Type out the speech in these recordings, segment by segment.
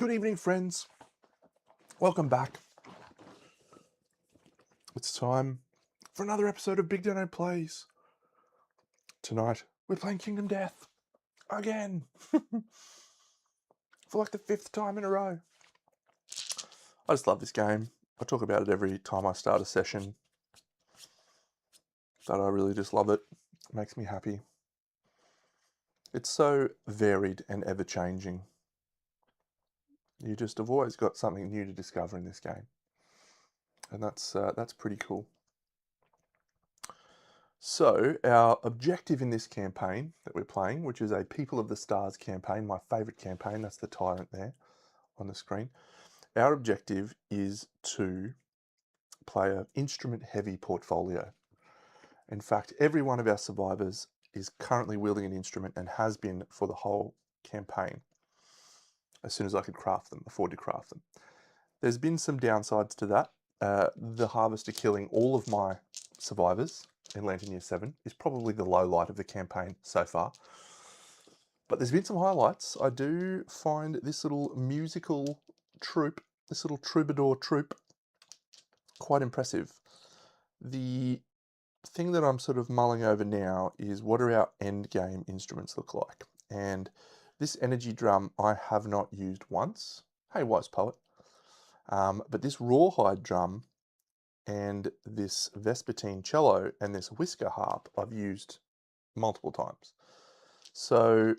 Good evening, friends. Welcome back. It's time for another episode of Big Dano Plays. Tonight, we're playing Kingdom Death. Again. For like the 5th time in a row. I just love this game. I talk about it every time I start a session. But I really just love it. It makes me happy. It's so varied and ever-changing. You just have always got something new to discover in this game. And that's pretty cool. So, our objective in this campaign that we're playing, which is a People of the Stars campaign, my favourite campaign, that's the tyrant there on the screen. Our objective is to play an instrument-heavy portfolio. In fact, every one of our survivors is currently wielding an instrument and has been for the whole campaign, as soon as I could afford to craft them. There's been some downsides to that. The Harvester killing all of my survivors in Lantern Year 7 is probably the low light of the campaign so far. But there's been some highlights. I do find this little musical troupe, this little troubadour troupe, quite impressive. The thing that I'm sort of mulling over now is what do our end game instruments look like? And this energy drum I have not used once. Hey, wise poet. But this rawhide drum and this vespertine cello and this whisker harp I've used multiple times. So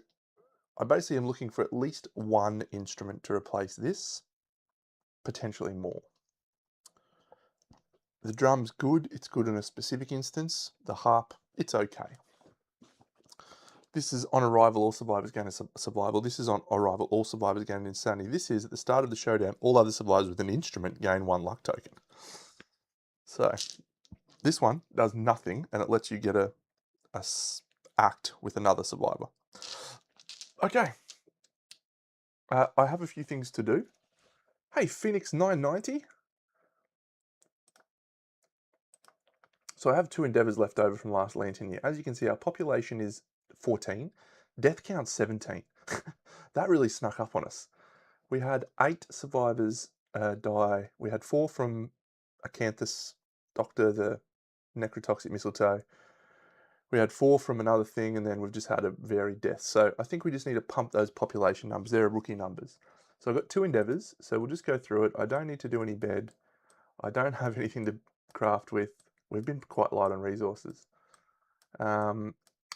I basically am looking for at least one instrument to replace this, potentially more. The drum's good, it's good in a specific instance. The harp, it's okay. This is on arrival, all survivors gain a survival. This is on arrival, all survivors gain an insanity. This is at the start of the showdown, all other survivors with an instrument gain 1 luck token. So this one does nothing and it lets you get a act with another survivor. Okay. I have a few things to do. Hey, Phoenix 990. So I have 2 endeavors left over from last Lantern Year. As you can see, our population is 14. Death count 17. That really snuck up on us. We had 8 survivors die. We had 4 from Acanthus, Doctor, the necrotoxic mistletoe. We had 4 from another thing, and then we've just had a varied death. So I think we just need to pump those population numbers. They're rookie numbers. So I've got 2 endeavors, so we'll just go through it. I don't need to do any bed. I don't have anything to craft with. We've been quite light on resources.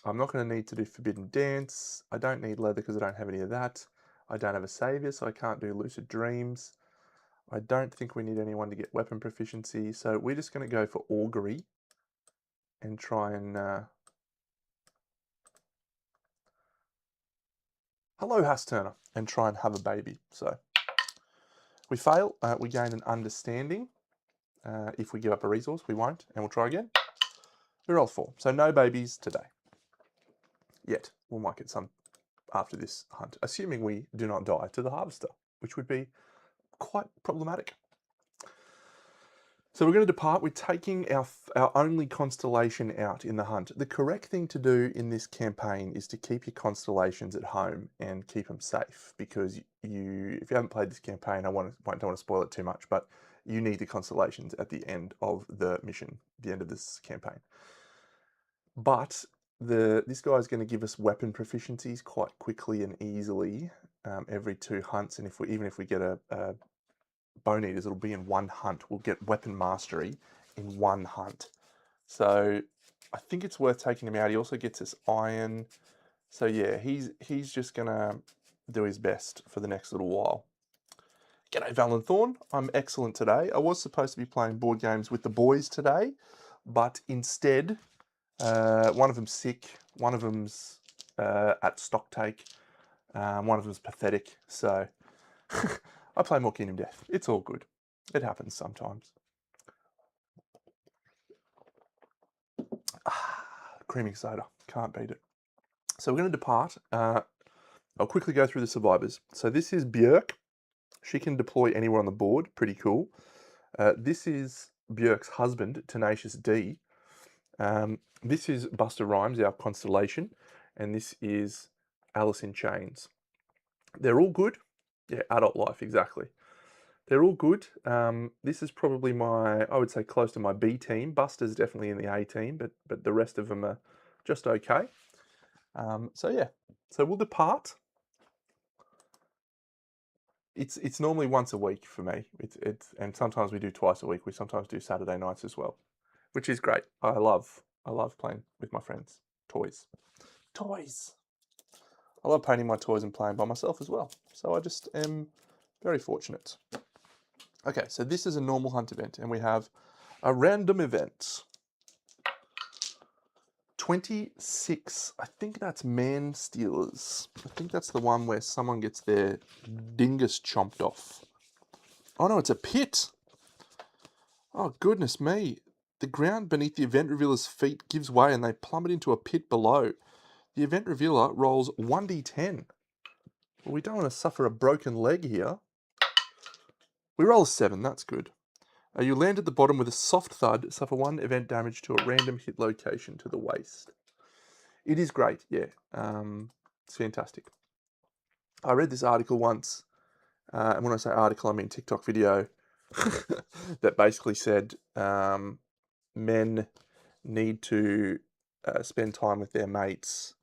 I'm not going to need to do Forbidden Dance. I don't need leather because I don't have any of that. I don't have a savior, so I can't do Lucid Dreams. I don't think we need anyone to get weapon proficiency, so we're just going to go for Augury and try and... Hello, Hasturner, and try and have a baby. So we fail, we gain an understanding. If we give up a resource, we won't, and we'll try again. We roll 4, so no babies today. Yet, we might get some after this hunt, assuming we do not die to the Harvester, which would be quite problematic. So we're going to depart. We're taking our only constellation out in the hunt. The correct thing to do in this campaign is to keep your constellations at home and keep them safe, because if you haven't played this campaign, I don't want to spoil it too much, but you need the constellations at the end of the mission, the end of this campaign. But this guy is going to give us weapon proficiencies quite quickly and easily every 2 hunts, and even if we get a Bone Eaters, it'll be in 1 hunt. We'll get weapon mastery in 1 hunt. So I think it's worth taking him out. He also gets us iron. So yeah, he's just gonna do his best for the next little while. G'day, Valenthorn. I'm excellent today. I was supposed to be playing board games with the boys today, but instead, one of them's sick, one of them's at stocktake, one of them's pathetic, so I play more Kingdom Death. It's all good. It happens sometimes. Creaming soda. Can't beat it. So we're going to depart. I'll quickly go through the survivors. So this is Björk. She can deploy anywhere on the board. Pretty cool. This is Björk's husband, Tenacious D. This is Buster Rhymes, our constellation. And this is Alice in Chains. They're all good. Yeah, adult life, exactly. They're all good. This is probably I would say close to my B team. Buster's definitely in the A team, but the rest of them are just okay. So yeah, so we'll depart. It's normally once a week for me. And sometimes we do twice a week. We sometimes do Saturday nights as well, which is great. I love playing with my friends. Toys. Toys. I love painting my toys and playing by myself as well. So I just am very fortunate. Okay, so this is a normal hunt event, and we have a random event. 26. I think that's man stealers. I think that's the one where someone gets their dingus chomped off. Oh no, it's a pit. Oh goodness me. The ground beneath the event revealer's feet gives way and they plummet into a pit below. The event revealer rolls 1d10. Well, we don't want to suffer a broken leg here. We roll a 7, that's good. You land at the bottom with a soft thud, suffer 1 event damage to a random hit location to the waist. It is great, yeah. It's fantastic. I read this article once, and when I say article, I mean TikTok video, that basically said men need to spend time with their mates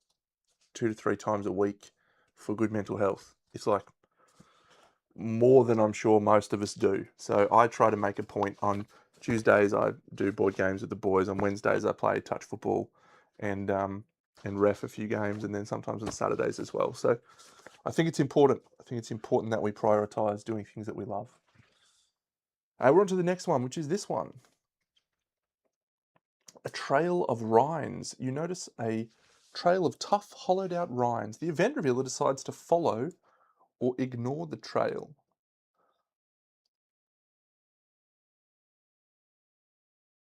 2 to 3 times a week for good mental health. It's like more than I'm sure most of us do. So I try to make a point. On Tuesdays I do board games with the boys. On Wednesdays I play touch football and ref a few games, and then sometimes on Saturdays as well. So I think it's important. I think it's important that we prioritise doing things that we love. We're on to the next one, which is this one. A trail of rinds. You notice a trail of tough, hollowed out rinds. The event revealer decides to follow or ignore the trail.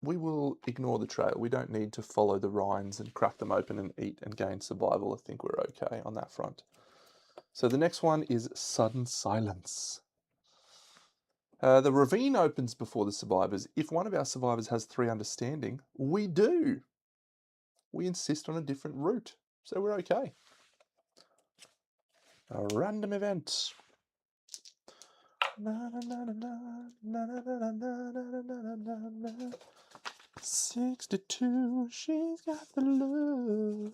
We will ignore the trail. We don't need to follow the rinds and crack them open and eat and gain survival. I think we're okay on that front. So the next one is sudden silence. The ravine opens before the survivors. If one of our survivors has 3 understanding, we do. We insist on a different route, so we're okay. A random event. 62, she's got the look.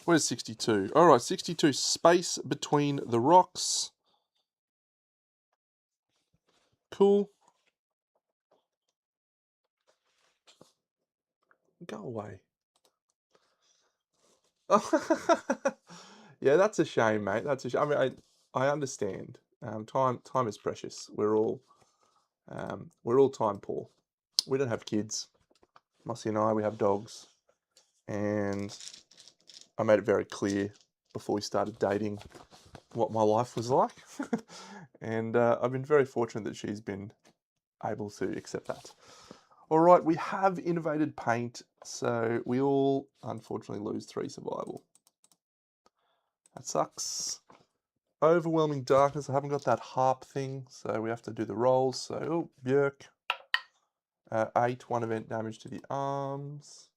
Where's 62? All right, 62, space between the rocks. Cool. Go away. Yeah, that's a shame, mate. That's a shame. I mean, I understand. Time is precious. We're all time poor. We don't have kids. Mossy and I, we have dogs, and I made it very clear before we started dating what my life was like, and I've been very fortunate that she's been able to accept that. All right, we have innovated paint, so we all unfortunately lose 3 survival. That sucks. Overwhelming darkness. I haven't got that harp thing, so we have to do the rolls. So, oh, Björk. 8, 1 event damage to the arms.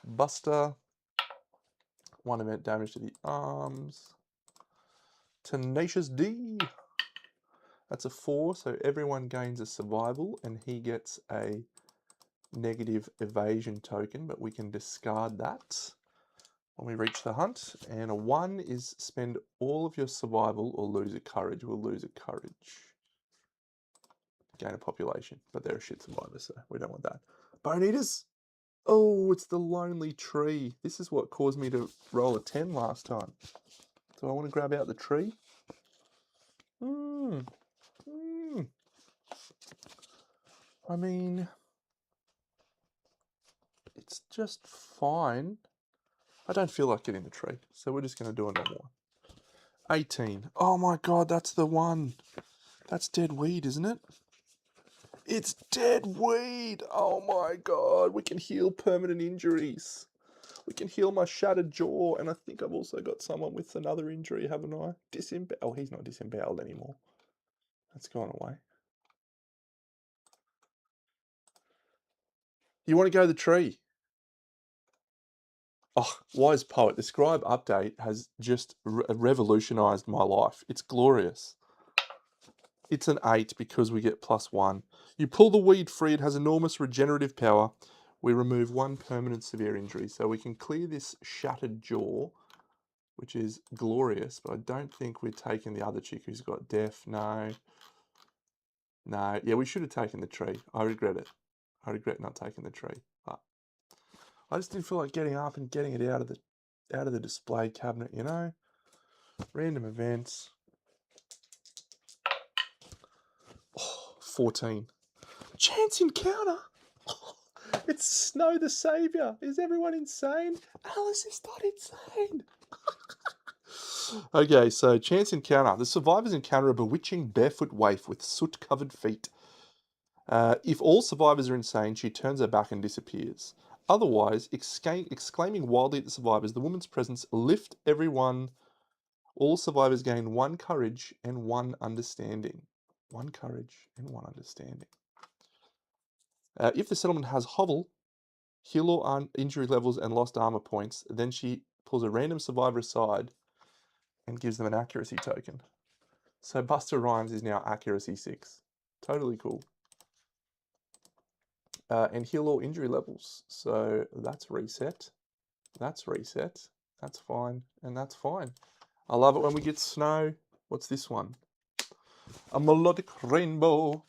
Buster. 1 event damage to the arms. Tenacious D. That's a 4, so everyone gains a survival, and he gets a negative evasion token, but we can discard that when we reach the hunt. And a 1 is spend all of your survival or lose a courage. We'll lose a courage. Gain a population, but they're a shit survivor, so we don't want that. Bone Eaters! Oh, it's the lonely tree. This is what caused me to roll a 10 last time. Do I want to grab out the tree? I mean, it's just fine. I don't feel like getting the tree, so we're just going to do a normal one. 18. Oh my god, that's the one. That's dead weed, isn't it? It's dead weed! Oh my god, we can heal permanent injuries. We can heal my shattered jaw, and I think I've also got someone with another injury, haven't I? Oh, he's not disemboweled anymore. That's gone away. You want to go the tree? Oh, Wise Poet, the Scribe update has just revolutionized my life. It's glorious. It's an 8 because we get +1. You pull the weed free, it has enormous regenerative power. We remove 1 permanent severe injury. So we can clear this shattered jaw, which is glorious, but I don't think we're taking the other chick who's got deaf. No. No. Yeah, we should have taken the tree. I regret it. I regret not taking the tree. But I just didn't feel like getting up and getting it out of the display cabinet, you know? Random events. Oh, 14. Chance encounter. Oh, it's Snow the Saviour. Is everyone insane? Alice is not insane. Okay, so chance encounter. The survivors encounter a bewitching barefoot waif with soot-covered feet. If all survivors are insane, she turns her back and disappears. Otherwise, exclaiming wildly at the survivors, the woman's presence lift everyone. All survivors gain 1 courage and 1 understanding. 1 courage and 1 understanding. If the settlement has hovel, heal or injury levels and lost armor points, then she pulls a random survivor aside and gives them an accuracy token. So Buster Rhymes is now accuracy 6. Totally cool. And heal all injury levels. So that's reset. That's reset. That's fine. And that's fine. I love it when we get snow. What's this one? A melodic rainbow.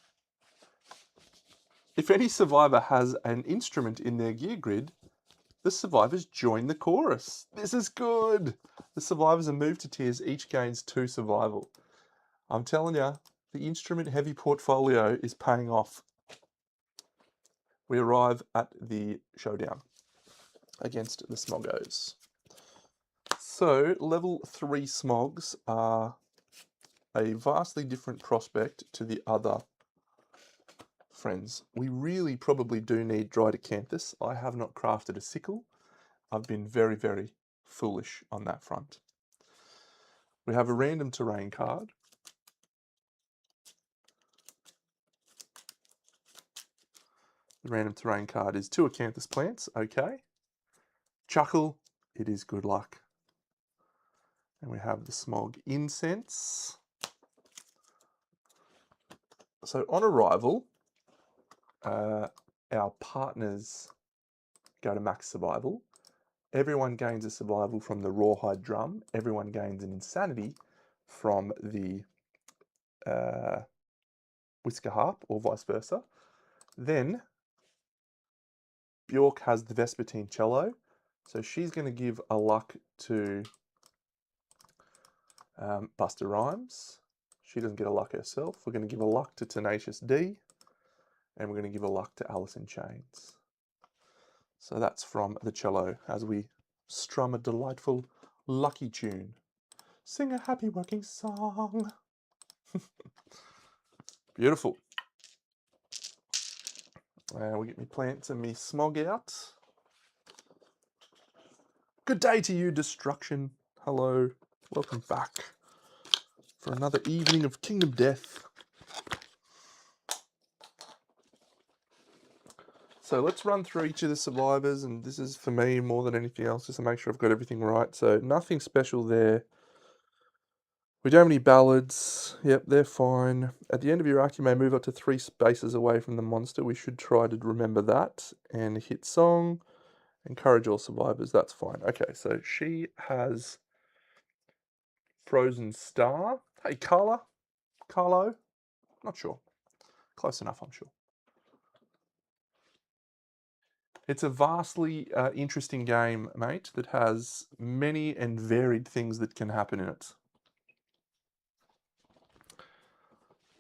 If any survivor has an instrument in their gear grid, the survivors join the chorus. This is good. The survivors are moved to tiers. Each gains 2 survival. I'm telling you, the instrument heavy portfolio is paying off. We arrive at the showdown against the Smoggos. So, level 3 Smogs are a vastly different prospect to the other friends. We really probably do need dried acanthus. I have not crafted a sickle. I've been very, very foolish on that front. We have a random terrain card. The random terrain card is 2 acanthus plants. Okay. Chuckle. It is good luck. And we have the Smog Incense. So on arrival, our partners go to max survival. Everyone gains a survival from the rawhide drum. Everyone gains an insanity from the whisker harp, or vice versa. Then Bjork has the Vespertine cello, so she's going to give a luck to Buster Rhymes. She doesn't get a luck herself. We're going to give a luck to Tenacious D, and we're going to give a luck to Alice in Chains. So that's from the cello as we strum a delightful lucky tune. Sing a happy working song. Beautiful. We get me plants and me smog out. Good day to you, Destruction. Hello. Welcome back for another evening of Kingdom Death. So let's run through each of the survivors, and this is for me more than anything else, just to make sure I've got everything right. So nothing special there. We don't have any ballads. Yep, they're fine. At the end of your arc, you may move up to 3 spaces away from the monster. We should try to remember that. And hit song. Encourage all survivors. That's fine. Okay, so she has Frozen Star. Hey, Carlo? Not sure. Close enough, I'm sure. It's a vastly interesting game, mate, that has many and varied things that can happen in it.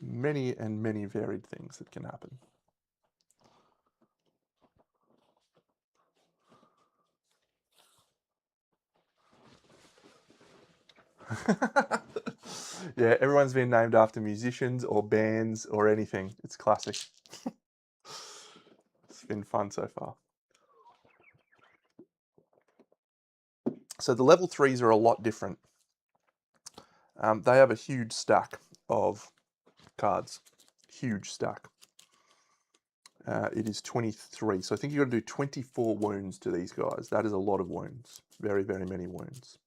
Many and many varied things that can happen. Yeah, everyone's been named after musicians or bands or anything. It's classic. It's been fun so far. So the level 3s are a lot different. They have a huge stack of cards. Huge stack. It is 23. So I think you've got to do 24 wounds to these guys. That is a lot of wounds. Very, very many wounds.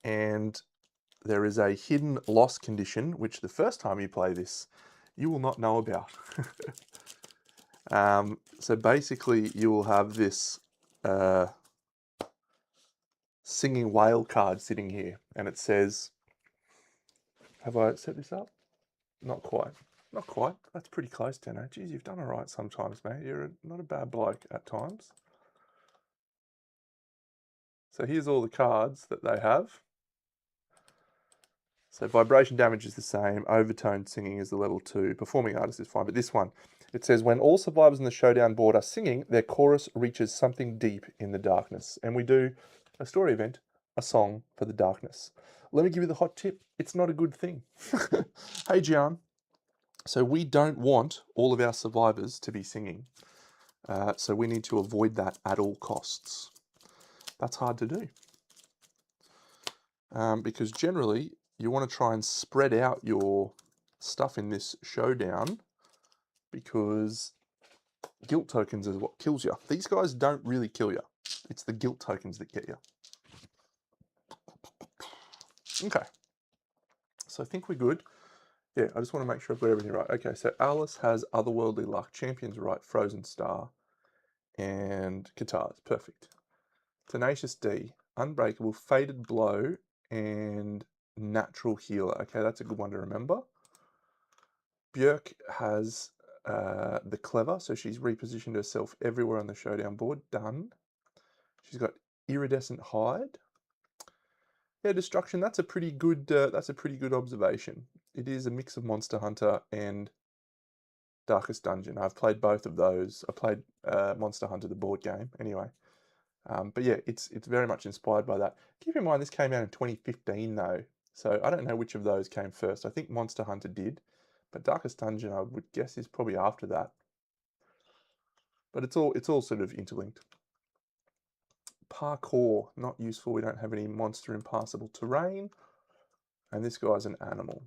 And there is a hidden loss condition, which the first time you play this, you will not know about. So basically, you will have this singing whale card sitting here, and it says, have I set this up? Not quite. Not quite. That's pretty close, Tenno. Geez, you've done all right sometimes, mate. You're not a bad bloke at times. So here's all the cards that they have. So vibration damage is the same. Overtone singing is the level 2. Performing artist is fine. But this one, it says, when all survivors in the showdown board are singing, their chorus reaches something deep in the darkness. And we do a story event, a song for the darkness. Let me give you the hot tip. It's not a good thing. Hey, Gian. So we don't want all of our survivors to be singing. So we need to avoid that at all costs. That's hard to do. Because generally, you want to try and spread out your stuff in this showdown, because guilt tokens is what kills you. These guys don't really kill you. It's the guilt tokens that get you. Okay. So I think we're good. Yeah, I just want to make sure I've got everything right. Okay, so Alice has Otherworldly Luck, Champion's Right, Frozen Star, and Guitars. Perfect. Tenacious D, Unbreakable, Faded Blow, and Natural Healer. Okay, that's a good one to remember. Björk has the Clever, so she's repositioned herself everywhere on the showdown board. Done. She's got Iridescent Hide. Yeah, Destruction. That's a pretty good. That's a pretty good observation. It is a mix of Monster Hunter and Darkest Dungeon. I've played both of those. I played Monster Hunter, the board game, anyway. But yeah, it's very much inspired by that. Keep in mind, this came out in 2015, though, so I don't know which of those came first. I think Monster Hunter did, but Darkest Dungeon, I would guess, is probably after that. But it's all sort of interlinked. Parkour, not useful. We don't have any monster impassable terrain. And this guy's an animal.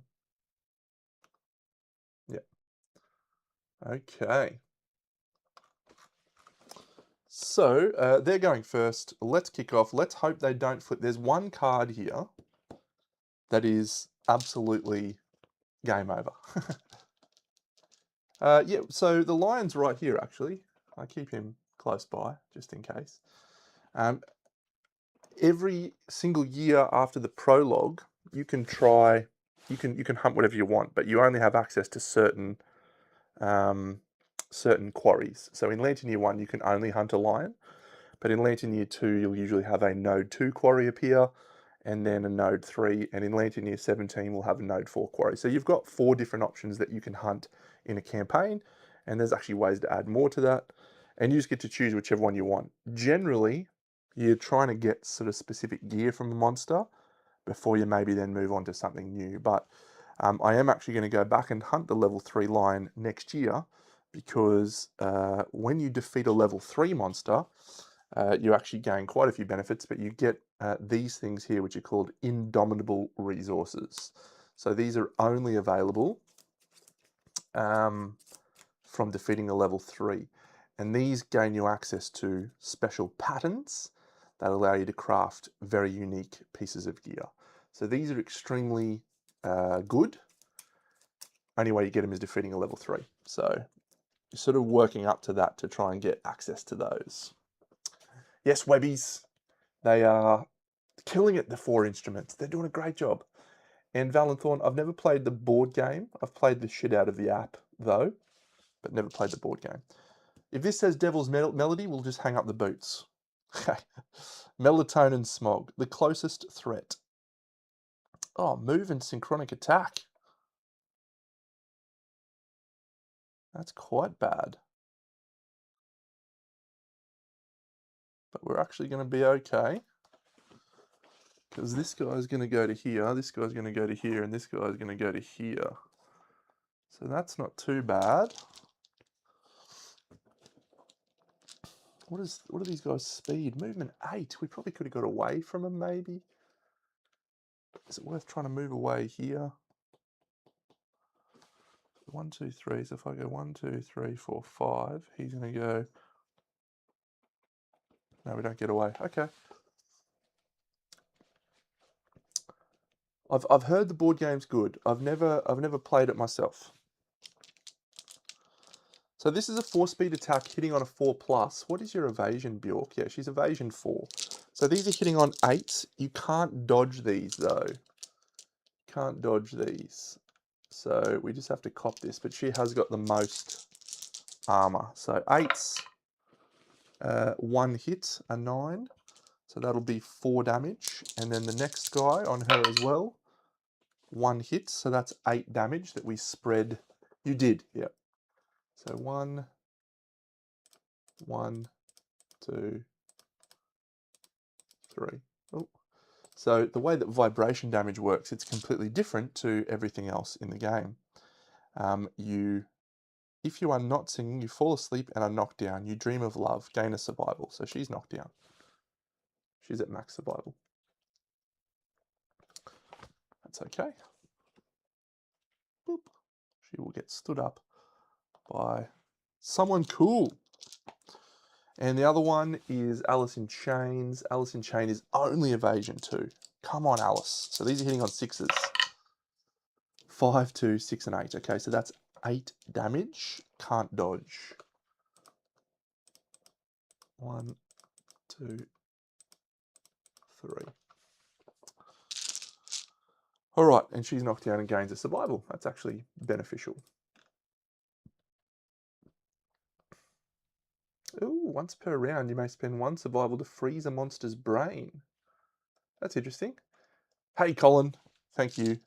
Yeah. Okay. So they're going first. Let's kick off. Let's hope they don't flip. There's one card here that is absolutely game over. Yeah, so the lion's right here, actually. I keep him close by, just in case. Every single year after the prologue, you can try, you can hunt whatever you want, but you only have access to certain certain quarries. So in Lantern Year 1, you can only hunt a lion, but in Lantern Year 2, you'll usually have a Node 2 quarry appear, and then a Node 3, and in Lantern Year 17, we'll have a Node 4 quarry. So you've got 4 different options that you can hunt in a campaign, and there's actually ways to add more to that, and you just get to choose whichever one you want. Generally, you're trying to get sort of specific gear from a monster before you maybe then move on to something new, but I am actually going to go back and hunt the level 3 lion next year, because when you defeat a level 3 monster, you actually gain quite a few benefits, but you get these things here, which are called Indomitable Resources. So these are only available from defeating a level 3. And these gain you access to special patterns that allow you to craft very unique pieces of gear. So these are extremely good. Only way you get them is defeating a level 3. So you're sort of working up to that to try and get access to those. Yes, Webbies, they are killing it, the 4 instruments. They're doing a great job. And Valenthorn, I've never played the board game. I've played the shit out of the app, though, but never played the board game. If this says Devil's Melody, we'll just hang up the boots. Okay. Melatonin Smog, the closest threat. Oh, move and synchronic attack. That's quite bad. But we're actually going to be okay, because this guy's going to go to here, this guy's going to go to here, and this guy's going to go to here. So that's not too bad. What are these guys' speed? Movement 8. We probably could have got away from them, maybe. Is it worth trying to move away here? 1, 2, 3. So if I go 1, 2, 3, 4, 5, he's going to go. No, we don't get away. Okay. I've heard the board game's good. I've never played it myself. So this is a 4-speed attack hitting on a 4+. What is your evasion, Bjork? Yeah, she's evasion 4. So these are hitting on 8. You can't dodge these though. Can't dodge these. So we just have to cop this, but she has got the most armor. So 8's 1 hit, a 9. So that'll be 4 damage. And then the next guy on her as well, 1 hit. So that's 8 damage that we spread. You did, yeah. So 1, 1, 2, 3. Oh. So the way that vibration damage works, it's completely different to everything else in the game. If you are not singing, you fall asleep and are knocked down. You dream of love, gain a survival. So she's knocked down. She's at max survival. That's okay. Boop. She will get stood up by someone cool. And the other one is Alice in Chains. Alice in Chain is only evasion 2. Come on, Alice. So these are hitting on 6s. 5, 2, 6, and 8. Okay, so that's 8 damage. Can't dodge. 1, 2, 3. All right, and she's knocked down and gains a survival. That's actually beneficial. Ooh, once per round, you may spend 1 survival to freeze a monster's brain. That's interesting. Hey, Colin. Thank you.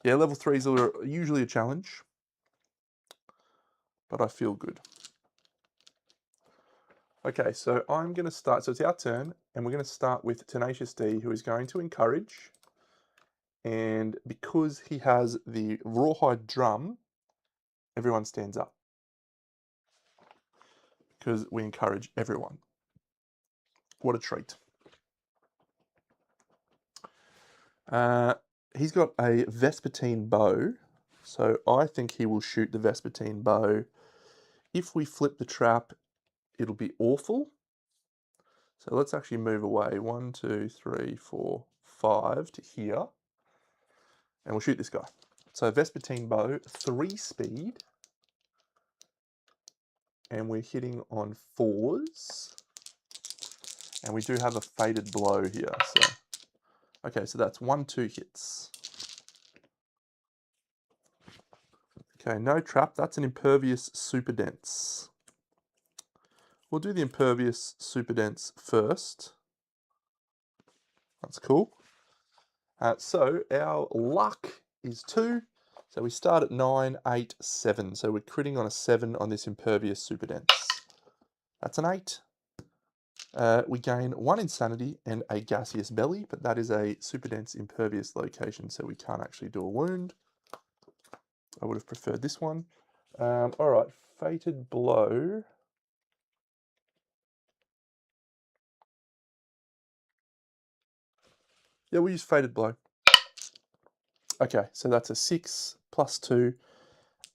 Yeah, level 3s are usually a challenge, but I feel good. Okay, so I'm going to start. So it's our turn, and we're going to start with Tenacious D, who is going to encourage. And because he has the rawhide drum, everyone stands up. Because we encourage everyone. What a treat. He's got a Vespertine bow, so I think he will shoot the Vespertine bow. If we flip the trap, it'll be awful. So let's actually move away. 1, 2, 3, 4, 5 to here. And we'll shoot this guy. So Vespertine bow, 3 speed. And we're hitting on 4s. And we do have a fated blow here. So okay, so that's 1, 2 hits. Okay, no trap. That's an impervious super dense. We'll do the impervious super dense first. That's cool. So our luck is 2. So we start at 9, 8, 7. So we're critting on a 7 on this impervious super dense. That's an 8. We gain 1 insanity and a gaseous belly, but that is a super dense impervious location, so we can't actually do a wound. I would have preferred this one. All right, fated blow. Yeah, we'll use fated blow. Okay, so that's a 6 plus 2,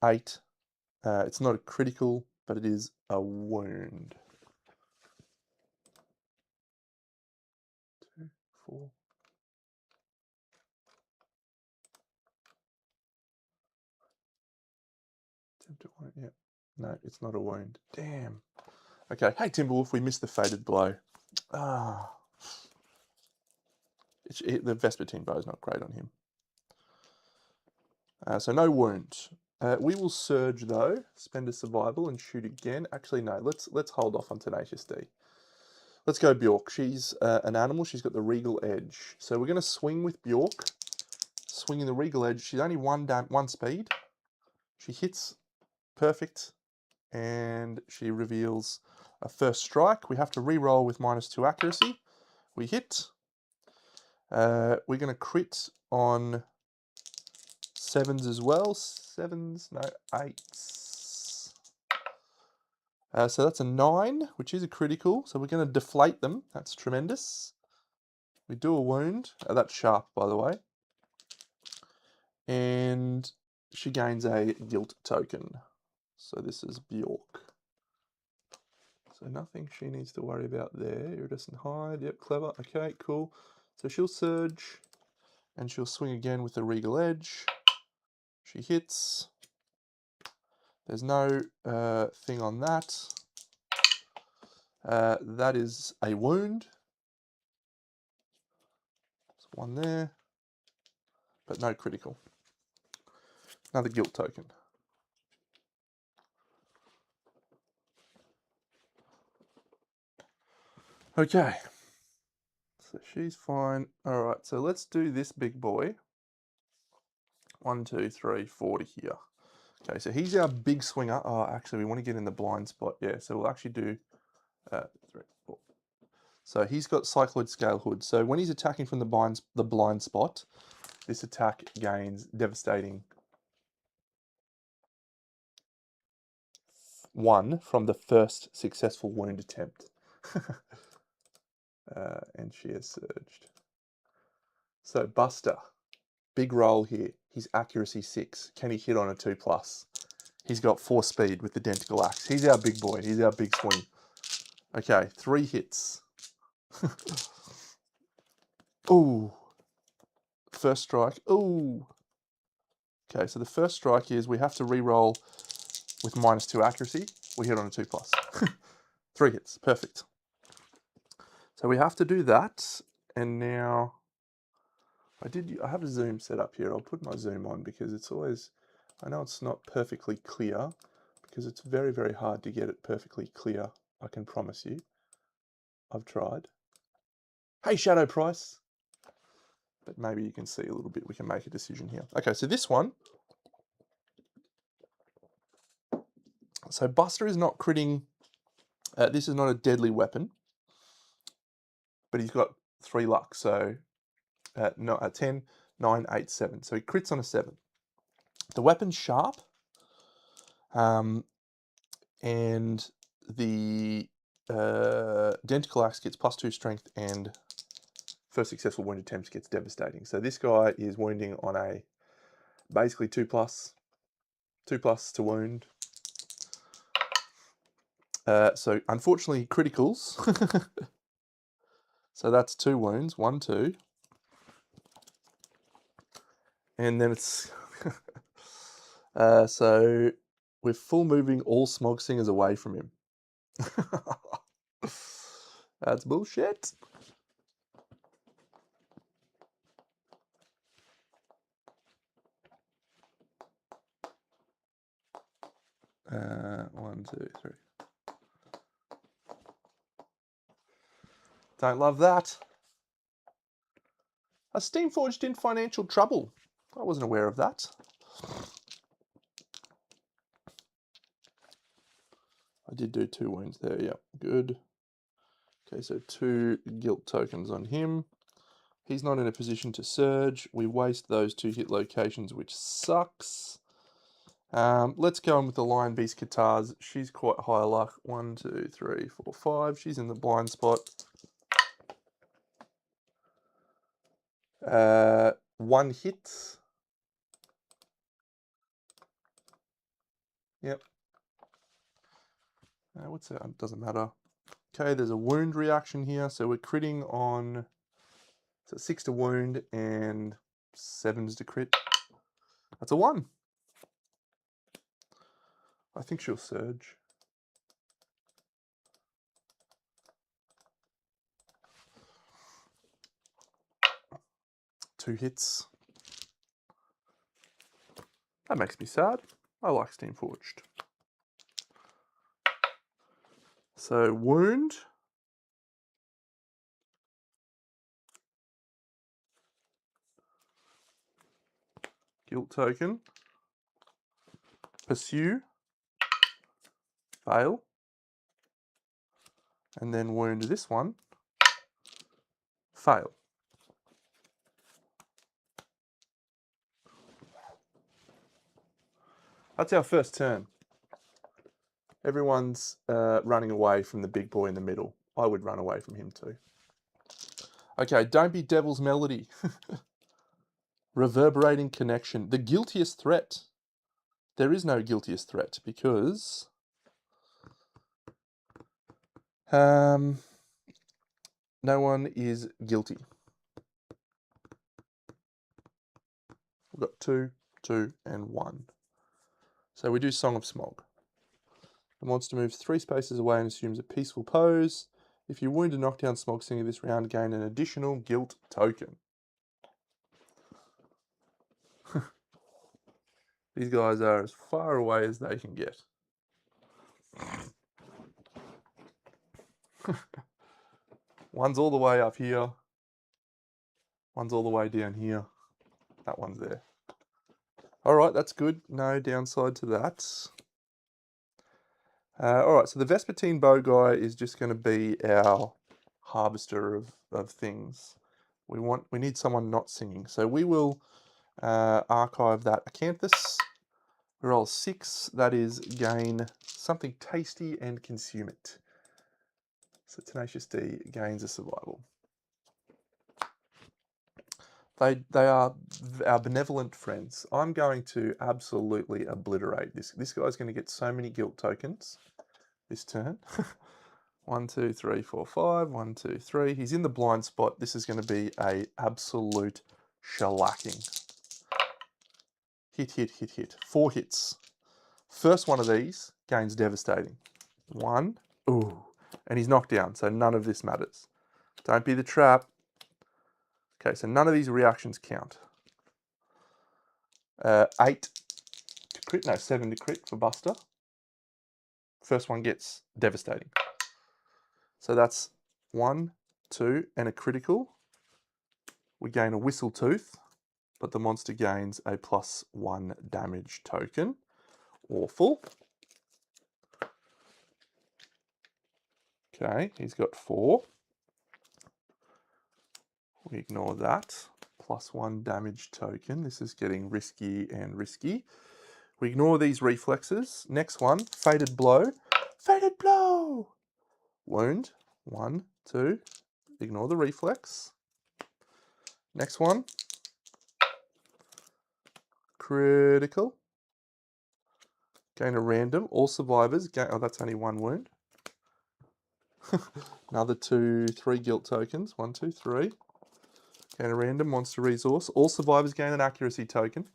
8. It's not a critical, but it is a wound. 2, 4. Yeah. No, it's not a wound. Damn. Okay, hey Timberwolf, we missed the fated blow. Ah. The Vespertine bow is not great on him. So no wound. We will surge though, spend a survival and shoot again. Actually, no, let's hold off on Tenacious D. Let's go Bjork. She's an animal. She's got the Regal Edge. So we're going to swing with Bjork. Swinging the Regal Edge. She's only 1 speed. She hits perfect. And she reveals a first strike. We have to re-roll with -2 accuracy. We hit. We're going to crit on 7s as well. 7s, no, 8s. So that's a 9, which is a critical. So we're going to deflate them. That's tremendous. We do a wound. That's sharp, by the way. And she gains a guilt token. So this is Bjork. So nothing she needs to worry about there. Iridescent hide, yep, clever. Okay, cool. So she'll surge, and she'll swing again with the Regal Edge. She hits. There's no thing on that. That is a wound. There's one there, but no critical. Another guilt token. Okay. So she's fine. All right, so let's do this big boy. 1, 2, 3, 40 here. Okay, so he's our big swinger. Oh, actually, we want to get in the blind spot. Yeah, so we'll actually do 3, 4. So he's got Cycloid Scale Hood. So when he's attacking from the blind spot, this attack gains devastating 1 from the first successful wound attempt. And she has surged. So Buster, big roll here. He's accuracy 6. Can he hit on a 2+? He's got 4 speed with the Dentical Axe. He's our big boy. He's our big swing. Okay, 3 hits. Ooh. First strike. Ooh. Okay, so the first strike is we have to re-roll with -2 accuracy. We hit on a 2+. 3 hits. Perfect. So we have to do that. And now I have a zoom set up here. I'll put my zoom on because it's always, I know it's not perfectly clear because it's very, very hard to get it perfectly clear. I can promise you. I've tried. Hey, Shadow Price. But maybe you can see a little bit. We can make a decision here. Okay, so this one. So Buster is not critting. This is not a deadly weapon. But he's got 3 luck. So 10, 9, 8, 7. So he crits on a 7. The weapon's sharp. And the Dentical Axe gets +2 strength and first successful wound attempt gets devastating. So this guy is wounding on a basically 2+, 2+ to wound. So unfortunately criticals. So that's 2 wounds, 1, 2. And then it's so we're full moving all Smog Singers away from him. That's bullshit. One, two, three. Don't love that. A Steamforged in financial trouble. I wasn't aware of that. I did do 2 wounds there, yeah, good. Okay, so 2 guilt tokens on him. He's not in a position to surge. We waste those 2 hit locations, which sucks. Let's go on with the Lion Beast Guitars. She's quite high luck. 1, 2, 3, 4, 5. She's in the blind spot. 1 hit. Yep. What's that? Doesn't matter. Okay, there's a wound reaction here. So we're critting on 6 to wound and 7s to crit. That's a 1. I think she'll surge. Two hits. That makes me sad. I like Steamforged. So wound. Guilt token. Pursue. Fail. And then wound this one. Fail. That's our first turn. Everyone's running away from the big boy in the middle. I would run away from him too. Okay, Don't Be Devil's Melody. Reverberating Connection. The guiltiest threat. there is no guiltiest threat because no one is guilty. We've got 2, 2, and 1. So we do Song of Smog. The monster moves 3 spaces away and assumes a peaceful pose. If you wound a knockdown Smog Singer this round, gain an additional guilt token. These guys are as far away as they can get. One's all the way up here. One's all the way down here. That one's there. All right, that's good. No downside to that. All right, so the Vespertine Bow guy is just going to be our harvester of things. We need someone not singing. So we will archive that Acanthus. We roll 6. That is gain something tasty and consume it. So Tenacious D gains a survival. They are our benevolent friends. I'm going to absolutely obliterate this. This guy's going to get so many guilt tokens this turn. 1, 2, 3, 4, 5. 1, 2, 3. He's in the blind spot. This is going to be a absolute shellacking. Hit, hit, hit, hit. 4 hits. First one of these gains devastating. 1. Ooh. And he's knocked down, so none of this matters. Don't be the trap. Okay, so none of these reactions count. 8 to crit, no, 7 to crit for Buster. First one gets devastating. So that's 1, 2, and a critical. We gain a Whistle Tooth, but the monster gains a +1 damage token. Awful. Okay, he's got 4. We ignore that. +1 damage token. This is getting risky and risky. We ignore these reflexes. Next one, Fated Blow. Fated Blow! Wound. 1, 2. Ignore the reflex. Next one. Critical. Gain a random. All survivors gain... Oh, that's only 1 wound. Another 2, 3 guilt tokens. 1, 2, 3. Gain a random monster resource. All survivors gain an accuracy token.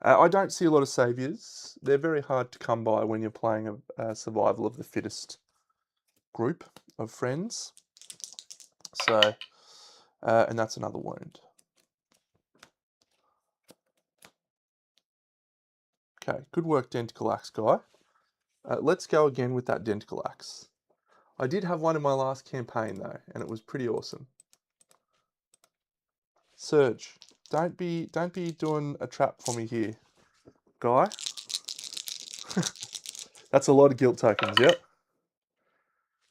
I don't see a lot of saviors. They're very hard to come by when you're playing a survival of the fittest group of friends. So, and that's another wound. Okay, good work, Denticle Axe guy. Let's go again with that Denticle Axe. I did have one in my last campaign though, and it was pretty awesome. Surge, don't be doing a trap for me here, guy. That's a lot of guilt tokens, yep.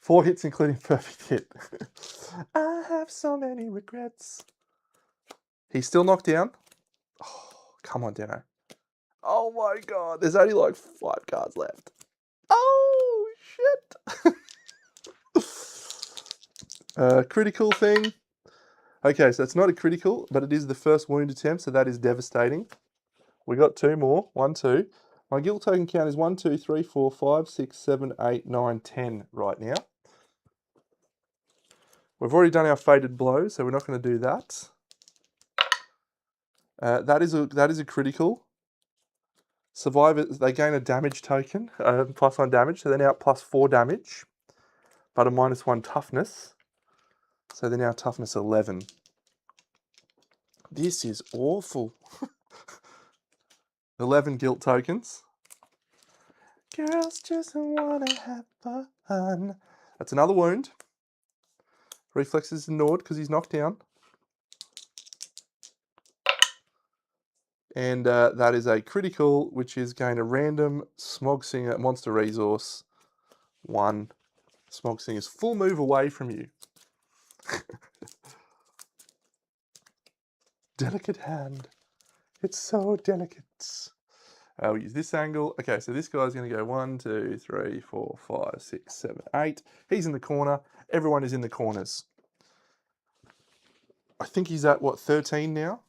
4 hits including perfect hit. I have so many regrets. He's still knocked down. Oh, come on, Deno. Oh my god, there's only like 5 cards left. Oh, shit. Critical thing. Okay, so it's not a critical, but it is the first wound attempt, so that is devastating. We got 2 more. 1, 2. My guilt token count is 1, 2, 3, 4, 5, 6, 7, 8, 9, 10 right now. We've already done our Fated Blow, so we're not going to do that. That is a critical. Survivors, they gain a damage token, +1 damage, so they're now +4 damage, but a -1 toughness. So they're now toughness 11. This is awful. 11 guilt tokens. Girls just wanna have fun. That's another wound. Reflexes ignored because he's knocked down. And that is a critical, which is gain a random Smog Singer monster resource. 1. Smog Singer's full move away from you. Delicate hand. It's so delicate. We'll use this angle. Okay, so this guy's going to go 1, 2, 3, 4, 5, 6, 7, 8. He's in the corner. Everyone is in the corners. I think he's at, what, 13 now?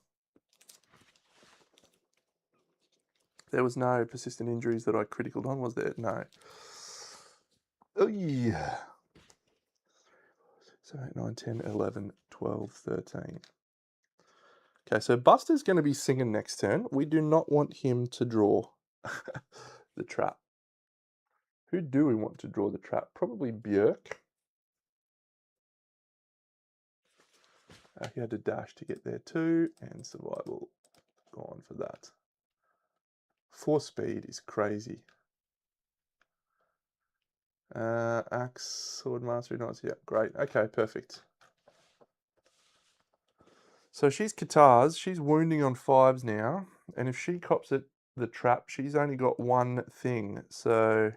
There was no persistent injuries that I criticaled on, was there? No. Oh yeah. 7, 8, 9, 10, 11, 12, 13. Okay, so Buster's going to be singing next turn. We do not want him to draw the trap. Who do we want to draw the trap? Probably Björk. He had to dash to get there too, and survival gone for that. 4 speed is crazy. Axe, sword mastery, knights, yeah, great. Okay, perfect. So she's Katars, she's wounding on 5s now, and if she cops it, the trap, she's only got 1 thing. So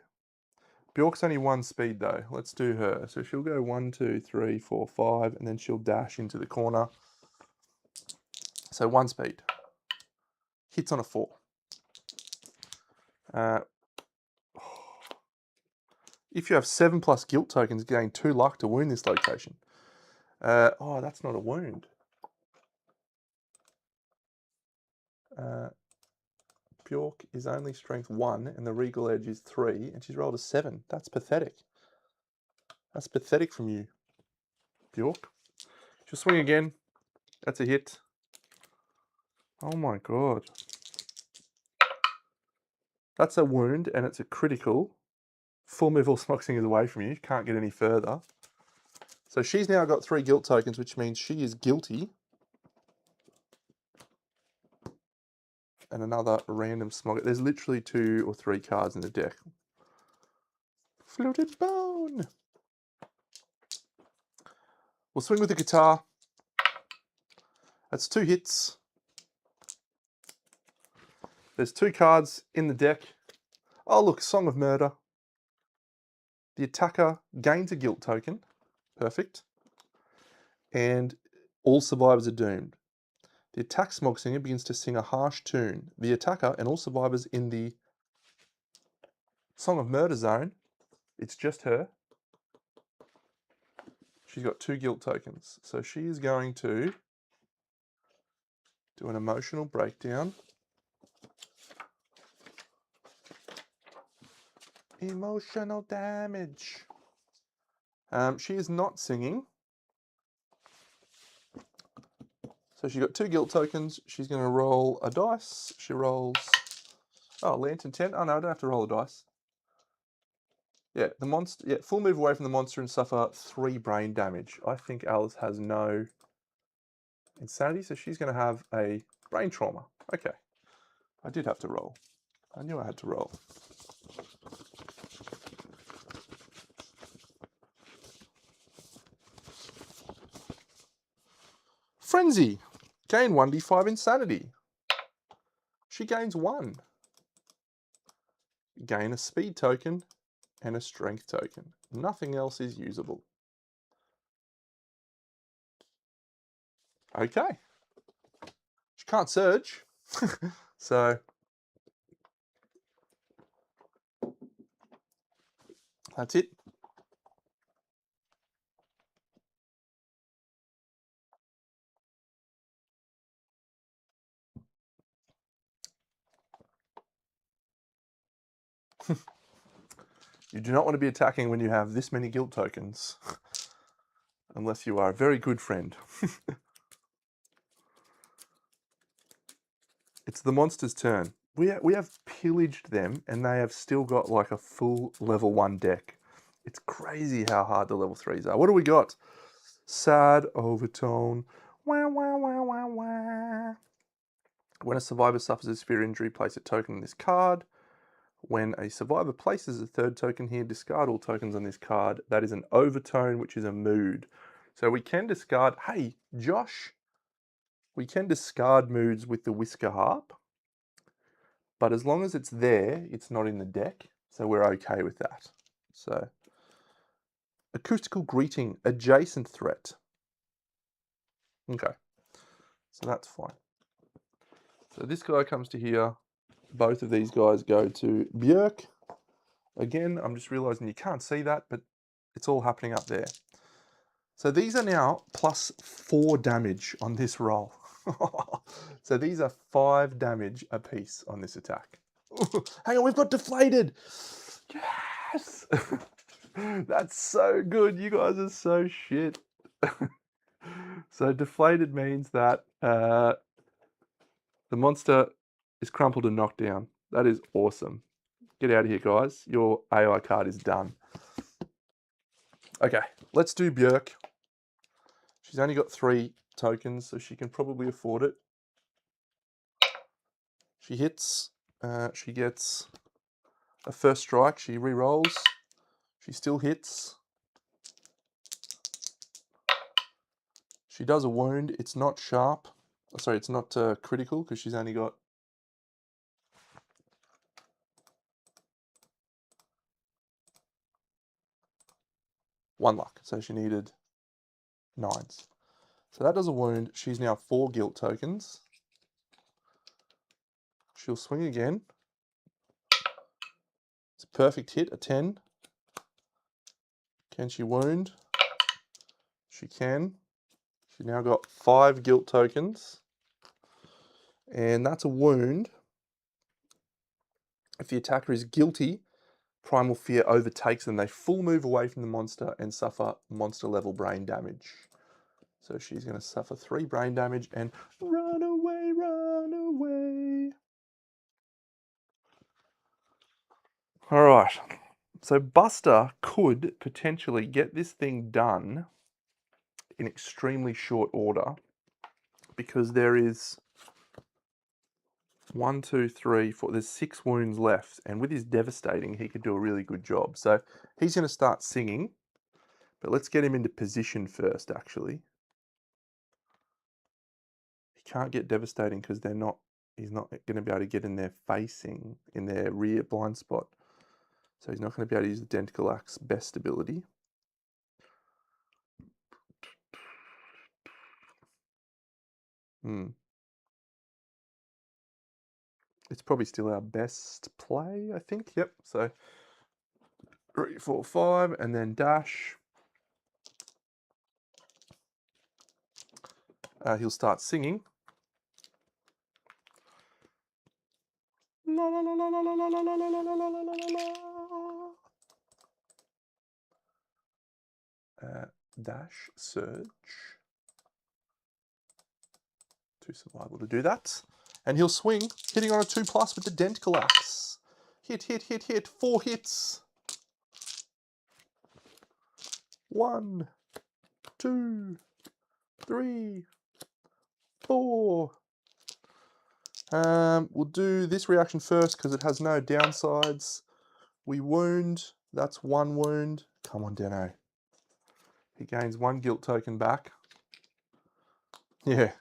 Bjork's only 1 speed though. Let's do her. So she'll go 1, 2, 3, 4, 5, and then she'll dash into the corner. So 1 speed. Hits on a 4. If you have 7+ guilt tokens, gain 2 luck to wound this location. Oh, that's not a wound. Bjork is only strength 1 and the regal edge is 3 and she's rolled a 7. That's pathetic. That's pathetic from you, Bjork. She'll swing again. That's a hit. Oh my god. That's a wound and it's a critical. Full move all Smoxing is away from you. Can't get any further. So she's now got 3 guilt tokens, which means she is guilty. And another random smog. There's literally 2 or 3 cards in the deck. Fluted bone. We'll swing with the guitar. That's 2 hits. There's 2 cards in the deck. Oh look, Song of Murder. The attacker gains a guilt token. Perfect. And all survivors are doomed. The attack smog singer begins to sing a harsh tune. The attacker and all survivors in the Song of Murder zone, it's just her. She's got 2 guilt tokens. So she is going to do an emotional breakdown. Emotional damage. She is not singing. So she's got 2 guilt tokens. She's going to roll a dice. She rolls... Oh, Lantern 10. Oh no, I don't have to roll a dice. Yeah, the monster. Yeah, full move away from the monster and suffer 3 brain damage. I think Alice has no insanity, so she's going to have a brain trauma. Okay. I did have to roll. I knew I had to roll. Frenzy. Gain 1d5 insanity. She gains 1. Gain a speed token and a strength token. Nothing else is usable. Okay. She can't surge. So that's it. You do not want to be attacking when you have this many guilt tokens. Unless you are a very good friend. It's the monster's turn. We have pillaged them and they have still got like a full level 1 deck. It's crazy how hard the level 3s are. What do we got? Sad overtone. Wah, wah, wah, wah, wah. When a survivor suffers a severe injury, place a token on this card. When a survivor places a 3rd token here, discard all tokens on this card. That is an overtone, which is a mood. So we can discard, hey, Josh, we can discard moods with the Whisker Harp. But as long as it's there, it's not in the deck. So we're okay with that. So, acoustical greeting, adjacent threat. Okay, so that's fine. So this guy comes to here. Both of these guys go to Björk. Again, I'm just realizing you can't see that, but it's all happening up there. So these are now plus 4 damage on this roll. So these are 5 damage apiece on this attack. Hang on, we've got deflated. Yes! That's so good. You guys are so shit. So deflated means that the monster is crumpled and knocked down. That is awesome. Get out of here, guys. Your AI card is done. Okay, let's do Björk. She's only got 3 tokens, so she can probably afford it. She hits. She gets a first strike. She re-rolls. She still hits. She does a wound. It's not sharp. Sorry, it's not critical because she's only got 1 luck. So she needed 9s. So that does a wound. She's now 4 guilt tokens. She'll swing again. It's a perfect hit, a 10. Can she wound? She can. She's now got 5 guilt tokens. And that's a wound. If the attacker is guilty, primal fear overtakes them. They full move away from the monster and suffer monster level brain damage. So she's going to suffer 3 brain damage and run away, run away. All right. So Buster could potentially get this thing done in extremely short order because there is 1, 2, 3, 4. There's 6 wounds left, and with his devastating, he could do a really good job. So he's going to start singing, but let's get him into position first. Actually, he can't get devastating because they're not. He's not going to be able to get in their facing, in their rear blind spot. So he's not going to be able to use the Dentical Axe best ability. It's probably still our best play, I think. Yep. So 3, 4, 5, and then dash. He'll start singing. La, la, la, la, la, la, la, la, la, la, la, la, la, la. Dash, surge. 2 survival to do that. And he'll swing, hitting on a 2+ with the Dentical Axe. Hit, hit, hit, hit. 4 hits. 1, 2, 3, 4. We'll do this reaction first because it has no downsides. We wound. That's 1 wound. Come on, Deno. He gains 1 guilt token back. Yeah.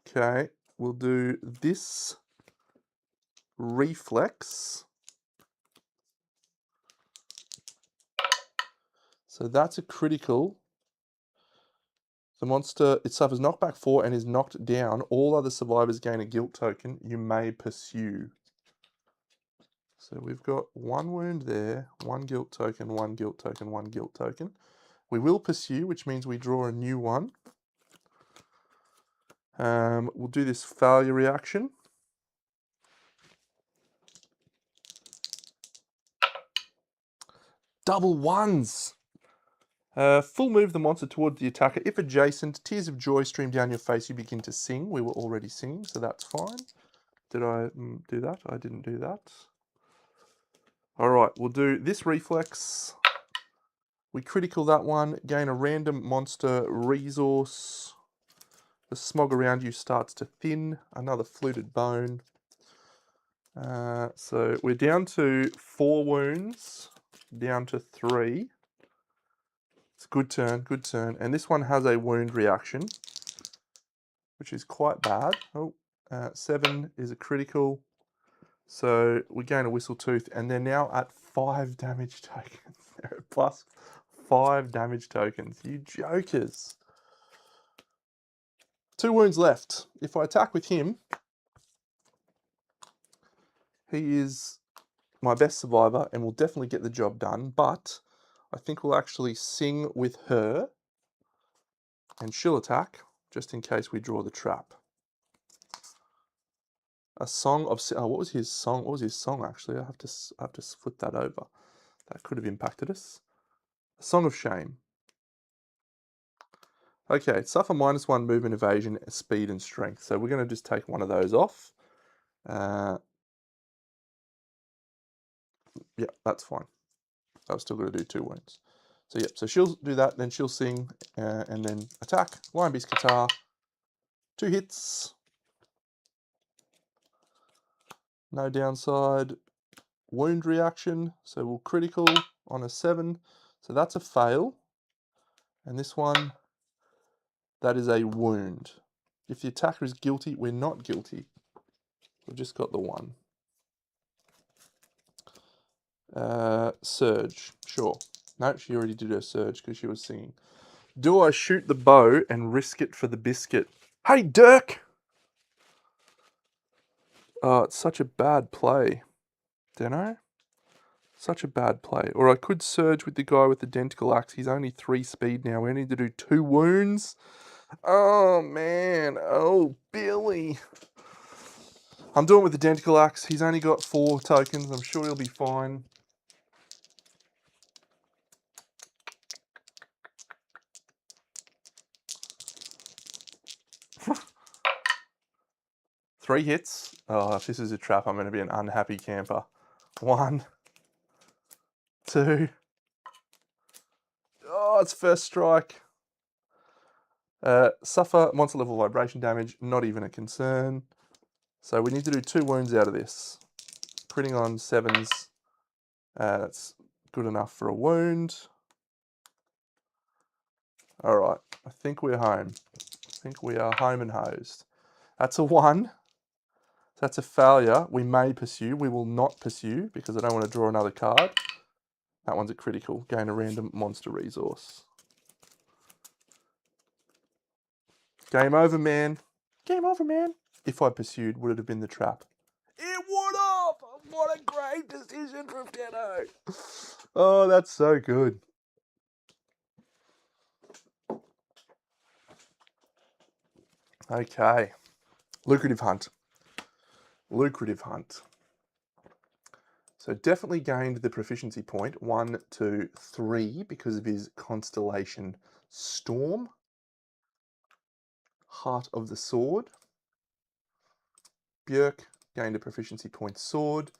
Okay. We'll do this reflex. So that's a critical. The monster, it suffers knockback 4 and is knocked down. All other survivors gain a guilt token. You may pursue. So we've got 1 wound there, 1 guilt token, 1 guilt token, 1 guilt token. We will pursue, which means we draw a new one. We'll do this failure reaction. Double 1s. Full move the monster towards the attacker. If adjacent, tears of joy stream down your face. You begin to sing. We were already singing, so that's fine. Did I do that? I didn't do that. All right, we'll do this reflex. We critical that one. Gain a random monster resource. The smog around you starts to thin. Another fluted bone. So we're down to 4 wounds. Down to 3. It's a good turn, good turn. And this one has a wound reaction, which is quite bad. 7 is a critical. So we gain a whistle tooth, and they're now at 5 damage tokens. They're at plus 5 damage tokens. You jokers. 2 wounds left. If I attack with him, he is my best survivor and will definitely get the job done, but I think we'll actually sing with her, and she'll attack, just in case we draw the trap. A song of what was his song? What was his song actually? I have to flip that over. That could have impacted us. A song of shame. Okay, suffer -1 movement, evasion, speed, and strength. So we're going to just take one of those off. Yeah, that's fine. I've still got to do 2 wounds. So yep, so she'll do that, then she'll sing, and then attack. Lion Beast Guitar. 2 hits. No downside. Wound reaction. So we'll critical on a 7. So that's a fail. And this one, that is a wound. If the attacker is guilty, we're not guilty. We've just got the 1. Surge. Sure. No, she already did her surge because she was singing. Do I shoot the bow and risk it for the biscuit? Hey, Dirk! Oh, it's such a bad play. Deno? Such a bad play. Or I could surge with the guy with the Denticle Axe. He's only 3 speed now. We need to do 2 wounds. Oh, man. Oh, Billy. I'm doing with the Denticle Axe. He's only got 4 tokens. I'm sure he'll be fine. Three hits. Oh, if this is a trap, I'm going to be an unhappy camper. 1, 2. Oh, it's first strike. Suffer monster level vibration damage. Not even a concern. So we need to do 2 wounds out of this. Critting on 7s. That's good enough for a wound. All right. I think we're home. I think we are home and hosed. That's a 1. That's a failure. We may pursue. We will not pursue because I don't want to draw another card. That one's a critical. Gain a random monster resource. Game over, man. Game over, man. If I pursued, would it have been the trap? It would have! What a great decision from Deno. Oh, that's so good. Okay. Lucrative hunt. Lucrative hunt. So definitely gained the proficiency point, 1, 2, 3, because of his constellation Storm. Heart of the Sword. Björk gained a proficiency point sword.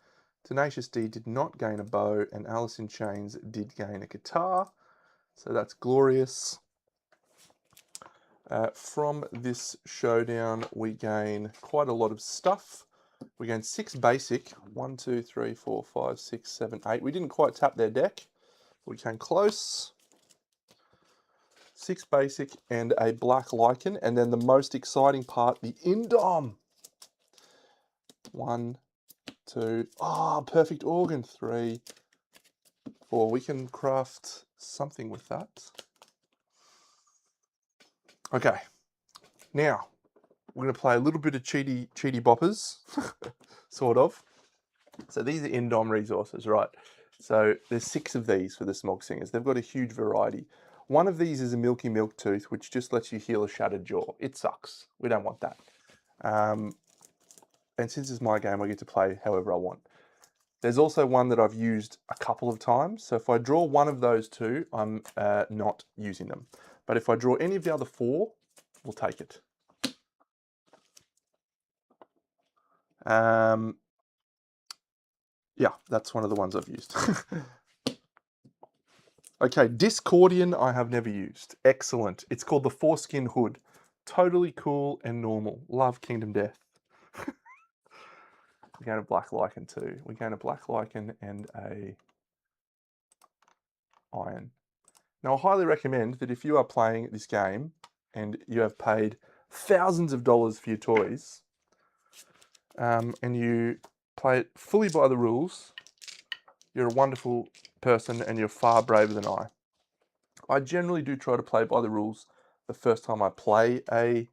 Tenacious D did not gain a bow, and Alice in Chains did gain a guitar. So that's glorious. From this showdown, we gain quite a lot of stuff. We gain 6 basic. 1, 2, 3, 4, 5, 6, 7, 8. We didn't quite tap their deck. We came close. 6 basic and a black lichen. And then the most exciting part, the Indom. 1, 2. Oh, perfect organ. 3, 4. We can craft something with that. Okay. Now, we're going to play a little bit of cheaty boppers, sort of. So these are Indom resources, right? So there's 6 of these for the Smog Singers. They've got a huge variety. One of these is a Milky Milk Tooth, which just lets you heal a shattered jaw. It sucks. We don't want that. And since it's my game, I get to play however I want. There's also one that I've used a couple of times. So if I draw one of those 2, I'm not using them. But if I draw any of the other 4, we'll take it. Yeah, that's one of the ones I've used. Okay, Discordian I have never used. Excellent. It's called the Foreskin Hood. Totally cool and normal. Love Kingdom Death. We gain a black lichen too. We gain a black lichen and a iron. Now I highly recommend that if you are playing this game and you have paid thousands of dollars for your toys, and you play it fully by the rules, you're a wonderful person and you're far braver than I. I generally do try to play by the rules the first time I play a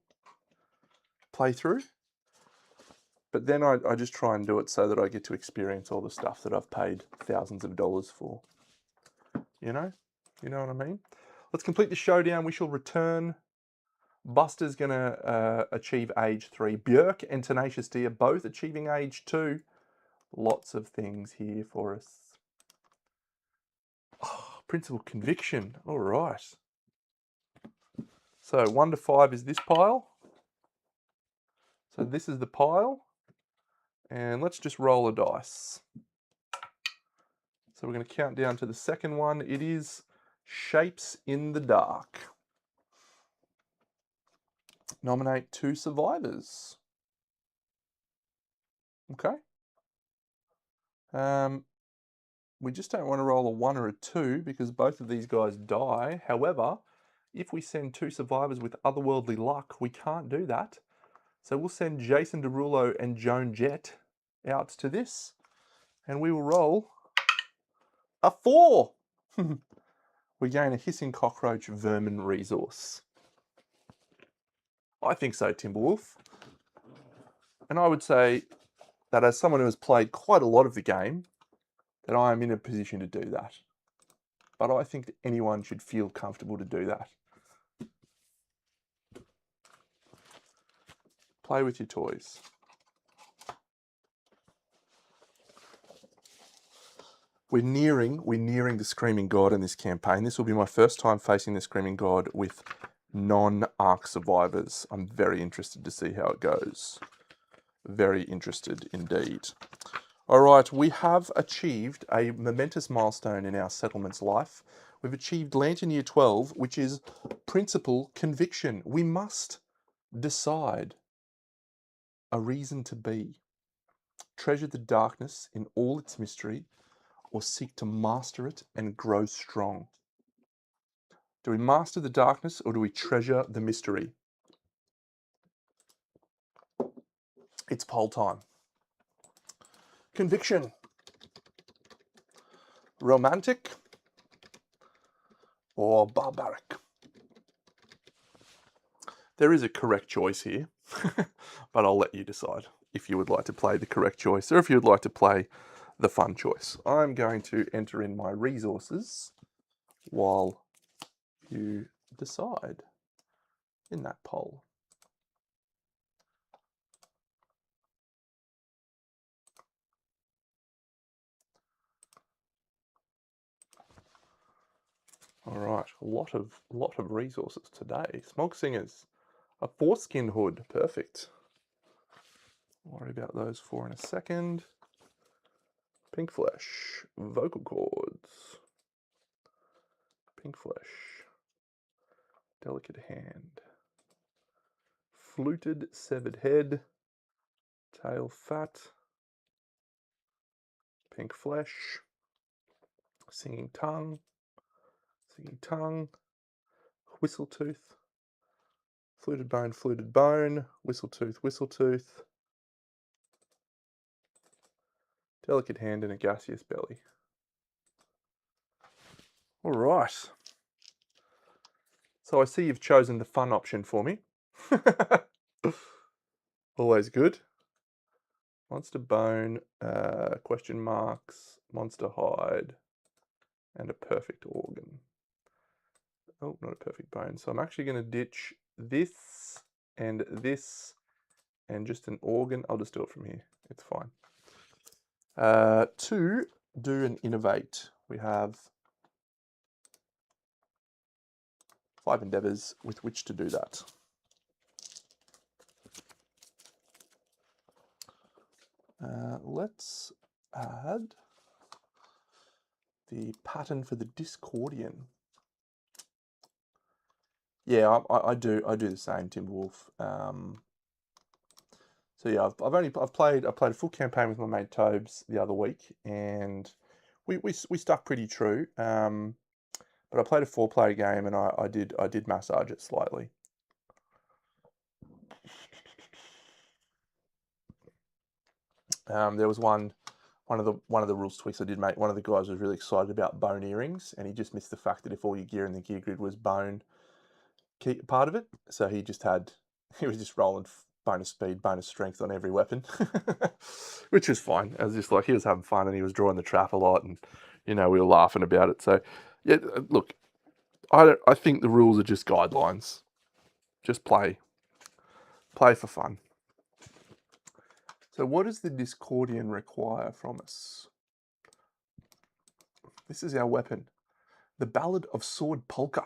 playthrough, but then I just try and do it so that I get to experience all the stuff that I've paid thousands of dollars for. You know what I mean? Let's complete the showdown. We shall return Buster's going to achieve age 3. Björk and Tenacious D are both achieving age 2. Lots of things here for us. Oh, Principal Conviction. All right. So 1 to 5 is this pile. So this is the pile. And let's just roll a dice. So we're going to count down to the second one. It is Shapes in the Dark. Nominate 2 survivors. Okay. We just don't want to roll a 1 or a 2 because both of these guys die. However, if we send 2 survivors with otherworldly luck, we can't do that. So we'll send Jason Derulo and Joan Jett out to this, and we will roll a 4. We gain a hissing cockroach vermin resource. I think so, Timberwolf. And I would say that as someone who has played quite a lot of the game, that I am in a position to do that. But I think that anyone should feel comfortable to do that. Play with your toys. We're nearing the Screaming God in this campaign. This will be my first time facing the Screaming God with non-Ark survivors. I'm very interested to see how it goes. Very interested indeed. All right, we have achieved a momentous milestone in our settlement's life. We've achieved Lantern Year 12, which is Principal Conviction. We must decide a reason to be. Treasure the darkness in all its mystery, or seek to master it and grow strong. Do we master the darkness or do we treasure the mystery? It's poll time. Conviction. Romantic or barbaric? There is a correct choice here, but I'll let you decide if you would like to play the correct choice or if you would like to play the fun choice. I'm going to enter in my resources while you decide in that poll. All right, a lot of resources today. Smog Singers, a foreskin hood, perfect. Worry about those 4 in a second. Pink Flesh, vocal cords. Pink Flesh, delicate hand. Fluted severed head, tail fat. Pink Flesh, singing tongue, whistle tooth. Fluted bone, whistle tooth. Delicate hand and a gaseous belly. All right. So I see you've chosen the fun option for me. Always good. Monster bone, question marks, monster hide, and a perfect organ. Oh, not a perfect bone. So I'm actually going to ditch this and just an organ. I'll just do it from here. It's fine. To do and innovate, we have 5 endeavors with which to do that. Let's add the pattern for the Discordian. Yeah, I do the same, Timberwolf. So yeah, I've played a full campaign with my mate Tobes the other week, and we stuck pretty true. But I played a 4-player game, and I did massage it slightly. There was one of the rules tweaks I did make. One of the guys was really excited about bone earrings, and he just missed the fact that if all your gear in the gear grid was bone part of it, so he was just rolling bonus speed, bonus strength on every weapon, which was fine. I was just like, he was having fun and he was drawing the trap a lot, and we were laughing about it. So yeah, look, I think the rules are just guidelines. Just play. Play for fun. So what does the Discordian require from us? This is our weapon. The Ballad of Sword Polka.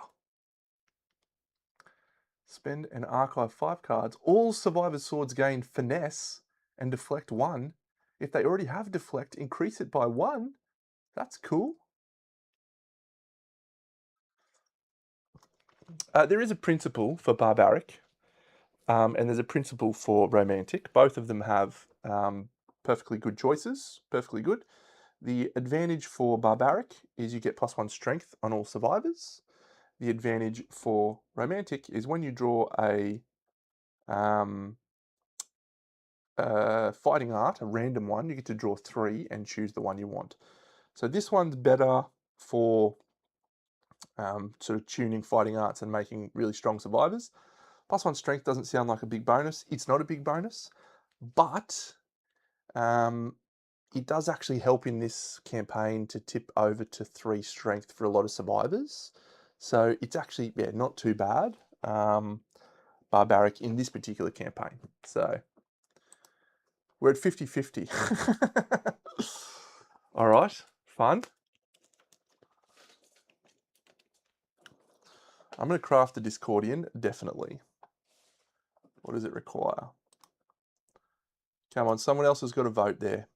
Spend and archive 5 cards. All survivors' swords gain finesse and deflect 1. If they already have deflect, increase it by 1. That's cool. There is a principle for barbaric, and there's a principle for romantic. Both of them have perfectly good choices, perfectly good. The advantage for barbaric is you get +1 strength on all survivors. The advantage for romantic is when you draw a fighting art, a random one, you get to draw 3 and choose the one you want. So this one's better for sort of tuning fighting arts and making really strong survivors. +1 strength doesn't sound like a big bonus. It's not a big bonus, but it does actually help in this campaign to tip over to 3 strength for a lot of survivors. So it's actually, yeah, not too bad, barbaric in this particular campaign. So we're at 50-50. All right, fun. I'm going to craft the Discordian, definitely. What does it require? Come on, someone else has got a vote there.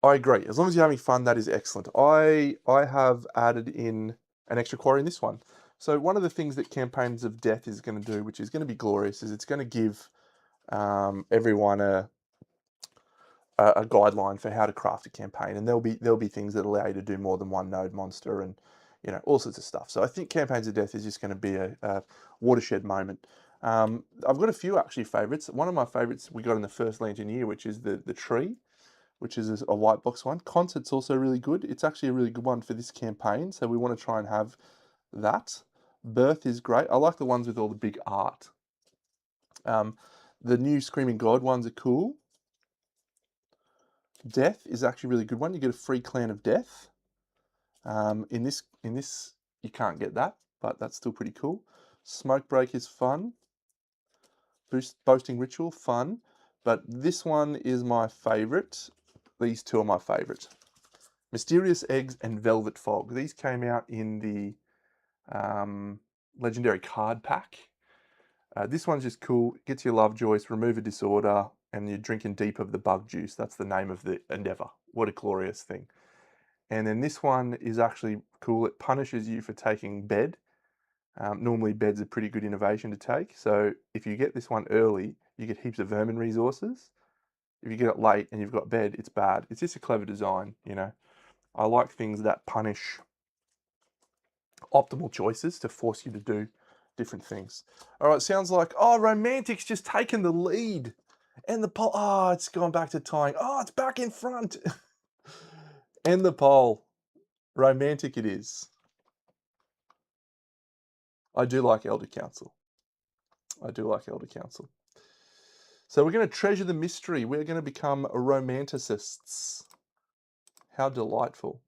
I agree. As long as you're having fun, that is excellent. I have added in an extra quarry in this one. So one of the things that Campaigns of Death is going to do, which is going to be glorious, is it's going to give everyone a guideline for how to craft a campaign, and there'll be things that allow you to do more than one node monster, and all sorts of stuff. So I think Campaigns of Death is just going to be a watershed moment. I've got a few actually favourites. One of my favourites we got in the first Lantern Year, which is the tree, which is a white box one. Concert's also really good. It's actually a really good one for this campaign, so we want to try and have that. Birth is great. I like the ones with all the big art. The new Screaming God ones are cool. Death is actually a really good one. You get a free Clan of Death. In this you can't get that, but that's still pretty cool. Smoke Break is fun. Boasting Ritual, fun. But this one is my favourite. These two are my favourite. Mysterious Eggs and Velvet Fog. These came out in the Legendary Card Pack. This one's just cool. Gets you Lovejoy's, remove a disorder, and you're drinking deep of the bug juice. That's the name of the endeavor. What a glorious thing. And then this one is actually cool. It punishes you for taking bed. Normally bed's a pretty good innovation to take. So if you get this one early, you get heaps of vermin resources. If you get it late and you've got bed, it's bad. It's just a clever design, I like things that punish optimal choices to force you to do different things. All right, sounds like, Romantic's just taken the lead. And the poll, it's gone back to tying. It's back in front. End the poll. Romantic it is. I do like Elder Council. So we're going to treasure the mystery. We're going to become romanticists. How delightful.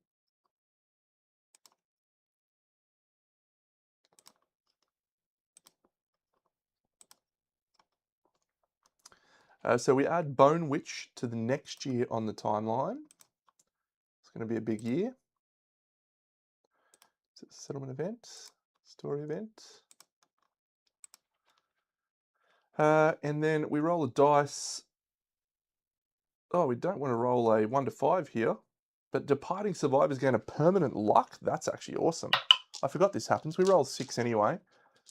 So we add Bone Witch to the next year on the timeline. It's going to be a big year. It's a settlement event, story event. And then we roll a dice. We don't want to roll a 1 to 5 here, but Departing Survivors gain a permanent luck. That's actually awesome. I forgot this happens. We roll 6 anyway.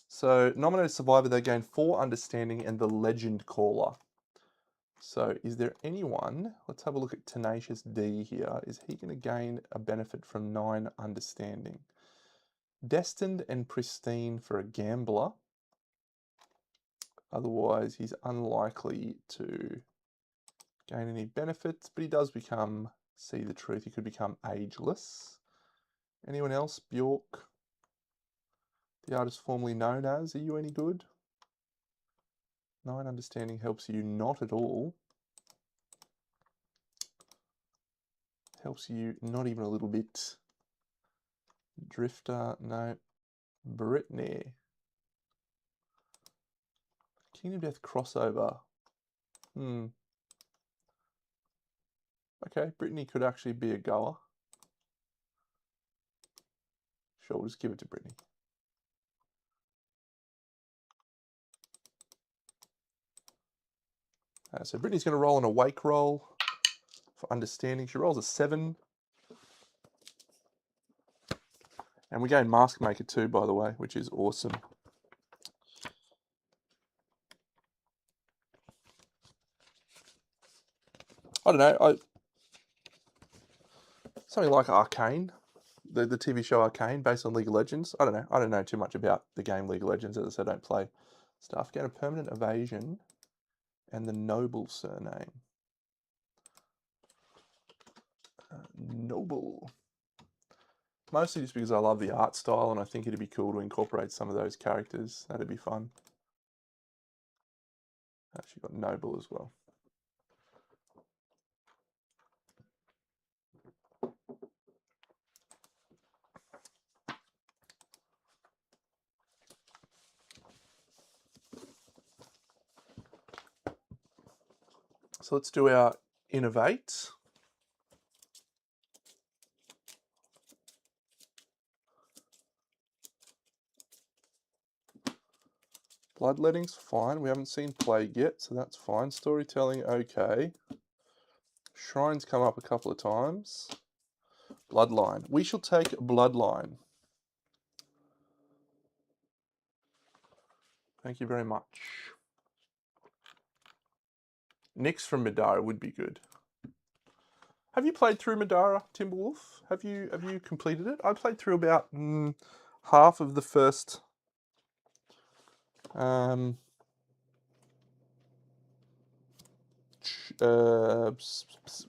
So nominated survivor, they gain 4 understanding and the legend caller. So is there anyone, let's have a look at Tenacious D here. Is he going to gain a benefit from 9 understanding? Destined and pristine for a gambler. Otherwise, he's unlikely to gain any benefits, but he does become, see the truth, he could become ageless. Anyone else? Bjork, the artist formerly known as, are you any good? 9 understanding helps you not at all. Helps you not even a little bit. Drifter, no. Brittany. Kingdom Death crossover. Okay, Brittany could actually be a goer. Sure, we'll just give it to Brittany. So Brittany's going to roll an awake roll for understanding. She rolls a 7. And we gain Mask Maker too, by the way, which is awesome. I don't know. Something like Arcane, the TV show Arcane, based on League of Legends. I don't know. I don't know too much about the game League of Legends. As I said, I don't play stuff. Get a permanent evasion and the Noble surname. Noble. Mostly just because I love the art style and I think it'd be cool to incorporate some of those characters. That'd be fun. Actually got Noble as well. So let's do our Innovate. Bloodletting's fine. We haven't seen Plague yet, so that's fine. Storytelling, okay. Shrine's come up a couple of times. Bloodline. We shall take Bloodline. Thank you very much. Nyx from Madara would be good. Have you played through Madara, Timberwolf? Have you completed it? I played through about half of the first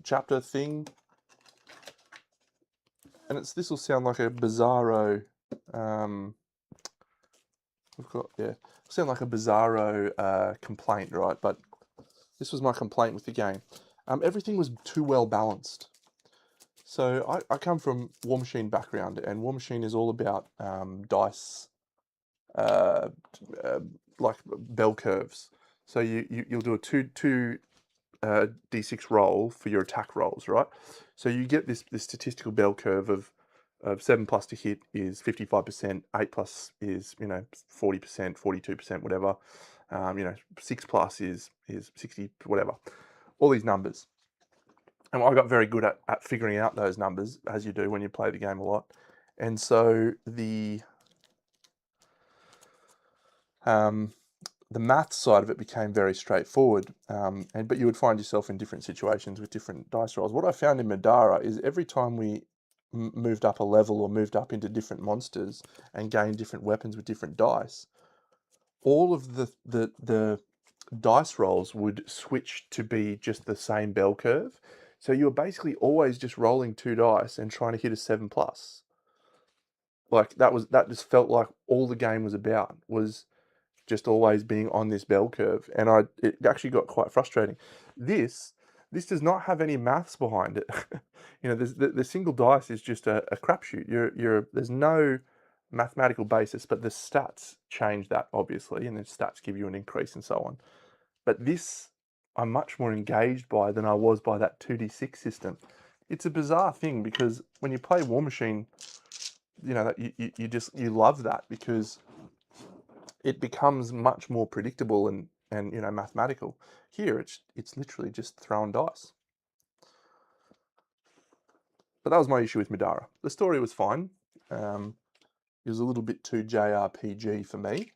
chapter thing, and this will sound like a bizarro. Sound like a bizarro complaint, right? But this was my complaint with the game. Everything was too well balanced. So I come from War Machine background, and War Machine is all about dice, like bell curves. So you'll do a two d6 roll for your attack rolls, right? So you get this statistical bell curve of 7 plus to hit is 55%, 8 plus is 40%, 42%, whatever. 6 plus is 60, whatever. All these numbers. And I got very good at figuring out those numbers, as you do when you play the game a lot. And so the math side of it became very straightforward, but you would find yourself in different situations with different dice rolls. What I found in Madara is every time we moved up a level or moved up into different monsters and gained different weapons with different dice, all of the dice rolls would switch to be just the same bell curve. So you were basically always just rolling 2 dice and trying to hit a 7 plus. Like that just felt like all the game was about, was just always being on this bell curve, and it actually got quite frustrating. This does not have any maths behind it. The single dice is just a crapshoot. There's no mathematical basis, but the stats change that obviously, and the stats give you an increase and so on. But this, I'm much more engaged by than I was by that 2d6 system. It's a bizarre thing because when you play War Machine, you love that because it becomes much more predictable and mathematical. Here, it's literally just throwing dice. But that was my issue with Madara. The story was fine. It was a little bit too JRPG for me,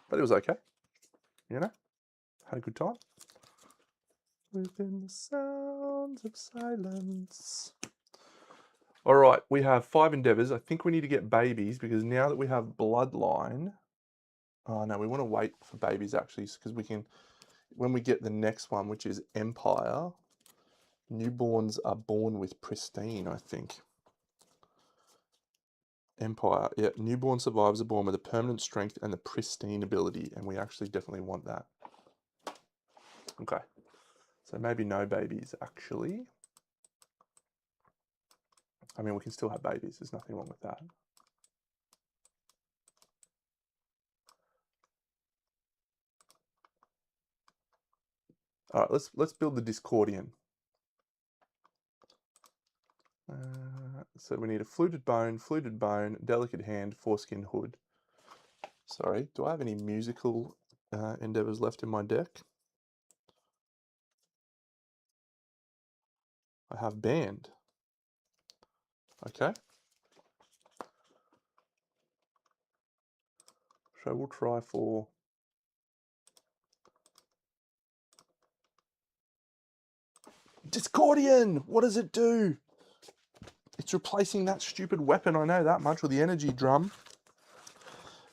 but it was okay. Had a good time. Within the sounds of silence. All right, we have 5 endeavors. I think we need to get babies because now that we have Bloodline. Oh no, we want to wait for babies actually because we can. When we get the next one, which is Empire, newborns are born with pristine, I think. Empire, yeah, newborn survivors are born with a permanent strength and the pristine ability, and we actually definitely want that. Okay, so maybe no babies, actually. I mean, we can still have babies, there's nothing wrong with that. All right, let's build the Discordian. So we need a fluted bone, delicate hand, foreskin hood. Sorry, do I have any musical endeavors left in my deck? I have band. Okay. So we'll try for Discordian! What does it do? It's replacing that stupid weapon, I know that much, with the energy drum.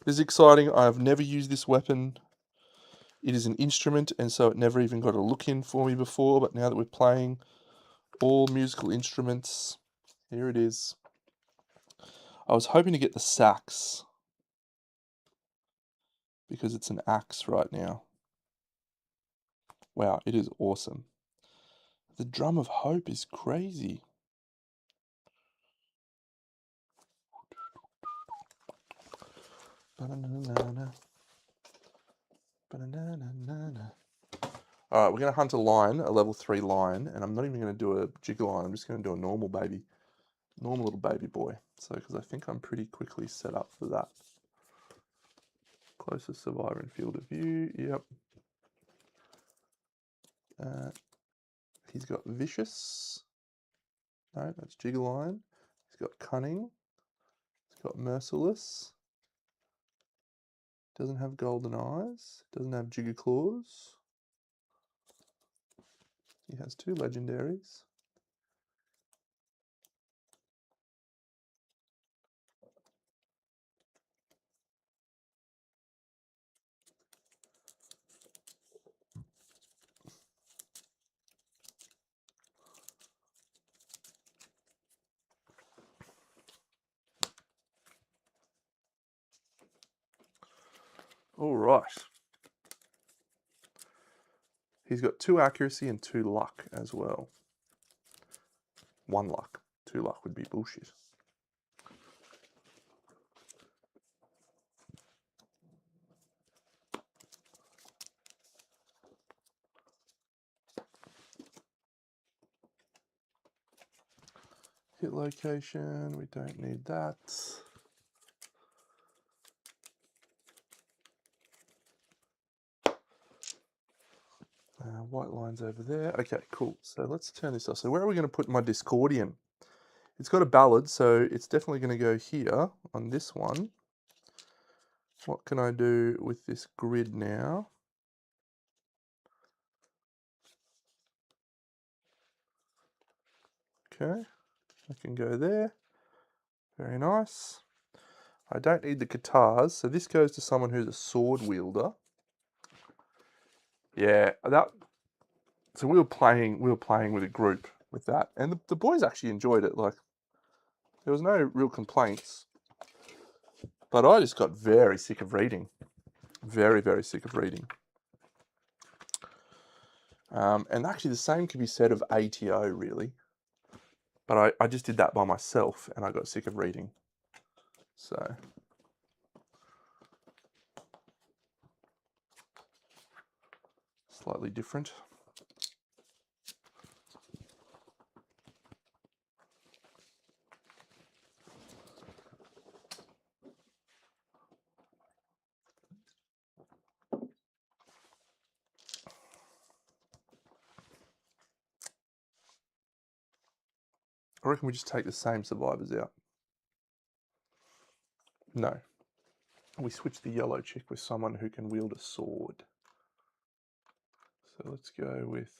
This is exciting. I have never used this weapon. It is an instrument, and so it never even got a look in for me before, but now that we're playing all musical instruments, here it is. I was hoping to get the sax, because it's an axe right now. Wow, it is awesome. The drum of hope is crazy. Ba-na-na-na-na. Ba-na-na-na-na. Alright, we're going to hunt a lion, a level 3 lion, and I'm not even going to do a jiggle lion, I'm just going to do a normal baby. Normal little baby boy. So, because I think I'm pretty quickly set up for that. Closest survivor in field of view, yep. He's got vicious. No, that's jiggle lion. He's got cunning. He's got merciless. Doesn't have golden eyes. Doesn't have jigger claws. He has 2 legendaries. All right. He's got 2 accuracy and 2 luck as well. 1 luck. 2 luck would be bullshit. Hit location, we don't need that. White lines over there. Okay, cool. So let's turn this off. So where are we going to put my Discordian? It's got a ballad, so it's definitely going to go here on this one. What can I do with this grid now? Okay, I can go there. Very nice. I don't need the guitars, so this goes to someone who's a sword wielder. Yeah, that. So we were playing with a group with that, and the boys actually enjoyed it. Like, there was no real complaints. But I just got very sick of reading. Very, very sick of reading. And actually the same could be said of ATO, really. But I just did that by myself, and I got sick of reading. So slightly different. I reckon we just take the same survivors out. No. We switch the yellow chick with someone who can wield a sword. So let's go with...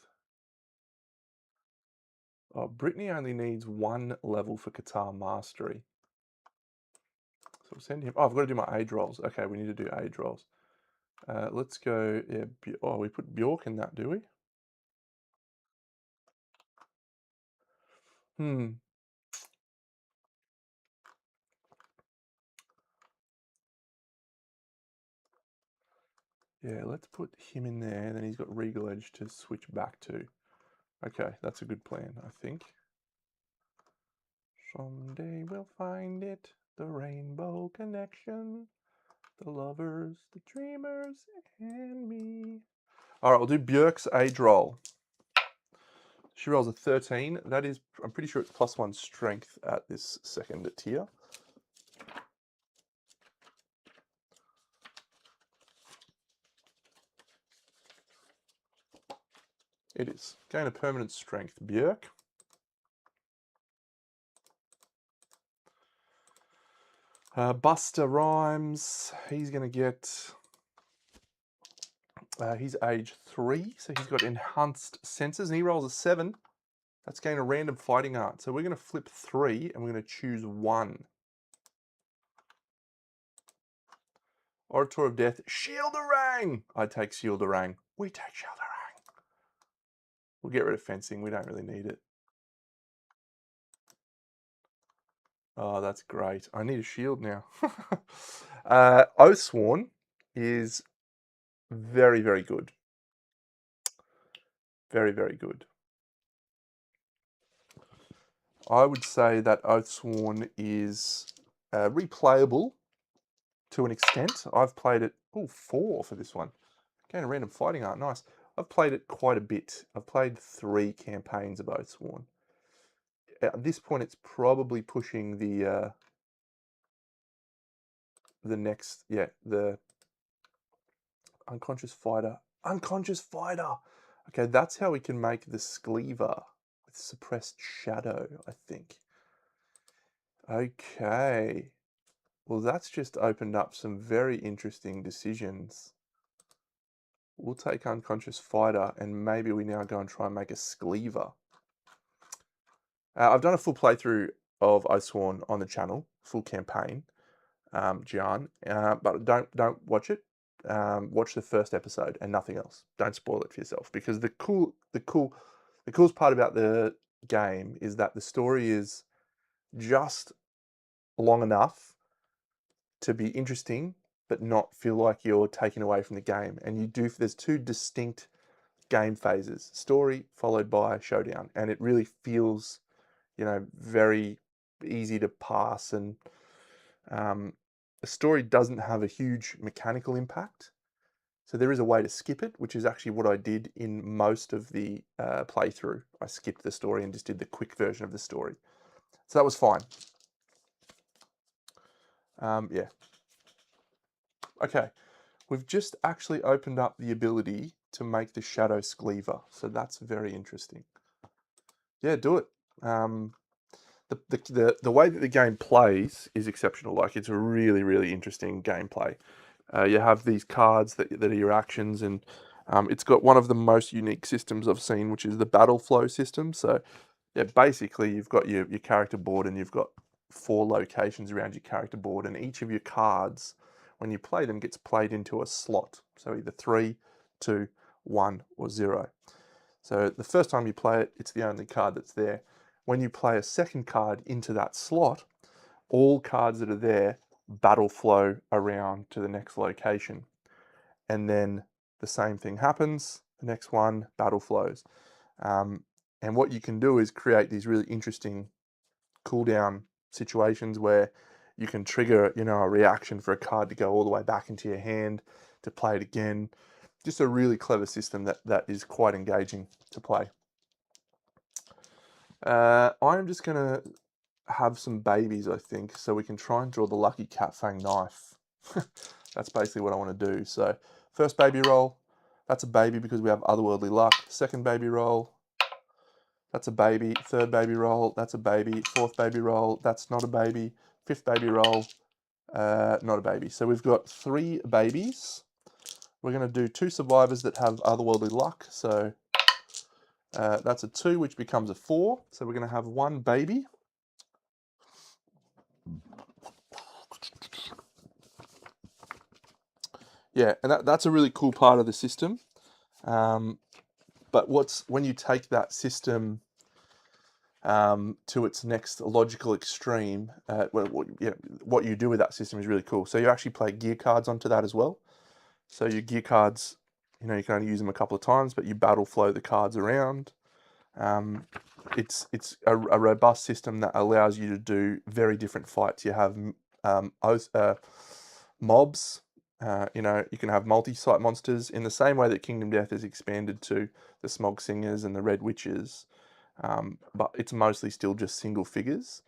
Oh, Brittany only needs 1 level for Qatar Mastery. So we'll send him... Oh, I've got to do my age rolls. Okay, we need to do age rolls. Let's go... Yeah, oh, we put Bjork in that, do we? Yeah, let's put him in there, and then he's got Regal Edge to switch back to. Okay, that's a good plan, I think. Someday we'll find it, the rainbow connection, the lovers, the dreamers, and me. All right, we'll do Björk's age roll. She rolls a 13. That is, I'm pretty sure it's +1 strength at this second tier. It is. Gain a permanent strength, Björk. Buster Rhymes, he's going to get, he's age 3, so he's got enhanced senses, and he rolls a 7. That's gain a random fighting art. So we're going to flip 3, and we're going to choose 1. Orator of Death, Shielderang! I take Shielderang. We take Shielderang. We'll get rid of fencing. We don't really need it. Oh, that's great. I need a shield now. Oathsworn is very, very good. Very, very good. I would say that Oathsworn is replayable to an extent. I've played it, 4 for this one. Gain a random fighting art, nice. I've played it quite a bit. I've played 3 campaigns of Oathsworn. At this point, it's probably pushing the next, the Unconscious Fighter. Unconscious Fighter! Okay, that's how we can make the Scleaver with Suppressed Shadow, I think. Okay. Well, that's just opened up some very interesting decisions. We'll take Unconscious Fighter, and maybe we now go and try and make a Scleaver. I've done a full playthrough of Oathsworn on the channel, full campaign, Gian, but don't watch it. Watch the first episode and nothing else. Don't spoil it for yourself, because the coolest part about the game is that the story is just long enough to be interesting, but not feel like you're taken away from the game. And there's 2 distinct game phases: story followed by showdown, and it really feels, very easy to pass. And the story doesn't have a huge mechanical impact, so there is a way to skip it, which is actually what I did in most of the playthrough. I skipped the story and just did the quick version of the story, so that was fine. Yeah. Okay, we've just actually opened up the ability to make the Shadow Scleaver, so that's very interesting. Yeah, do it. The way that the game plays is exceptional. Like, it's a really, really interesting gameplay. You have these cards that are your actions, and it's got one of the most unique systems I've seen, which is the battle flow system. So, yeah, basically you've got your character board, and you've got 4 locations around your character board, and each of your cards, when you play them, gets played into a slot. So either 3, 2, 1, or 0. So the first time you play it, it's the only card that's there. When you play a second card into that slot, all cards that are there battle flow around to the next location. And then the same thing happens, the next one, battle flows. And what you can do is create these really interesting cooldown situations where you can trigger, a reaction for a card to go all the way back into your hand to play it again. Just a really clever system that is quite engaging to play. I'm just going to have some babies, I think, so we can try and draw the lucky cat fang knife. That's basically what I want to do. So first baby roll, that's a baby because we have otherworldly luck. Second baby roll, that's a baby. Third baby roll, that's a baby. Fourth baby roll, that's not a baby. Fifth baby roll, not a baby. So we've got 3 babies. We're going to do 2 survivors that have otherworldly luck. So that's a 2, which becomes a 4. So we're going to have 1 baby. Yeah, and that's a really cool part of the system. But when you take that system to its next logical extreme, what you do with that system is really cool. So you actually play gear cards onto that as well. So your gear cards, you can only use them a couple of times, but you battle flow the cards around. It's a robust system that allows you to do very different fights. You have mobs You know, you can have multi-site monsters in the same way that Kingdom Death is expanded to the Smog Singers and the Red Witches, but it's mostly still just single figures.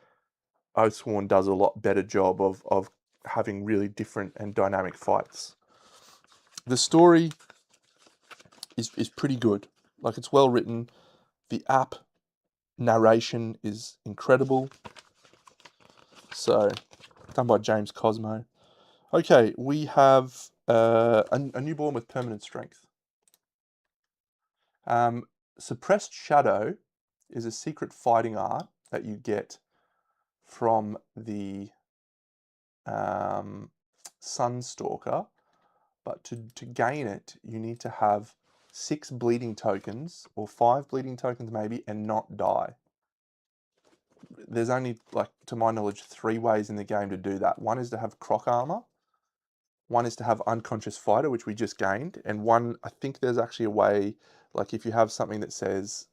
Oathsworn does a lot better job of having really different and dynamic fights. The story is pretty good. Like, it's well written. The app narration is incredible. So, done by James Cosmo. Okay, we have a newborn with permanent strength. Suppressed Shadow is a secret fighting art that you get from the Sunstalker, but to gain it, you need to have 6 bleeding tokens, or 5 bleeding tokens maybe, and not die. There's only, like, to my knowledge, 3 ways in the game to do that. One is to have Croc Armor, one is to have Unconscious Fighter, which we just gained, and one, I think there's actually a way, like if you have something that says,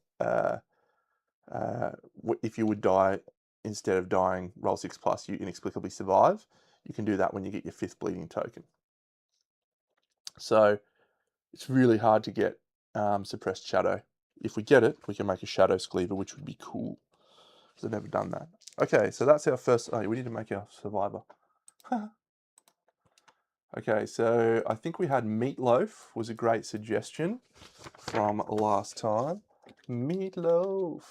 if you would die, instead of dying, roll 6+, you inexplicably survive. You can do that when you get your 5th bleeding token. So it's really hard to get Suppressed Shadow. If we get it, we can make a Shadow Cleaver, which would be cool, because I've never done that. Okay, so that's our first. Oh, we need to make our Survivor. Okay, so I think we had Meatloaf was a great suggestion from last time. Meatloaf.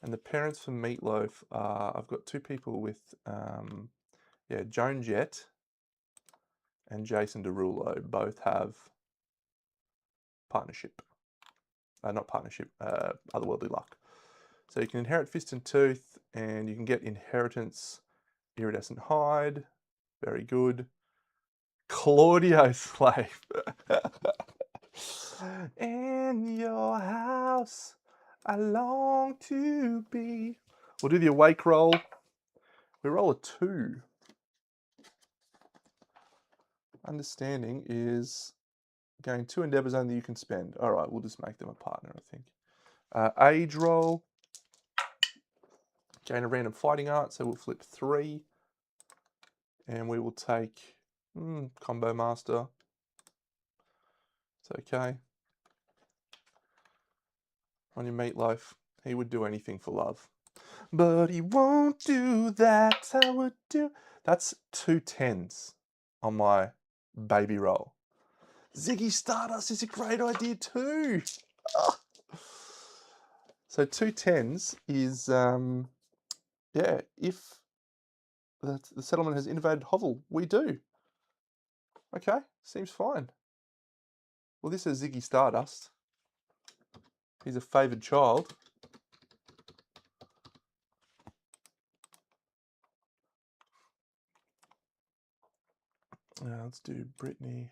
And the parents for Meatloaf are, I've got 2 people with, yeah, Joan Jett and Jason Derulo both have partnership. Not partnership, otherworldly luck. So you can inherit Fist and Tooth, and you can get inheritance Iridescent Hide. Very good. Claudio Slave. In your house, I long to be. We'll do the awake roll. We roll a 2. Understanding is gain 2 endeavors only you can spend. All right, we'll just make them a partner, I think. Age roll. Gain a random fighting art, so we'll flip 3. And we will take Combo Master. It's okay. On your Meatloaf, he would do anything for love. But he won't do that, I would do. That's 2 10s on my baby roll. Ziggy Stardust is a great idea too. So 2 10s is, yeah, if the settlement has invaded Hovel, we do. Okay, seems fine. Well, this is Ziggy Stardust. He's a favoured child. Let's do Brittany.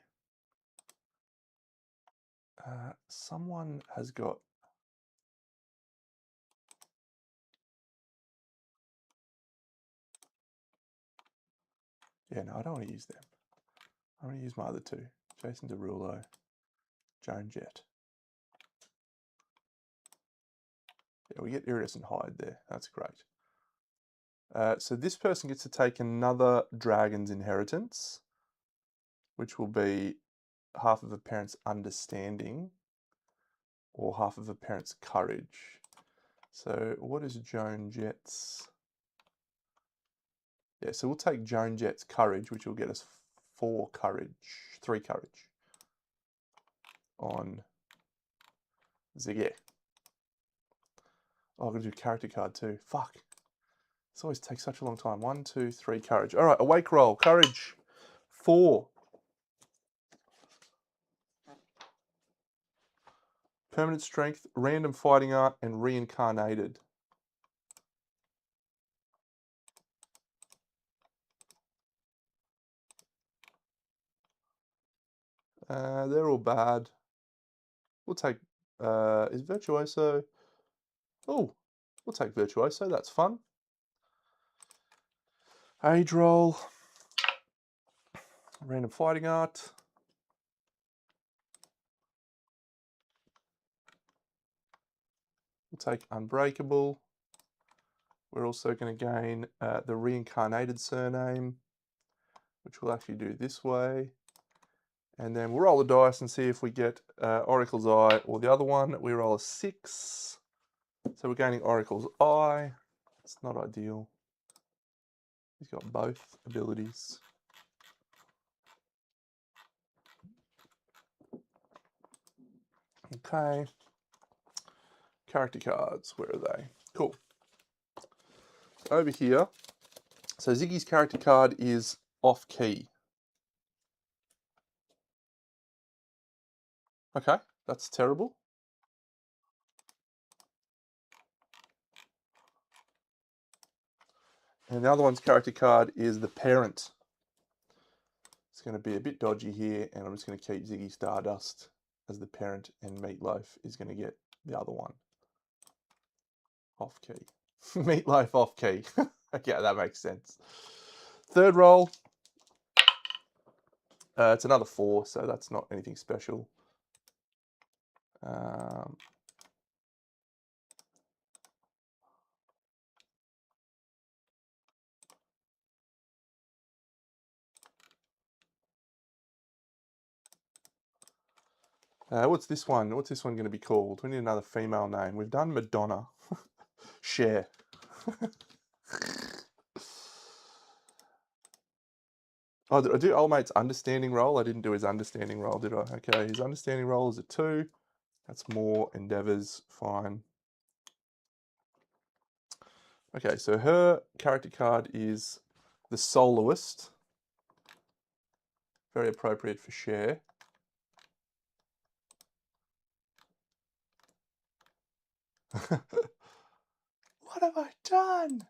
Someone has got... Yeah, no, I don't want to use them. I'm going to use my other 2. Jason Derulo, Joan Jett. Yeah, we get Iridescent Hide there. That's great. So this person gets to take another Dragon's Inheritance, which will be half of a parent's understanding or half of a parent's courage. So what is Joan Jett's? Yeah, so we'll take Joan Jett's courage, which will get us 4 courage, 3 courage on Ziggy. Oh, I've got to do character card too. Fuck. This always takes such a long time. 1, 2, 3, courage. All right, awake roll, courage, 4. Permanent strength, random fighting art, and reincarnated. They're all bad. We'll take, is Virtuoso? Oh, we'll take Virtuoso, that's fun. Age roll, random fighting art. We'll take Unbreakable. We're also going to gain the reincarnated surname, which we'll actually do this way. And then we'll roll the dice and see if we get Oracle's Eye or the other one. We roll a 6. So we're gaining Oracle's Eye. It's not ideal. He's got both abilities. Okay. Character cards, where are they? Cool. Over here. So Ziggy's character card is off key. Okay, that's terrible. And the other one's character card is the parent. It's going to be a bit dodgy here, and I'm just going to keep Ziggy Stardust as the parent, and Meatloaf is going to get the other one. Off key. Meatloaf off key. Okay, that makes sense. Third roll. It's another 4, so that's not anything special. What's this one? What's this one going to be called? We need another female name. We've done Madonna. Cher. Oh, did I do old mate's understanding roll? I didn't do his understanding roll, did I? Okay, his understanding roll is a 2. That's more endeavors. Fine. Okay, so her character card is the Soloist. Very appropriate for Cher. What have I done?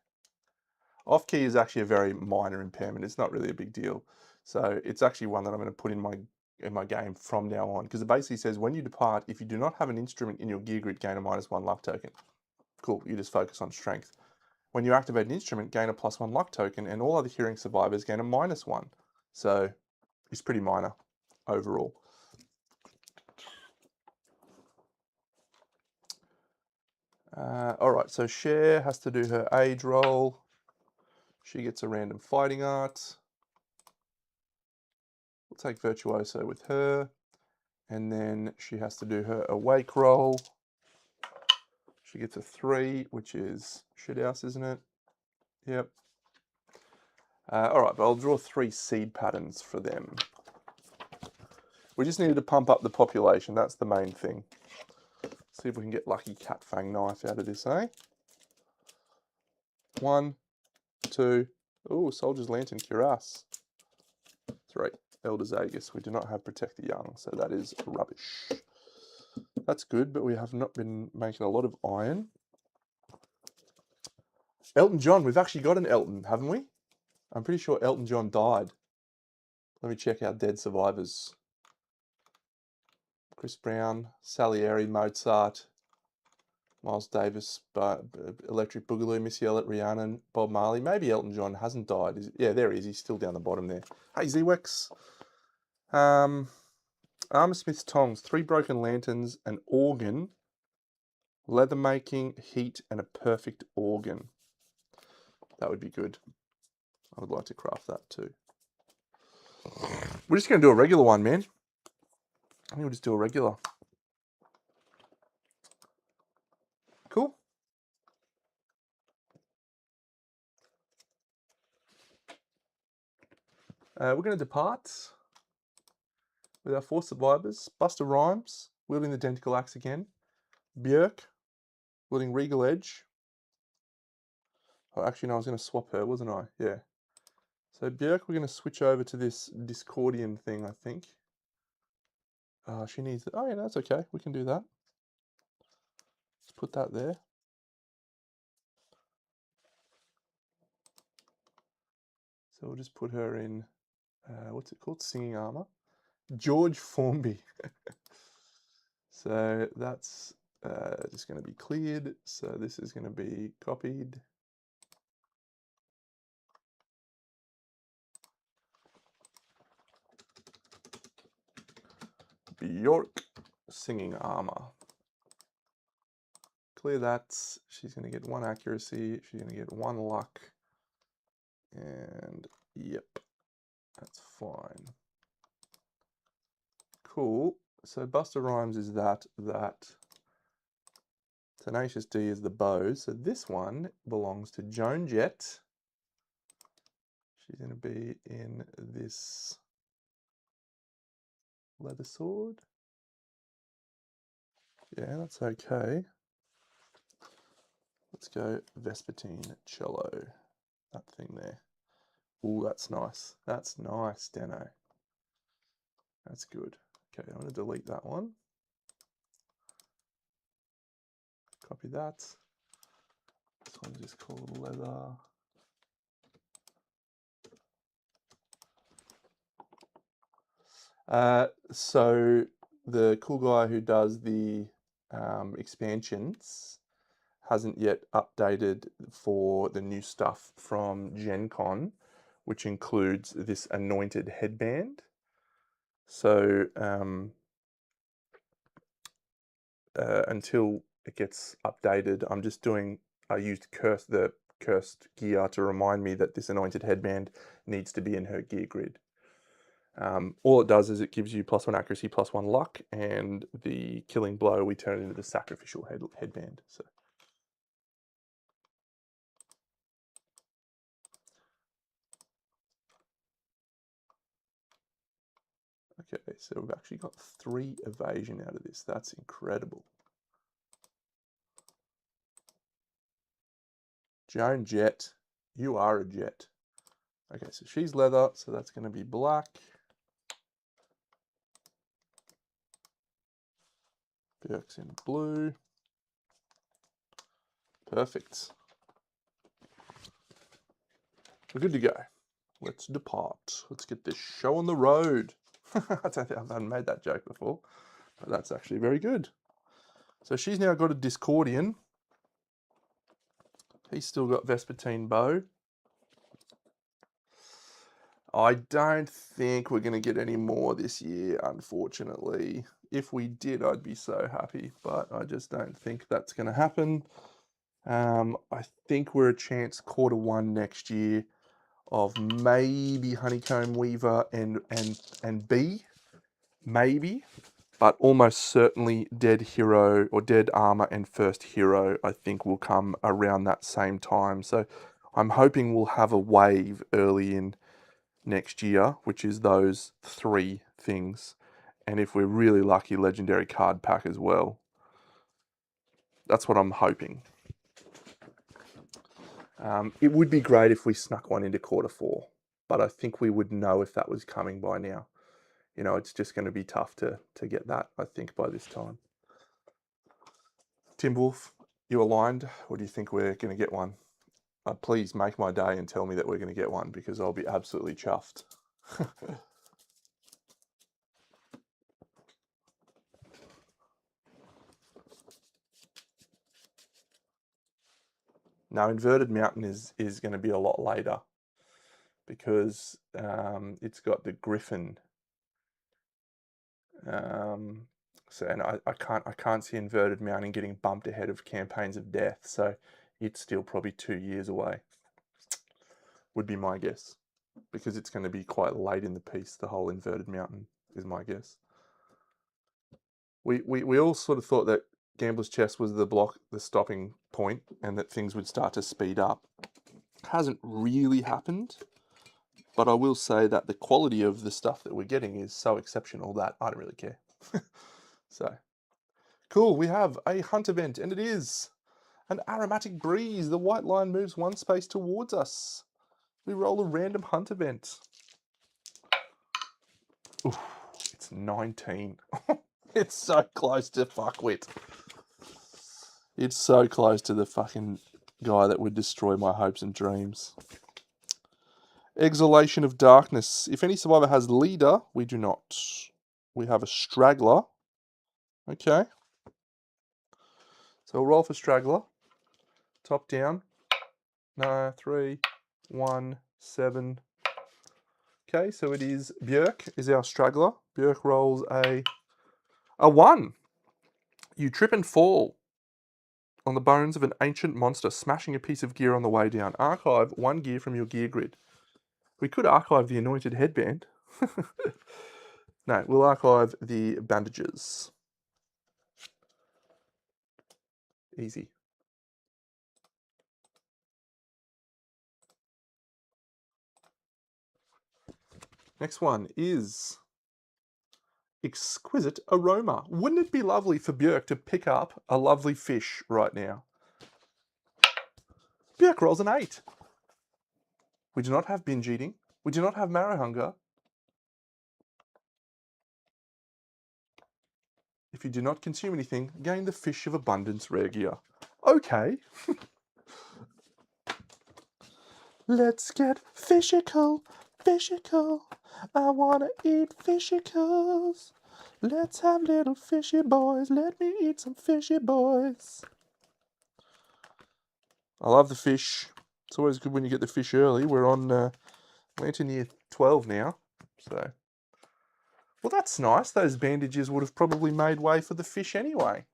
Off key is actually a very minor impairment. It's not really a big deal. So it's actually one that I'm going to put in my game from now on, because it basically says when you depart, if you do not have an instrument in your gear grid, gain a -1 luck token. Cool, you just focus on strength. When you activate an instrument, gain a +1 luck token, and all other hearing survivors gain a -1. So it's pretty minor overall. All right, so Cher has to do her age roll. She gets a random fighting art. We'll take Virtuoso with her. And then she has to do her awake roll. She gets a 3, which is shithouse, isn't it? Yep. All right, but I'll draw 3 seed patterns for them. We just needed to pump up the population. That's the main thing. See if we can get Lucky Cat Fang Knife out of this, eh? 1, 2. Ooh, Soldier's Lantern Cuirass. 3. Elder Zagus. We do not have Protect the Young, so that is rubbish. That's good, but we have not been making a lot of iron. Elton John. We've actually got an Elton, haven't we? I'm pretty sure Elton John died. Let me check our dead survivors. Chris Brown, Salieri, Mozart, Miles Davis, Electric Boogaloo, Missy Elliott, Rihanna, Bob Marley. Maybe Elton John hasn't died. Yeah, there he is. He's still down the bottom there. Hey, Zwex. Armour Smith's Tongs, 3 broken lanterns, an organ, leather making, heat, and a perfect organ. That would be good. I would like to craft that too. We're just going to do a regular one, man. I think we'll just do a regular. Cool. We're going to depart with our 4 survivors. Buster Rhymes, wielding the Denticle Axe again. Björk, wielding Regal Edge. Oh, actually, no, I was going to swap her, wasn't I? Yeah. So Björk, we're going to switch over to this Discordian thing, I think. She needs... Oh, yeah, that's okay. We can do that. Let's put that there. So we'll just put her in... what's it called? Singing Armour. George Formby. So that's just going to be cleared. So this is going to be copied. Bjork, Singing Armour. Clear that. She's going to get 1 accuracy. She's going to get 1 luck. And yep. That's fine. Cool. So Busta Rhymes is that. Tenacious D is the bow. So this one belongs to Joan Jett. She's going to be in this leather sword. Yeah, that's okay. Let's go Vespertine cello. That thing there. Ooh, that's nice. That's nice, Deno. That's good. Okay, I'm going to delete that one. Copy that. This one just called leather. So the cool guy who does the expansions hasn't yet updated for the new stuff from Gen Con, which includes this anointed headband. So until it gets updated, I'm just doing, I used the cursed gear to remind me that this anointed headband needs to be in her gear grid. All it does is it gives you +1 accuracy, +1 luck, and the killing blow, we turn it into the sacrificial headband. So. Okay, so we've actually got 3 evasion out of this. That's incredible. Joan Jett, you are a jet. Okay, so she's leather, so that's going to be black. Björk's in blue. Perfect. We're good to go. Let's depart. Let's get this show on the road. I don't think I haven't made that joke before, but that's actually very good. So she's now got a Discordian. He's still got Vespertine bow. I don't think we're going to get any more this year, unfortunately. If we did, I'd be so happy, but I just don't think that's going to happen. I think we're a chance Q1 next year of maybe Honeycomb Weaver and B, maybe, but almost certainly Dead Hero or Dead Armor and First Hero, I think will come around that same time. So I'm hoping we'll have a wave early in next year, which is those 3 things. And if we're really lucky, Legendary card pack as well. That's what I'm hoping. It would be great if we snuck one into Q4, but I think we would know if that was coming by now. You know, it's just going to be tough to get that, I think, by this time. Tim Wolf, you aligned, or do you think we're going to get one? Please make my day and tell me that we're going to get one, because I'll be absolutely chuffed. Now, Inverted Mountain is going to be a lot later, because it's got the Griffin. So, and I can't see Inverted Mountain getting bumped ahead of Campaigns of Death. So it's still probably 2 years away, would be my guess, because it's going to be quite late in the piece. The whole Inverted Mountain is my guess. We all sort of thought that Gambler's Chest was the stopping point, and that things would start to speed up. Hasn't really happened, but I will say that the quality of the stuff that we're getting is so exceptional that I don't really care. So, cool, we have a hunt event, and it is an Aromatic Breeze. The white line moves 1 space towards us. We roll a random hunt event. Oof, it's 19. It's so close to fuckwit. It's so close to the fucking guy that would destroy my hopes and dreams. Exhalation of Darkness. If any survivor has leader, we do not. We have a straggler. Okay. So we'll roll for straggler. Top down. No, 3, 1, 7. Okay, so it is Björk is our straggler. Björk rolls a 1. You trip and fall on the bones of an ancient monster, smashing a piece of gear on the way down. Archive 1 gear from your gear grid. We could archive the anointed headband. No, we'll archive the bandages. Easy. Next one is exquisite aroma. Wouldn't it be lovely for Björk to pick up a lovely fish right now? Björk rolls an 8. We do not have binge eating. We do not have marrow hunger. If you do not consume anything, gain the fish of abundance rare gear. Okay. Let's get fishical, fishical. I wanna eat fishicals. Let's have little fishy boys. Let me eat some fishy boys. I love the fish. It's always good when you get the fish early. We're on Lantern Year 12 now. So, well, that's nice. Those bandages would have probably made way for the fish anyway.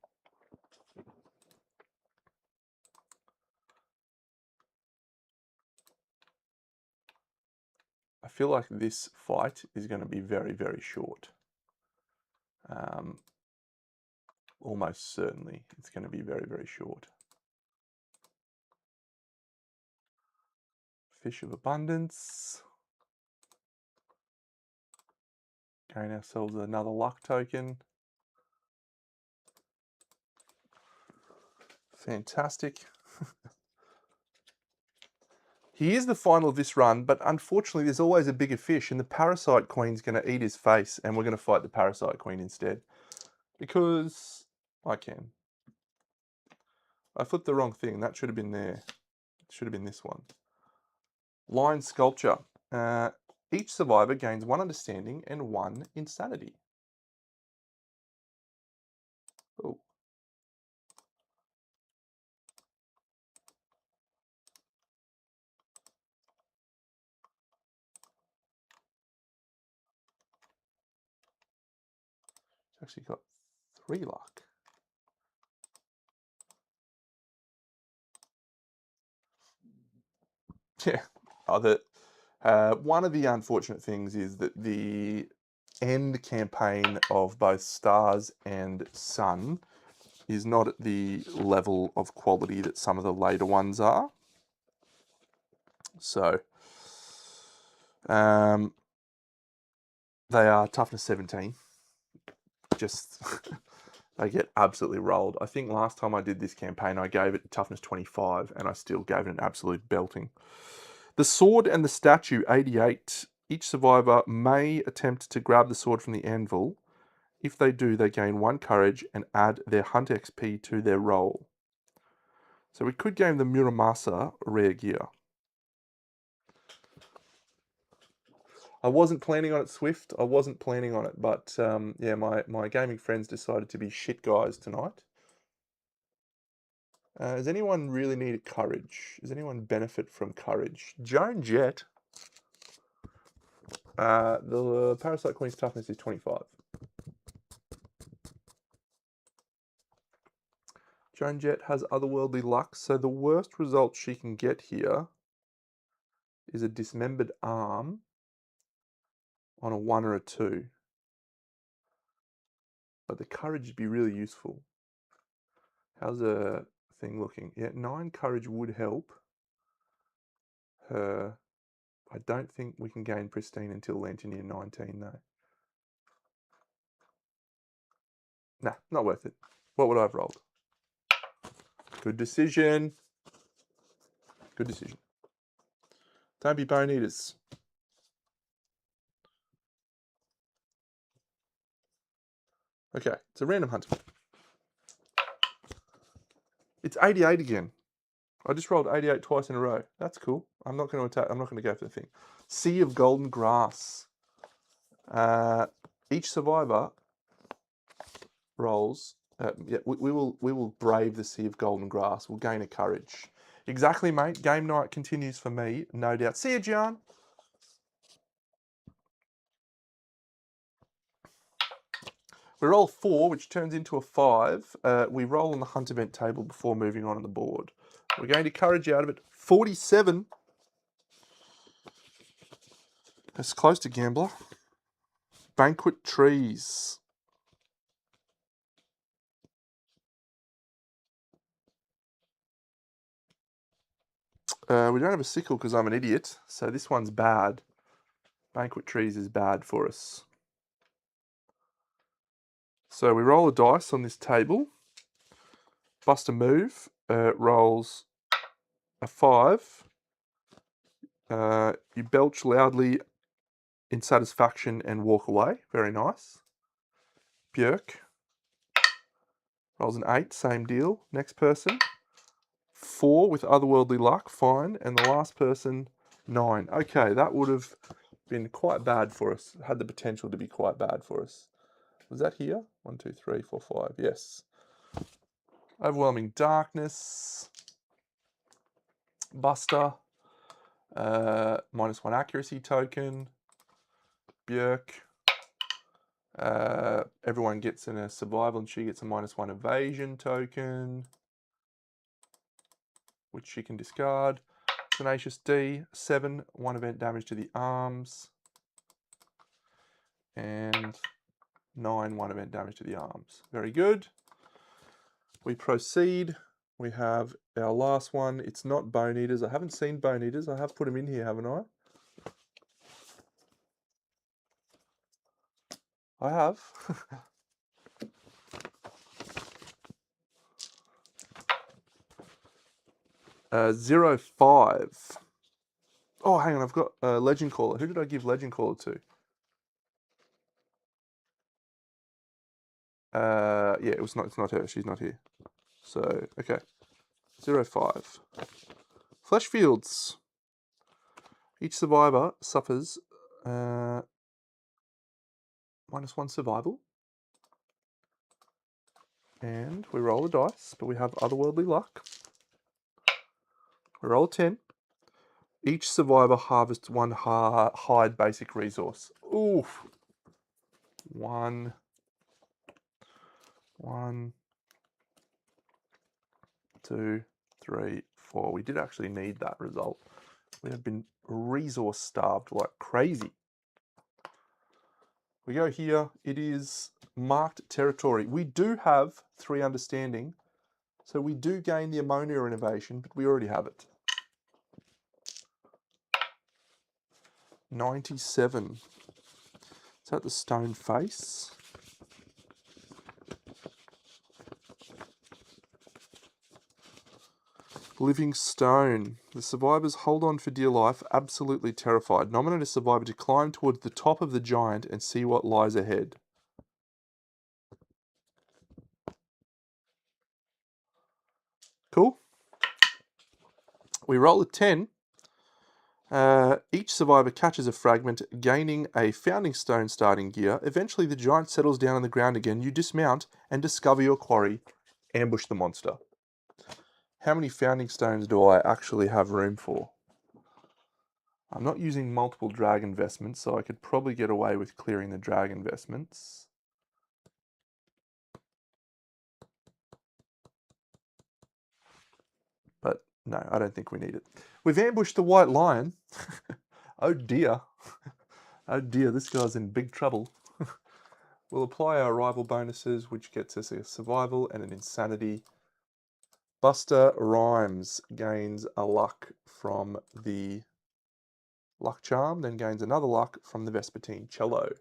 I feel like this fight is going to be very, very short. Almost certainly it's going to be very, very short. Fish of abundance. Gain ourselves another luck token. Fantastic. He is the final of this run, but unfortunately there's always a bigger fish, and the Parasite Queen's going to eat his face, and we're going to fight the Parasite Queen instead. Because I can. I flipped the wrong thing. That should have been there. It should have been this one. Lion Sculpture. Each survivor gains 1 understanding and 1 insanity. Oh. It's actually got 3 luck. Yeah. One of the unfortunate things is that the end campaign of both Stars and Sun is not at the level of quality that some of the later ones are. So, they are toughness 17. Just, they get absolutely rolled. I think last time I did this campaign, I gave it toughness 25, and I still gave it an absolute belting. The sword and the statue, 88. Each survivor may attempt to grab the sword from the anvil. If they do, they gain 1 courage and add their hunt XP to their roll. So we could gain the Muramasa rare gear. I wasn't planning on it, Swift. I wasn't planning on it, but yeah, my gaming friends decided to be shit guys tonight. Does anyone really need courage? Does anyone benefit from courage? Joan Jett. The Parasite Queen's toughness is 25. Joan Jett has otherworldly luck, so the worst result she can get here is a dismembered arm on a 1 or a 2. But the courage would be really useful. How's a thing looking? Yeah, 9 courage would help her. I don't think we can gain pristine until Lantern Year 19 though. Nah, not worth it. What would I have rolled? Good decision. Good decision. Don't be bone eaters. Okay, it's a random hunt. It's 88 again. I just rolled 88 twice in a row. That's cool. I'm not going to attack. I'm not going to go for the thing. Sea of Golden Grass. Each survivor rolls. Yeah, we will brave the Sea of Golden Grass. We'll gain a courage. Exactly, mate. Game night continues for me, no doubt. See you, John. We roll 4, which turns into a 5. We roll on the hunt event table before moving on the board. We're going to courage out of it. 47. It's close to Gambler. Banquet Trees. We don't have a sickle because I'm an idiot, so this one's bad. Banquet Trees is bad for us. So we roll a dice on this table. Bust a move. Rolls a 5. You belch loudly in satisfaction and walk away. Very nice. Björk rolls an 8. Same deal. Next person. 4 with otherworldly luck. Fine. And the last person, 9. Okay, that would have been quite bad for us. Had the potential to be quite bad for us. Was that here? 1, 2, 3, 4, 5. Yes. Overwhelming Darkness. Buster. -1 accuracy token. Björk. Everyone gets in a survival and she gets a -1 evasion token, which she can discard. Tenacious D. 7. 1 event damage to the arms. And 9. 1 event damage to the arms. Very good. We proceed. We have our last one. It's not Bone Eaters. I haven't seen Bone Eaters. I have put them in here, haven't I? I have. 05. Oh, hang on. I've got Legend Caller. Who did I give Legend Caller to? Yeah, it's not her. She's not here. So, okay. 05. Flesh Fields. Each survivor suffers -1 survival. And we roll a dice, but we have otherworldly luck. We roll a 10. Each survivor harvests 1 hide basic resource. Oof. 1, 2, 3, 4. We did actually need that result. We have been resource starved like crazy. We go here. It is marked territory. We do have 3 understanding, so we do gain the ammonia innovation, but we already have it. 97. Is that the stone face? Living Stone. The survivors hold on for dear life, absolutely terrified. Nominate a survivor to climb towards the top of the giant and see what lies ahead. Cool. We roll a 10. Each survivor catches a fragment, gaining a founding stone starting gear. Eventually, the giant settles down on the ground again. You dismount and discover your quarry. Ambush the monster. How many founding stones do I actually have room for? I'm not using multiple drag investments, so I could probably get away with clearing the drag investments. But no, I don't think we need it. We've ambushed the white lion. Oh dear. Oh dear, this guy's in big trouble. We'll apply our rival bonuses, which gets us a survival and an insanity. Buster Rhymes gains a luck from the luck charm, then gains another luck from the Vespertine cello.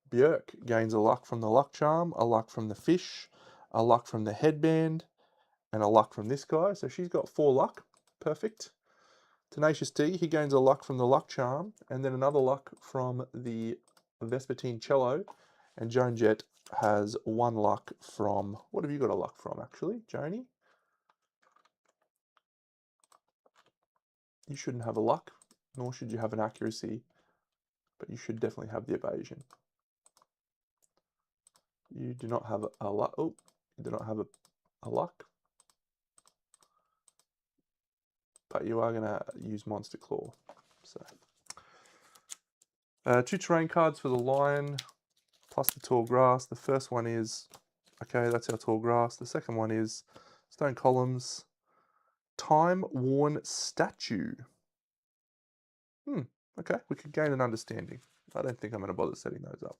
Björk gains a luck from the luck charm, a luck from the fish, a luck from the headband, and a luck from this guy. So she's got 4 luck. Perfect. Tenacious D, he gains a luck from the luck charm, and then another luck from the Vespertine cello. And Joan Jett has 1 luck from, what have you got a luck from actually, Joni? You shouldn't have a luck, nor should you have an accuracy, but you should definitely have the evasion. You do not have a luck. Oh, you do not have a luck. But you are going to use Monster Claw. So, 2 terrain cards for the lion, plus the tall grass. The first one is, okay, that's our tall grass. The second one is stone columns, time-worn statue. Okay, we could gain an understanding. I don't think I'm going to bother setting those up.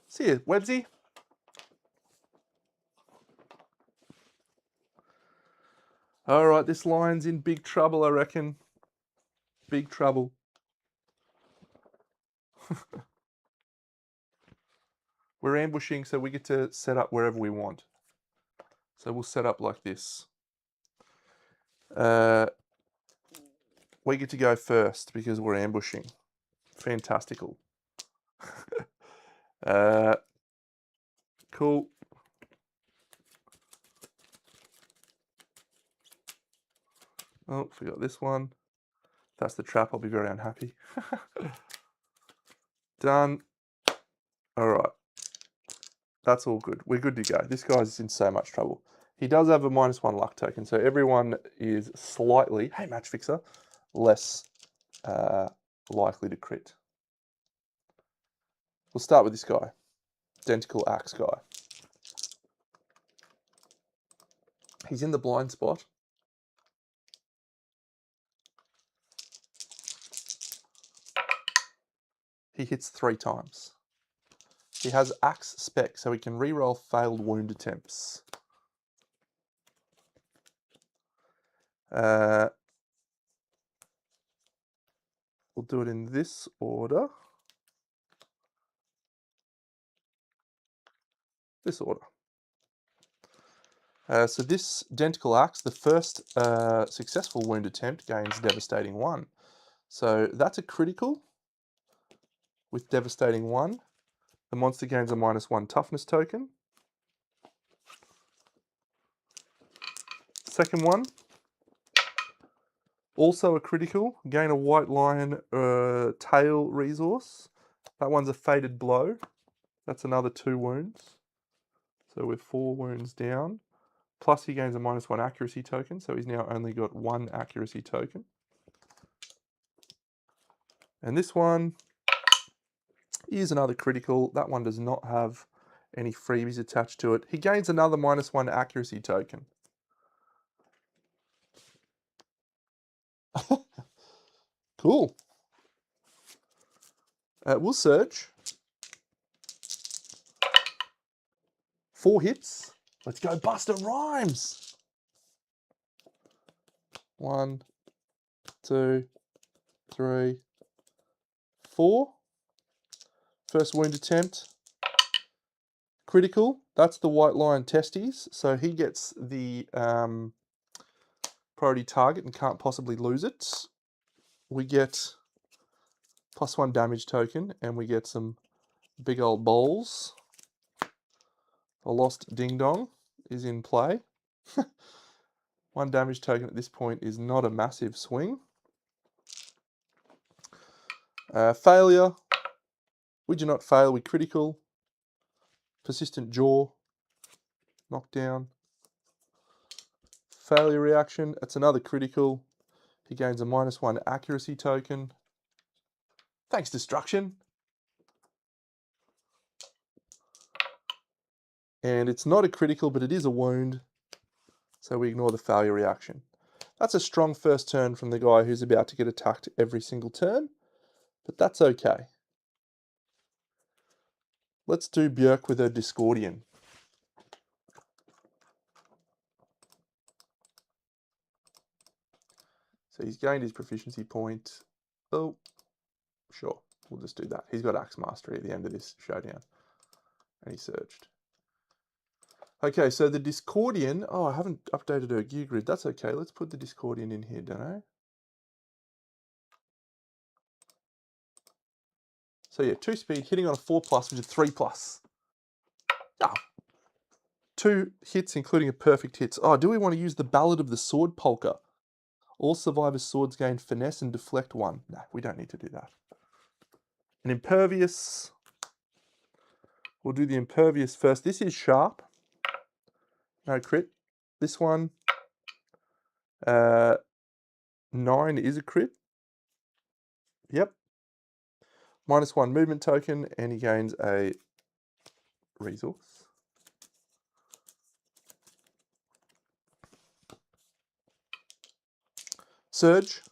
See you, Websy. All right, this line's in big trouble, I reckon. Big trouble. We're ambushing, so we get to set up wherever we want. So we'll set up like this. We get to go first because we're ambushing. Fantastical. Cool. Oh, forgot this one. If that's the trap, I'll be very unhappy. Done. All right. That's all good. We're good to go. This guy's in so much trouble. He does have a -1 luck token, so everyone is slightly, hey, match fixer, less likely to crit. We'll start with this guy, Identical Axe guy. He's in the blind spot. He hits 3 times. He has Axe Spec, so he can reroll failed wound attempts. We'll do it in this order. This order. So this Identical Axe, the first successful wound attempt gains Devastating 1. So that's a critical with Devastating 1. The monster gains a -1 toughness token. Second one, also a critical, gain a White Lion tail resource. That one's a Fated Blow. That's another 2 wounds. So we're 4 wounds down. Plus he gains a -1 accuracy token, so he's now only got 1 accuracy token. And this one is another critical. That one does not have any freebies attached to it. He gains another -1 accuracy token. Cool. We'll search. 4 hits. Let's go Buster Rhymes. 1, 2, 3, 4. First wound attempt. Critical. That's the White Lion Testes. So he gets the priority target and can't possibly lose it. We get +1 damage token and we get some big old bowls. A Lost Ding Dong is in play. 1 damage token at this point is not a massive swing. Failure. We do not fail, we critical. Persistent Jaw. Knockdown. Failure reaction. That's another critical. He gains a -1 accuracy token. Thanks, Destruction. And it's not a critical, but it is a wound. So we ignore the failure reaction. That's a strong first turn from the guy who's about to get attacked every single turn, but that's okay. Let's do Björk with her Discordian. So he's gained his proficiency point. Oh, sure, we'll just do that. He's got Axe Mastery at the end of this showdown. And he surged. Okay, so the Discordian, oh, I haven't updated her gear grid. That's okay, let's put the Discordian in here, don't I? So yeah, 2 speed, hitting on a 4+, which is 3+. Ah, 2 hits, including a perfect hit. Oh, do we want to use the Ballad of the Sword Polka? All survivors' swords gain finesse and deflect 1. No, we don't need to do that. An impervious. We'll do the impervious first. This is sharp. No crit. This one, 9 is a crit. Yep. -1 movement token, and he gains a resource. Surge.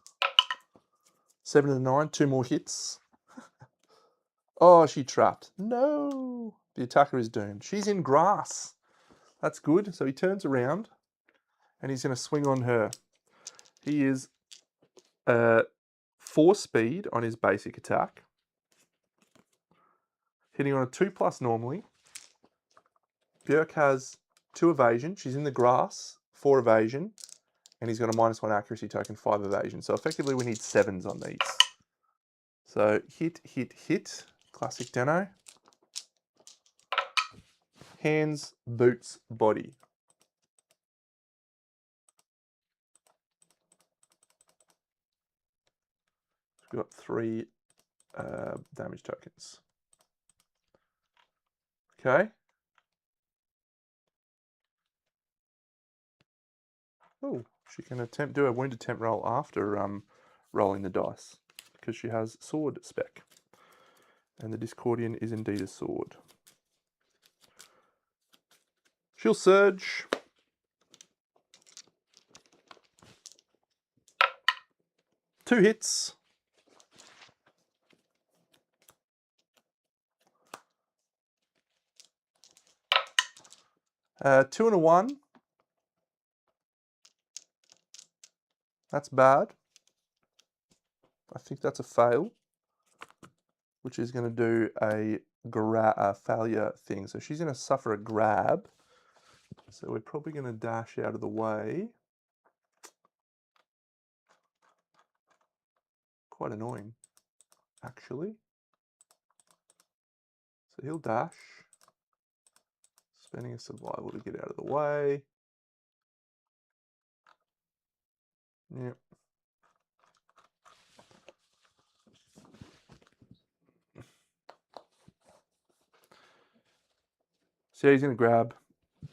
7 and a 9, 2 more hits. Oh, she trapped. No. The attacker is doomed. She's in grass. That's good. So he turns around and he's going to swing on her. He is 4 speed on his basic attack. Hitting on a 2+ normally. Björk has 2 evasion. She's in the grass, 4 evasion. And he's got a -1 accuracy token, 5 evasion. So effectively we need 7s on these. So hit, hit, hit. Classic Deno. Hands, boots, body. We've got 3 damage tokens. Okay. Oh, she can do a wound attempt roll after rolling the dice because she has sword spec. And the Discordian is indeed a sword. She'll surge. Two hits. Two and a 1. That's bad. I think that's a fail, which is going to do a failure thing. So she's going to suffer a grab. So we're probably going to dash out of the way. Quite annoying, actually. So he'll dash, spending a survival to get out of the way. Yep. So he's going to grab,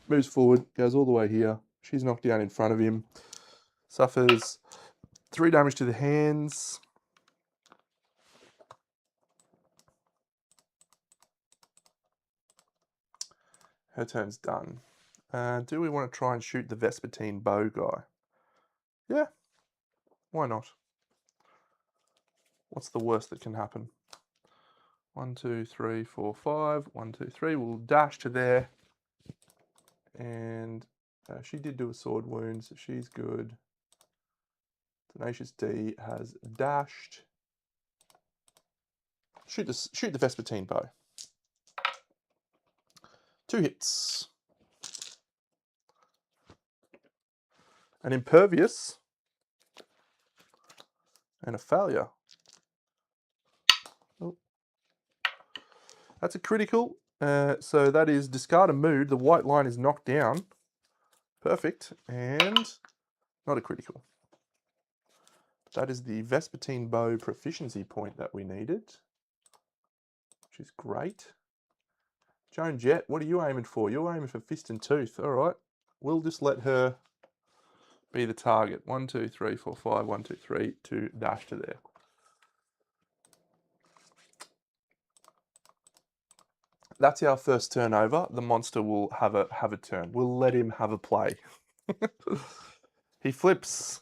moves forward, goes all the way here. She's knocked down in front of him. Suffers 3 damage to the hands. Her turn's done. Do we want to try and shoot the Vespertine bow guy? Yeah, why not? What's the worst that can happen? 1, 2, 3, 4, 5. 1, 2, 3. We'll dash to there. And she did do a sword wound, so she's good. Tenacious D has dashed. Shoot the Vespertine bow. 2 hits. An impervious. And a failure. Oh. That's a critical. So that is discard a mood. The white line is knocked down. Perfect. And not a critical. That is the Vespertine bow proficiency point that we needed, which is great. Joan Jett, what are you aiming for? You're aiming for fist and tooth. All right. We'll just let her be the target. 1, 2, 3, 4, 5. 1, 2, 3 to dash to there. That's our first turn over. The monster will have a turn. We'll let him have a play. He flips.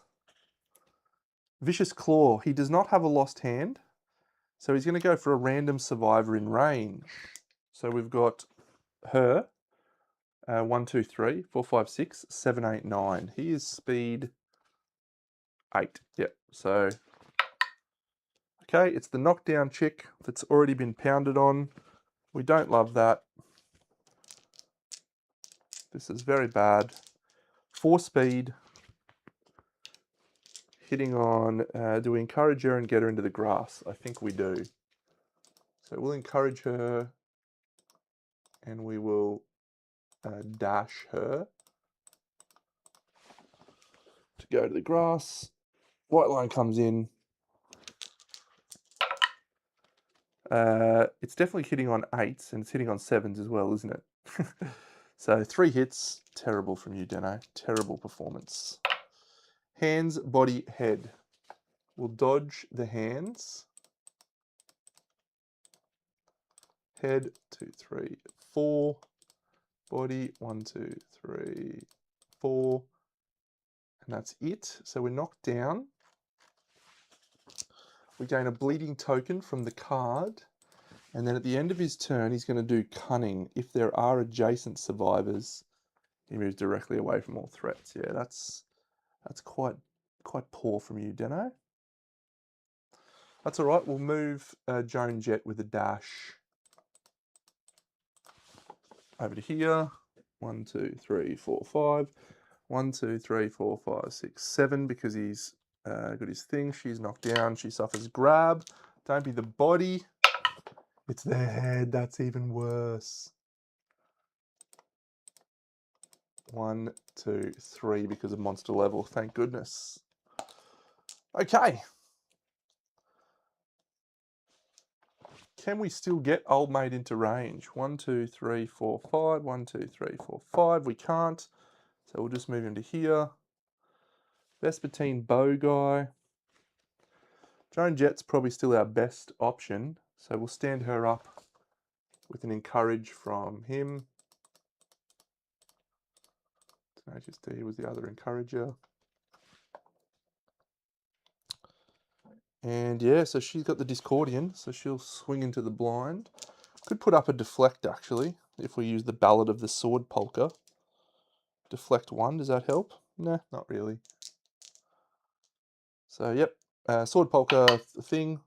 Vicious Claw. He does not have a lost hand, so he's going to go for a random survivor in range. So we've got her. 1, 2, 3, 4, 5, 6, 7, 8, 9. He is speed 8. Yep. So, okay, it's the knockdown chick that's already been pounded on. We don't love that. This is very bad. 4 speed. Hitting on, do we encourage her and get her into the grass? I think we do. So we'll encourage her and we will dash her to go to the grass. White line comes in. It's definitely hitting on 8s and it's hitting on 7s as well, isn't it? So 3 hits. Terrible from you, Deno. Terrible performance. Hands, body, head. We'll dodge the hands. Head, 2, 3, 4. Body, 1, 2, 3, 4. And that's it. So we're knocked down. we gain a bleeding token from the card. And then at the end of his turn, he's going to do Cunning. If there are adjacent survivors, he moves directly away from all threats. Yeah, that's quite poor from you, Deno. That's all right. We'll move Joan Jett with a dash over to here. 1, 2, 3, 4, 5. 1, 2, 3, 4, 5, 6, 7 because he's got his thing. She's knocked down. She suffers grab. Don't be the body. It's the head. That's even worse. 1, 2, 3 because of monster level. Thank goodness. Okay. Can we still get Old Mate into range? 1, 2, 3, 4, 5. 1, 2, 3, 4, 5. We can't. So we'll just move him to here. Vespertine Bow guy. Joan Jett's probably still our best option. So we'll stand her up with an encourage from him. Tenacious D was the other encourager. And yeah, so she's got the Discordian, so she'll swing into the blind. Could put up a deflect actually, if we use the Ballad of the Sword Polka. Deflect 1, does that help? Nah, not really. So yep, Sword Polka thing,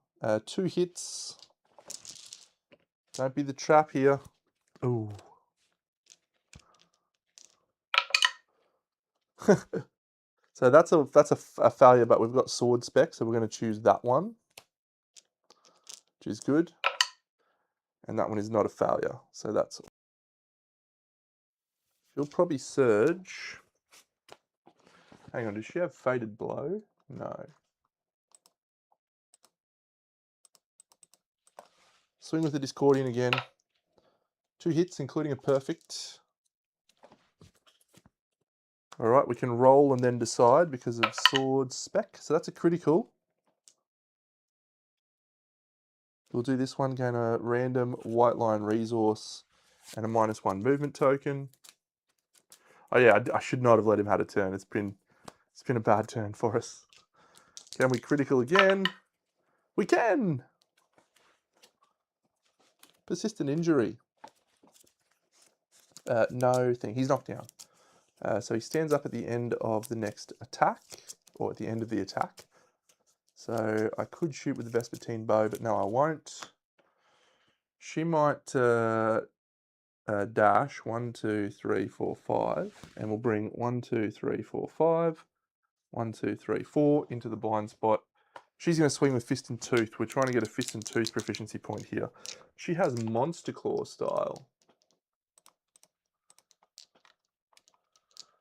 2 hits. Don't be the trap here. Ooh. So that's a failure, but we've got sword spec, so we're going to choose that one, which is good. And that one is not a failure, so that's all. She'll probably surge. Hang on, does she have Fated Blow? No. Swing with the Discordian again. 2 hits, including a perfect. All right, we can roll and then decide because of sword spec. So that's a critical. We'll do this one, gain a random white line resource and a -1 movement token. Oh yeah, I should not have let him have a turn. It's been a bad turn for us. Can we critical again? We can! Persistent injury. No thing. He's knocked down. So he stands up at the end of the next attack, or at the end of the attack. So I could shoot with the Vespertine Bow, but no, I won't. She might dash 1, 2, 3, 4, 5, and we'll bring 1, 2, 3, 4, 5, 1, 2, 3, 4 into the blind spot. She's going to swing with Fist and Tooth. We're trying to get a Fist and Tooth proficiency point here. She has Monster Claw style.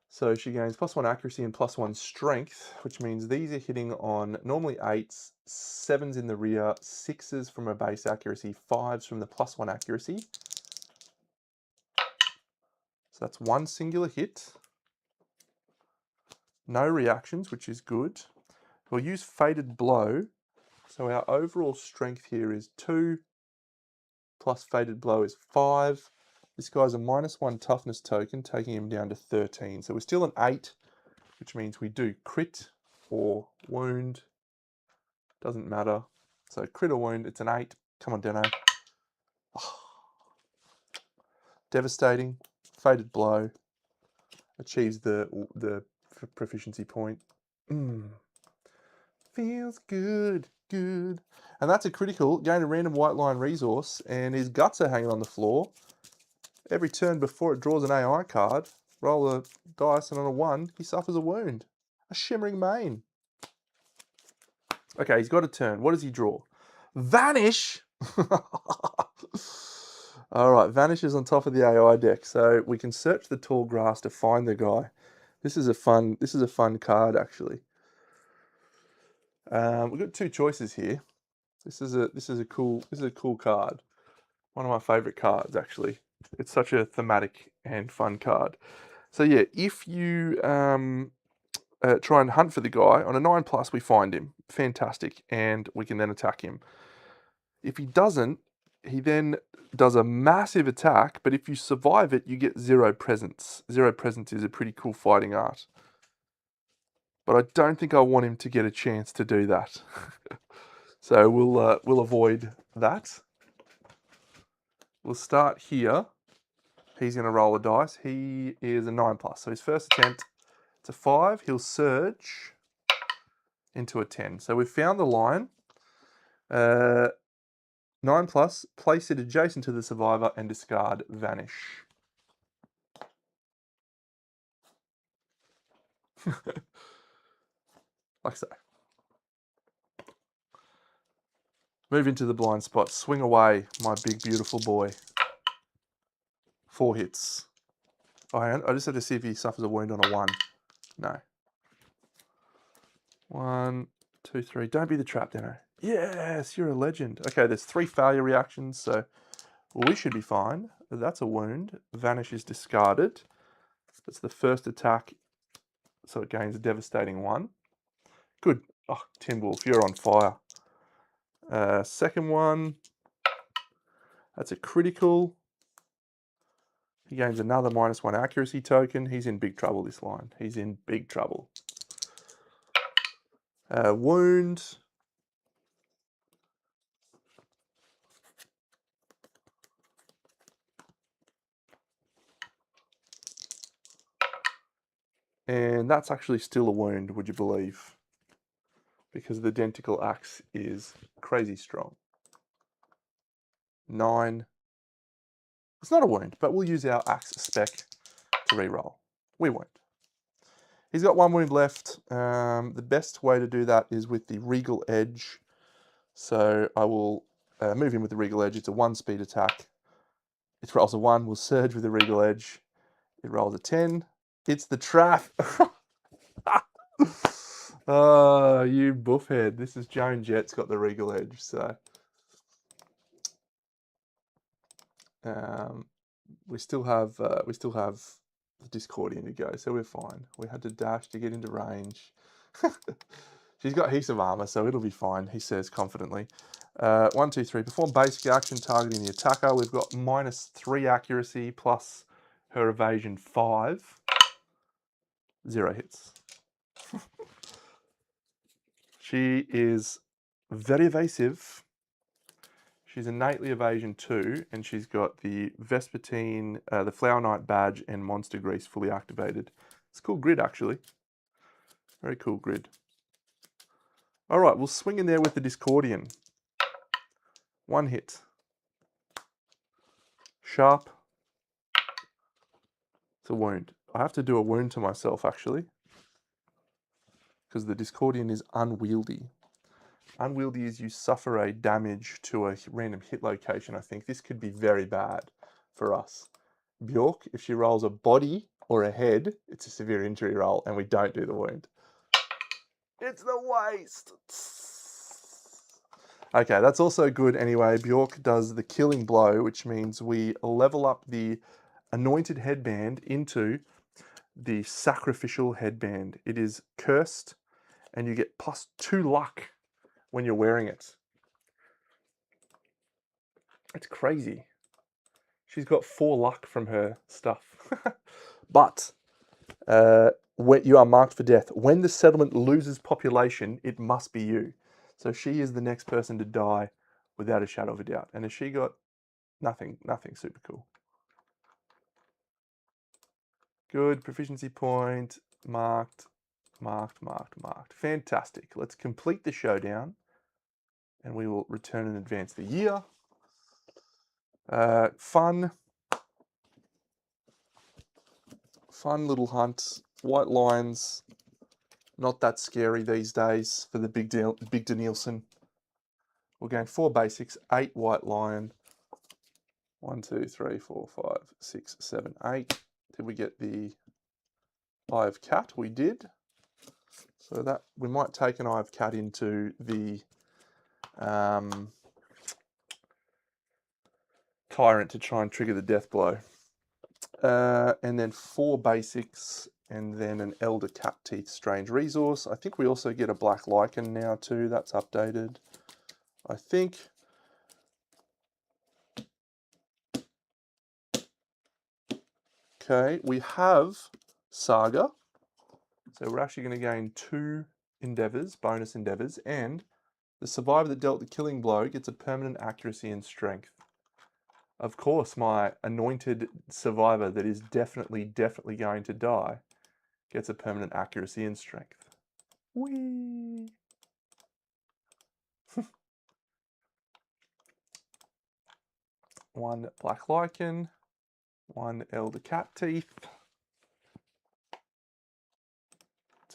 So she gains +1 accuracy and +1 strength, which means these are hitting on normally 8s, 7s in the rear, 6s from a base accuracy, 5s from the +1 accuracy. So that's 1 singular hit. No reactions, which is good. We'll use Fated Blow. So our overall strength here is 2, plus Fated Blow is 5. This guy's a -1 toughness token, taking him down to 13. So we're still an 8, which means we do crit or wound. Doesn't matter. So crit or wound, it's an 8. Come on, Deno. Oh. Devastating. Fated Blow. Achieves the proficiency point. Feels good, good. And that's a critical. Gain a random white line resource, and his guts are hanging on the floor. Every turn before it draws an AI card, roll a dice, and on a 1, he suffers a wound. A Shimmering Mane. Okay, he's got a turn. What does he draw? Vanish! Alright, Vanish is on top of the AI deck, so we can search the tall grass to find the guy. This is a fun card, actually. We've got 2 choices here. This is a cool card. One of my favorite cards, actually. It's such a thematic and fun card. So yeah, if you try and hunt for the guy, on a 9+, we find him. Fantastic. And we can then attack him. If he doesn't, he then does a massive attack, but if you survive it, you get 0 presence. 0 presence is a pretty cool fighting art. But I don't think I want him to get a chance to do that. So we'll avoid that. We'll start here. He's going to roll a dice. He is a 9+. So his first attempt, it's a 5. He'll surge into a 10. So we've found the line. 9+, place it adjacent to the survivor and discard vanish. Like so. Move into the blind spot. Swing away, my big, beautiful boy. 4 hits. I just have to see if he suffers a wound on a 1. No. 1, 2, 3. Don't be the trap, Deno. Yes, you're a legend. Okay, there's 3 failure reactions, so we should be fine. That's a wound. Vanish is discarded. That's the first attack, so it gains a devastating 1. Good. Oh, Tin Wolf, you're on fire. Second one, that's a critical. He gains another -1 accuracy token. He's in big trouble, this line. He's in big trouble. Wound. And that's actually still a wound, would you believe? Because the Dentical Axe is crazy strong. 9. It's not a wound, but we'll use our Axe spec to reroll. We won't. He's got 1 wound left. The best way to do that is with the Regal Edge. So I will move in with the Regal Edge. It's a 1 speed attack. It rolls a 1. We'll surge with the Regal Edge. It rolls a 10. It's the trap. Oh, you buffhead. This is Joan Jett's got the Regal Edge. So we still have the Discordian to go. So we're fine. We had to dash to get into range. She's got heaps of armor, so it'll be fine, he says confidently. 1, 2, 3. Perform basic action targeting the attacker. We've got -3 accuracy plus her evasion 5. 0 hits. She is very evasive. She's innately evasion 2, and she's got the Vespertine, the Flower Knight badge, and Monster Grease fully activated. It's a cool grid, actually. Very cool grid. All right, we'll swing in there with the Discordian. 1 hit. Sharp. It's a wound. I have to do a wound to myself, actually, because the Discordian is unwieldy. Unwieldy is you suffer a damage to a random hit location, I think. This could be very bad for us. Bjork, if she rolls a body or a head, it's a severe injury roll, and we don't do the wound. It's the waste. Okay, that's also good anyway. Bjork does the killing blow, which means we level up the anointed headband into the sacrificial headband. It is cursed, and you get +2 luck when you're wearing it. It's crazy. She's got 4 luck from her stuff. But when you are marked for death. When the settlement loses population, it must be you. So she is the next person to die without a shadow of a doubt. And has she got nothing super cool? Good, proficiency point, marked. Fantastic. Let's complete the showdown, and we will return and advance the year. Fun little hunt. White lions, not that scary these days for the big Danielson. We're going 4 basics, 8 white lion. 1, 2, 3, 4, 5, 6, 7, 8. Did we get the Eye of Cat? We did. So that we might take an Eye of Cat into the Tyrant to try and trigger the death blow. And then 4 basics, and then an Elder Cat Teeth Strange Resource. I think we also get a Black Lichen now too. That's updated, I think. Okay, we have Saga. So we're actually going to gain 2 endeavors, bonus endeavors, and The survivor that dealt the killing blow gets a permanent accuracy and strength. Of course, my anointed survivor that is definitely going to die gets a permanent accuracy and strength. Whee! One black lichen, one elder cat teeth,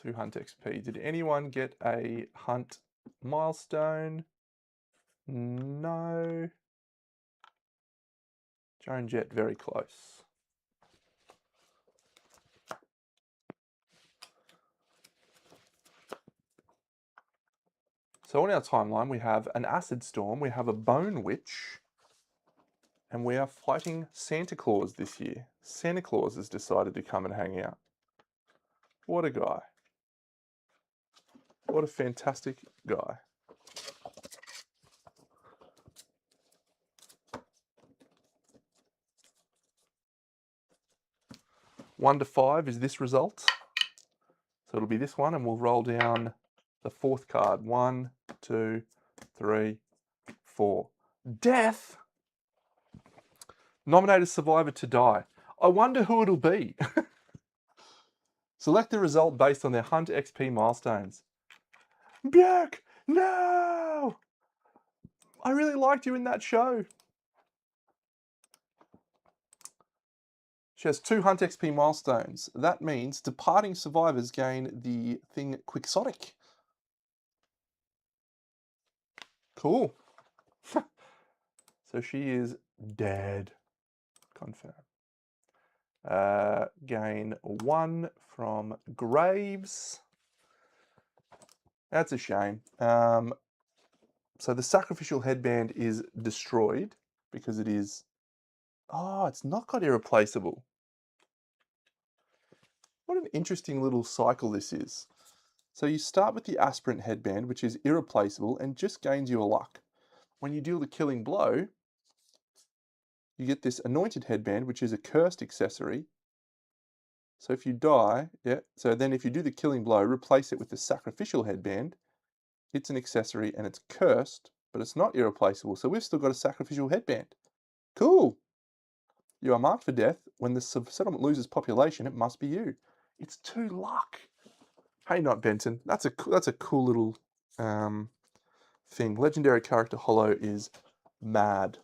2 hunt XP. Did anyone get a hunt milestone? No. Joan Jett, very close. So on our timeline, we have an acid storm, we have a bone witch, and we are fighting Santa Claus this year. Santa Claus has decided to come and hang out. What a guy. What a fantastic guy. One to 5 is this result. So it'll be this one, and we'll roll down the 4th card. 1, 2, 3, 4. Death! Nominated survivor to die. I wonder who it'll be. Select the result based on their Hunt XP milestones. Bjerk! No! I really liked you in that show. She has 2 Hunt XP milestones. That means departing survivors gain the thing Quixotic. Cool. So she is dead. Confirm. Gain 1 from Graves. That's a shame. So the sacrificial headband is destroyed because it is... Oh, it's not got irreplaceable. What an interesting little cycle this is. So you start with the aspirant headband, which is irreplaceable and just gains you a luck. When you deal the killing blow, you get this anointed headband, which is a cursed accessory. So if you die, so then if you do the killing blow, replace it with the sacrificial headband. It's an accessory and it's cursed, but it's not irreplaceable. So we've still got a sacrificial headband. Cool. You are marked for death. When the settlement loses population, it must be you. It's 2 luck. Hey, Not Benton. That's a cool little thing. Legendary character Hollow is mad.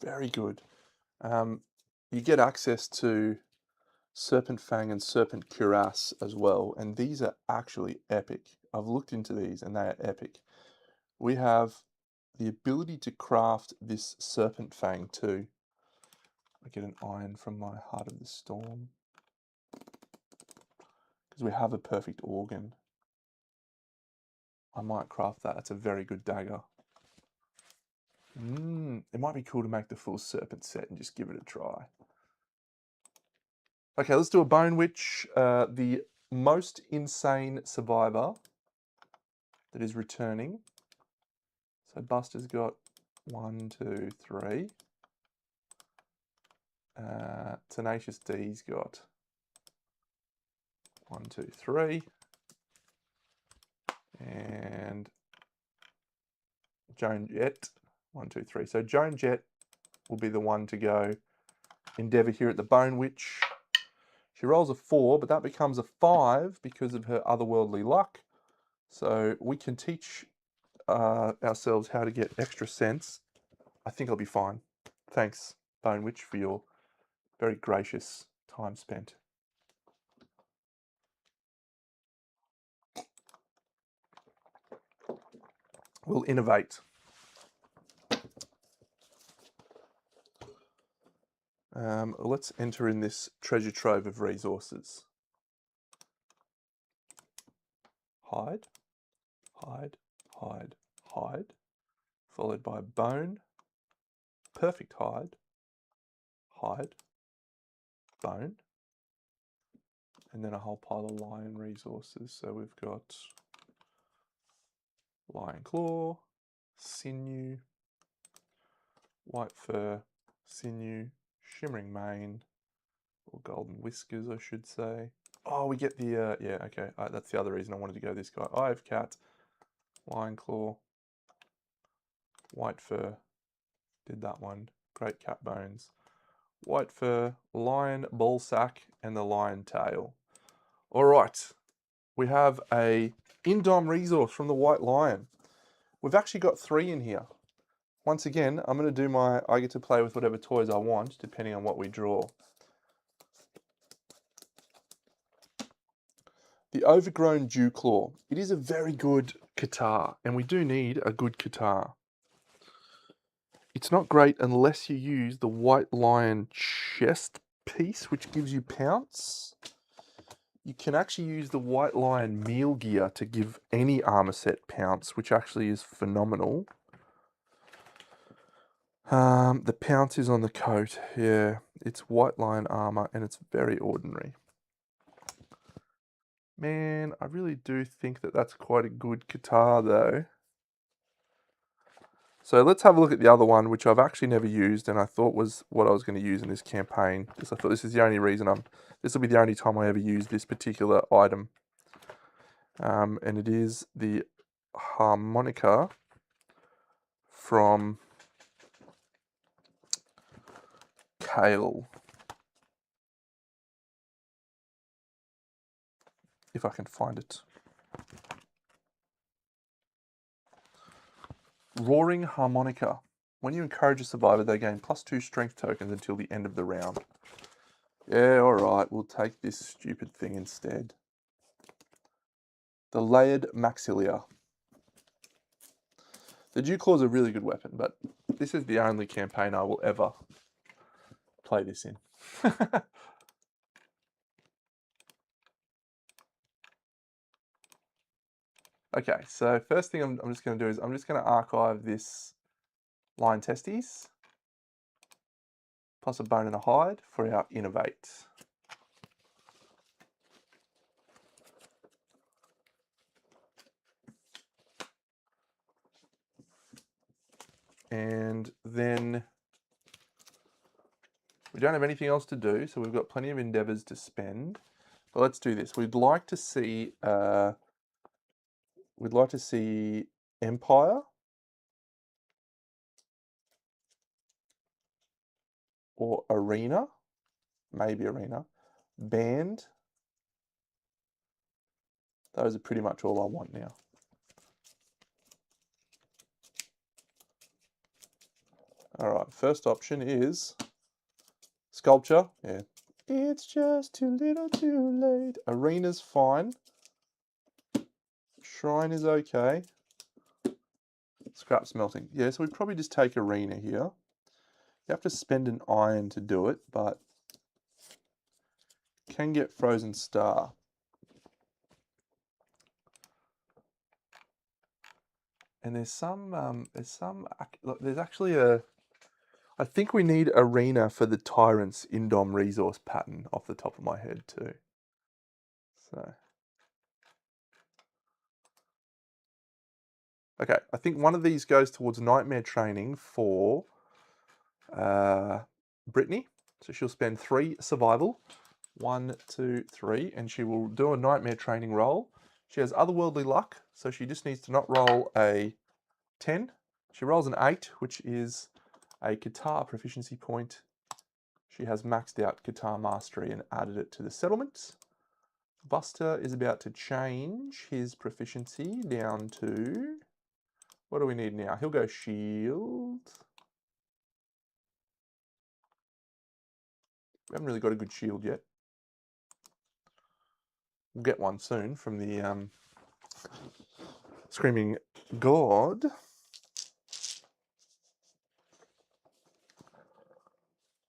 Very good. You get access to Serpent Fang and Serpent Cuirass as well, and these are actually epic. I've looked into these and they are epic. We have the ability to craft this Serpent Fang too. I get an iron from my Heart of the Storm. Because we have a perfect organ. I might craft that. That's a very good dagger. It might be cool to make the full serpent set and just give it a try. Okay, let's do a Bone Witch. The most insane survivor that is returning. So Buster's got 1, 2, 3. Tenacious D's got 1, 2, 3. And Joan Jett, 1, 2, 3. So Joan Jett will be the one to go endeavour here at the Bone Witch. She rolls a 4, but that becomes a 5 because of her otherworldly luck. So we can teach ourselves how to get extra sense. I think I'll be fine. Thanks, Bone Witch, for your very gracious time spent. We'll innovate. Let's enter in this treasure trove of resources. Hide, hide, hide, hide, followed by bone, perfect hide, hide, bone, and then a whole pile of lion resources. So we've got lion claw, sinew, white fur, sinew, shimmering mane, or golden whiskers, I should say, Oh, we get the, yeah, okay. That's the other reason I wanted to go this guy. Eye of Cat, Lion Claw, White Fur, did that one. Great Cat Bones. White Fur, Lion Ball Sack, and the Lion Tail. All right, we have a Indom resource from the White Lion. We've actually got 3 in here. Once again, I'm going to do I get to play with whatever toys I want, depending on what we draw. The Overgrown Dewclaw. It is a very good guitar, and we do need a good guitar. It's not great unless you use the White Lion chest piece, which gives you pounce. You can actually use the White Lion meal gear to give any armor set pounce, which actually is phenomenal. The pounce is on the coat. Yeah, it's White Lion armor, and it's very ordinary. Man, I really do think that that's quite a good guitar, though. So let's have a look at the other one, which I've actually never used, and I thought was what I was going to use in this campaign, because I thought this is the only reason this will be the only time I ever use this particular item. And it is the harmonica from Kale. If I can find it. Roaring Harmonica. When you encourage a survivor, they gain +2 strength tokens until the end of the round. Yeah, alright, we'll take this stupid thing instead. The Layered Maxilia. The Dewclaw is a really good weapon, but this is the only campaign I will ever play this in. Okay, so first thing I'm just going to do is I'm just going to archive this Lion Testes, plus a bone and a hide for our Innovate. And then we don't have anything else to do, so we've got plenty of endeavors to spend. But let's do this. We'd like to see Empire or Arena, maybe Arena, Band. Those are pretty much all I want now. All right, first option is Sculpture. Yeah. It's just too little too late. Arena's fine. Shrine is okay. Scrap smelting. Yeah, so we'd probably just take Arena here. You have to spend an iron to do it, but can get Frozen Star. And there's actually I think we need Arena for the Tyrant's Indom resource pattern off the top of my head too. So. Okay, I think one of these goes towards Nightmare Training for Brittany. So she'll spend 3 survival. 1, 2, 3, and she will do a Nightmare Training roll. She has Otherworldly Luck, so she just needs to not roll a 10. She rolls an 8, which is a guitar proficiency point. She has maxed out Guitar Mastery and added it to the settlement. Buster is about to change his proficiency down to... What do we need now? He'll go Shield. We haven't really got a good shield yet. We'll get one soon from the Screaming God.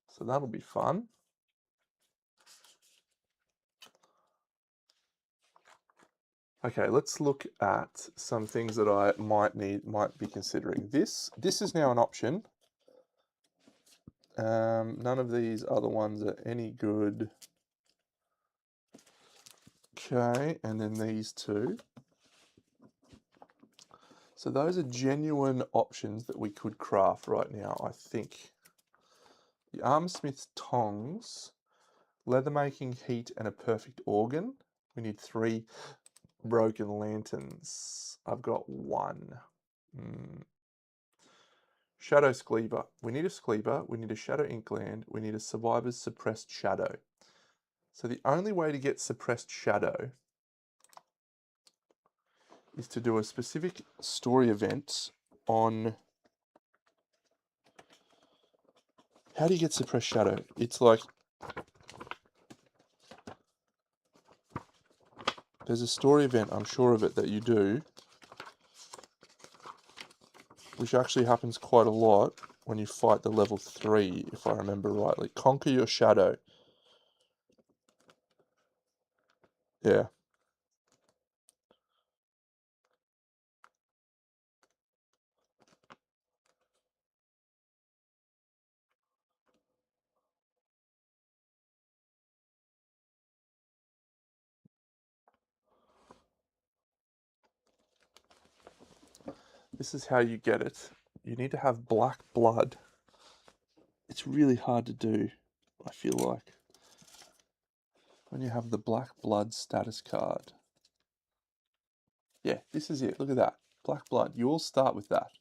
So that'll be fun. Okay, let's look at some things that I might be considering. This is now an option. None of these other ones are any good. Okay, and then these 2. So those are genuine options that we could craft right now, I think. The Armorsmith's Tongs Leather making, heat, and a perfect organ. We need 3 broken lanterns. I've got 1. Shadow Scleaver. We need a Scleaver, we need a Shadow Inkland, we need a Survivor's Suppressed Shadow. So the only way to get Suppressed Shadow is to do a specific story event on... How do you get Suppressed Shadow? It's like... There's a story event, I'm sure of it, that you do, which actually happens quite a lot when you fight the level 3, if I remember rightly. Conquer your shadow. Yeah. This is how you get it. You need to have black blood. It's really hard to do, I feel like, when you have the black blood status card. Yeah, this is it. Look at that. Black blood. You all start with that.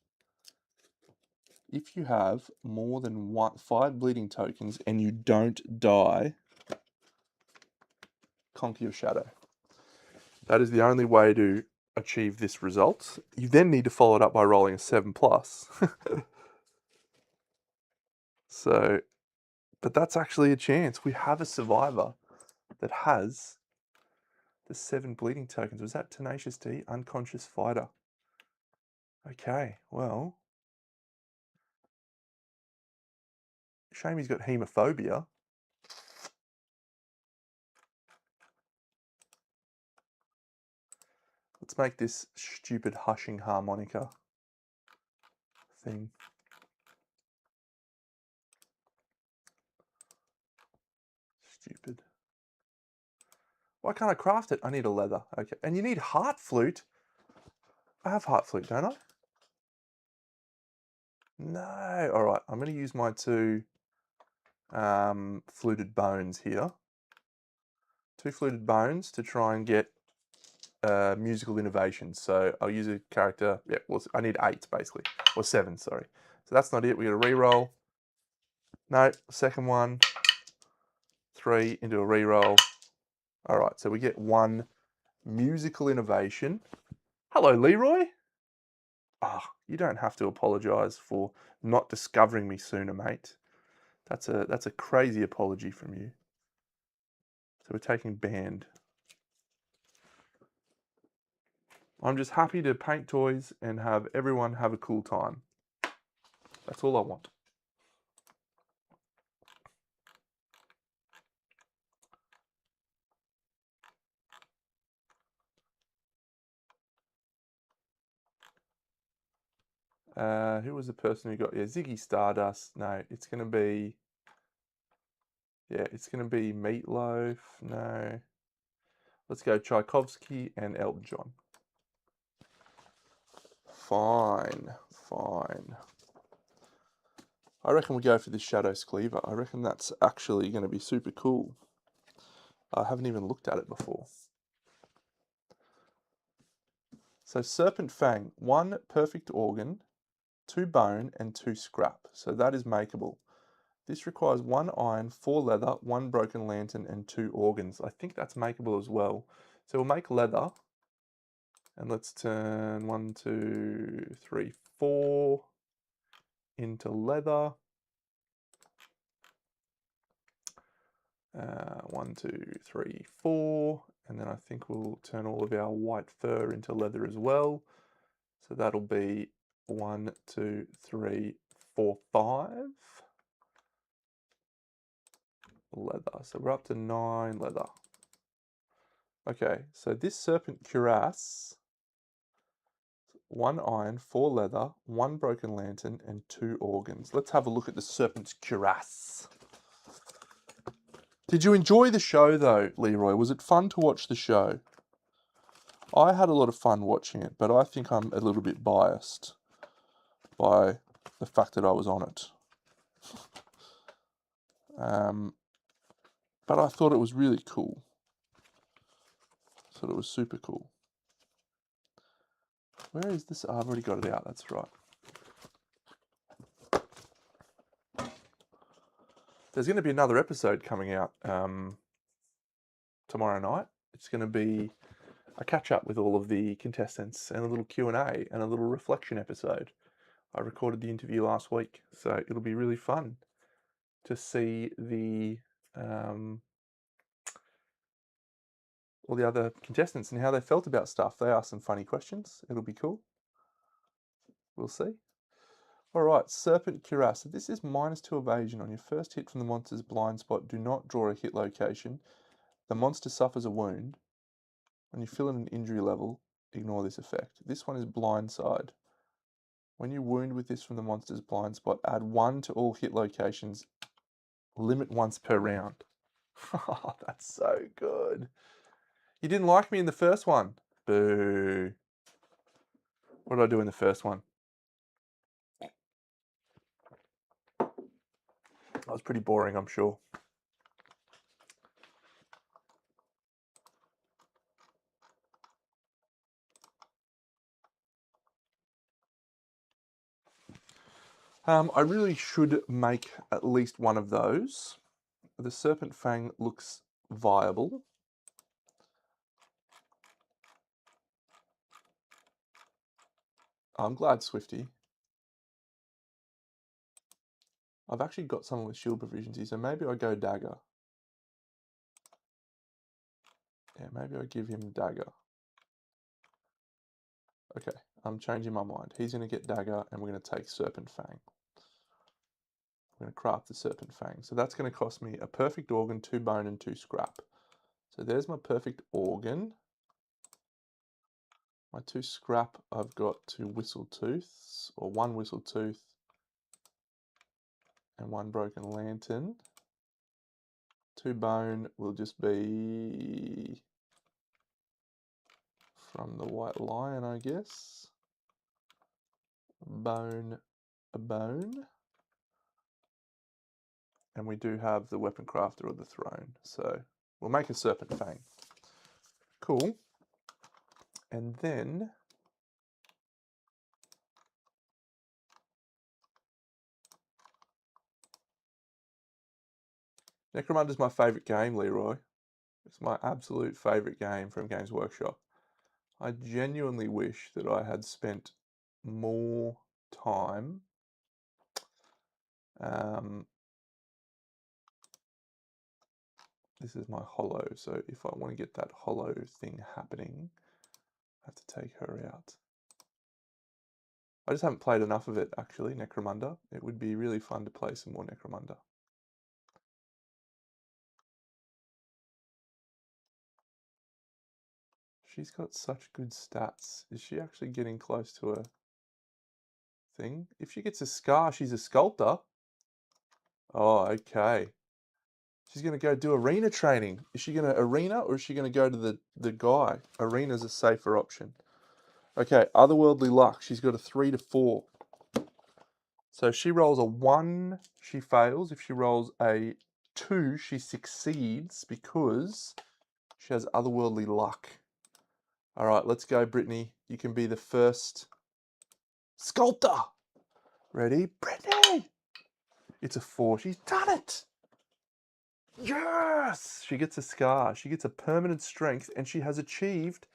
If you have more than 5 bleeding tokens and you don't die, conquer your shadow. That is the only way to achieve this result. You then need to follow it up by rolling a 7+. So, but that's actually a chance. We have a survivor that has the 7 bleeding tokens. Was that Tenacious D? Unconscious fighter. Okay, well, shame he's got hemophobia. Let's make this stupid hushing harmonica thing. Stupid. Why can't I craft it? I need a leather. Okay, and you need heart flute. I have heart flute, don't I? No. All right, I'm going to use my 2 fluted bones here. 2 fluted bones to try and get musical innovation. So I'll use a character. Yeah, well, I need 8 basically, or 7. Sorry. So that's not it. We got to re-roll. No, second one. 3 into a re-roll. All right, so we get 1 musical innovation. Hello, Leroy. Ah, you don't have to apologise for not discovering me sooner, mate. That's a crazy apology from you. So we're taking band. I'm just happy to paint toys and have everyone have a cool time. That's all I want. Who was the person who got... Yeah, Ziggy Stardust. No, it's going to be... Yeah, it's going to be Meatloaf. No. Let's go Tchaikovsky and Elton John. Fine, fine. I reckon we go for this Shadow Cleaver. I reckon that's actually going to be super cool. I haven't even looked at it before. So Serpent Fang, 1 perfect organ, 2 bone, and 2 scrap. So that is makeable. This requires 1 iron, 4 leather, 1 broken lantern, and 2 organs. I think that's makeable as well. So we'll make leather. And let's turn 1, 2, 3, 4 into leather. 1, 2, 3, 4. And then I think we'll turn all of our white fur into leather as well. So that'll be 1, 2, 3, 4, 5 leather. So we're up to 9 leather. Okay, so this serpent cuirass, 1 iron, 4 leather, 1 broken lantern, and 2 organs. Let's have a look at the serpent's cuirass. Did you enjoy the show though, Leroy? Was it fun to watch the show? I had a lot of fun watching it, but I think I'm a little bit biased by the fact that I was on it. But I thought it was really cool. I thought it was super cool. Where is this? Oh, I've already got it out, that's right. There's going to be another episode coming out tomorrow night. It's going to be a catch-up with all of the contestants and a little Q&A and a little reflection episode. I recorded the interview last week, so it'll be really fun to see the all the other contestants and how they felt about stuff. They asked some funny questions. It'll be cool. We'll see. All right, Serpent Cuirass. So this is -2 evasion. On your first hit from the monster's blind spot, do not draw a hit location. The monster suffers a wound. When you fill in an injury level, ignore this effect. This one is blindside. When you wound with this from the monster's blind spot, add 1 to all hit locations. Limit once per round. Oh, that's so good. You didn't like me in the first one. Boo. What did I do in the first one? That was pretty boring, I'm sure. I really should make at least one of those. The Serpent Fang looks viable. I'm glad, Swifty. I've actually got someone with shield proficiency, so maybe I go Dagger. Yeah, maybe I give him Dagger. Okay, I'm changing my mind. He's going to get Dagger, and we're going to take Serpent Fang. I'm going to craft the Serpent Fang. So that's going to cost me a perfect organ, 2 bone, and 2 scrap. So there's my perfect organ. My 2 scrap, I've got 2 whistle tooths, or 1 whistle tooth, and 1 broken lantern. 2 bone will just be from the White Lion, I guess. Bone, a bone. And we do have the weapon crafter of the throne, so we'll make a Serpent Fang. Cool. And then Necromunda's my favourite game, Leroy. It's my absolute favourite game from Games Workshop. I genuinely wish that I had spent more time this is my hollow, so if I want to get that hollow thing happening, I have to take her out. I just haven't played enough of it, actually, Necromunda. It would be really fun to play some more Necromunda. She's got such good stats. Is she actually getting close to a thing? If she gets a scar, she's a sculptor. Oh, okay. She's going to go do arena training. Is she going to arena or is she going to go to the guy? Arena's a safer option. Okay, otherworldly luck. She's got a 3 to 4. So if she rolls a 1, she fails. If she rolls a 2, she succeeds because she has otherworldly luck. All right, let's go, Brittany. You can be the first sculptor. Ready? Brittany! It's a 4. She's done it! Yes! She gets a scar. She gets a permanent strength, and she has achieved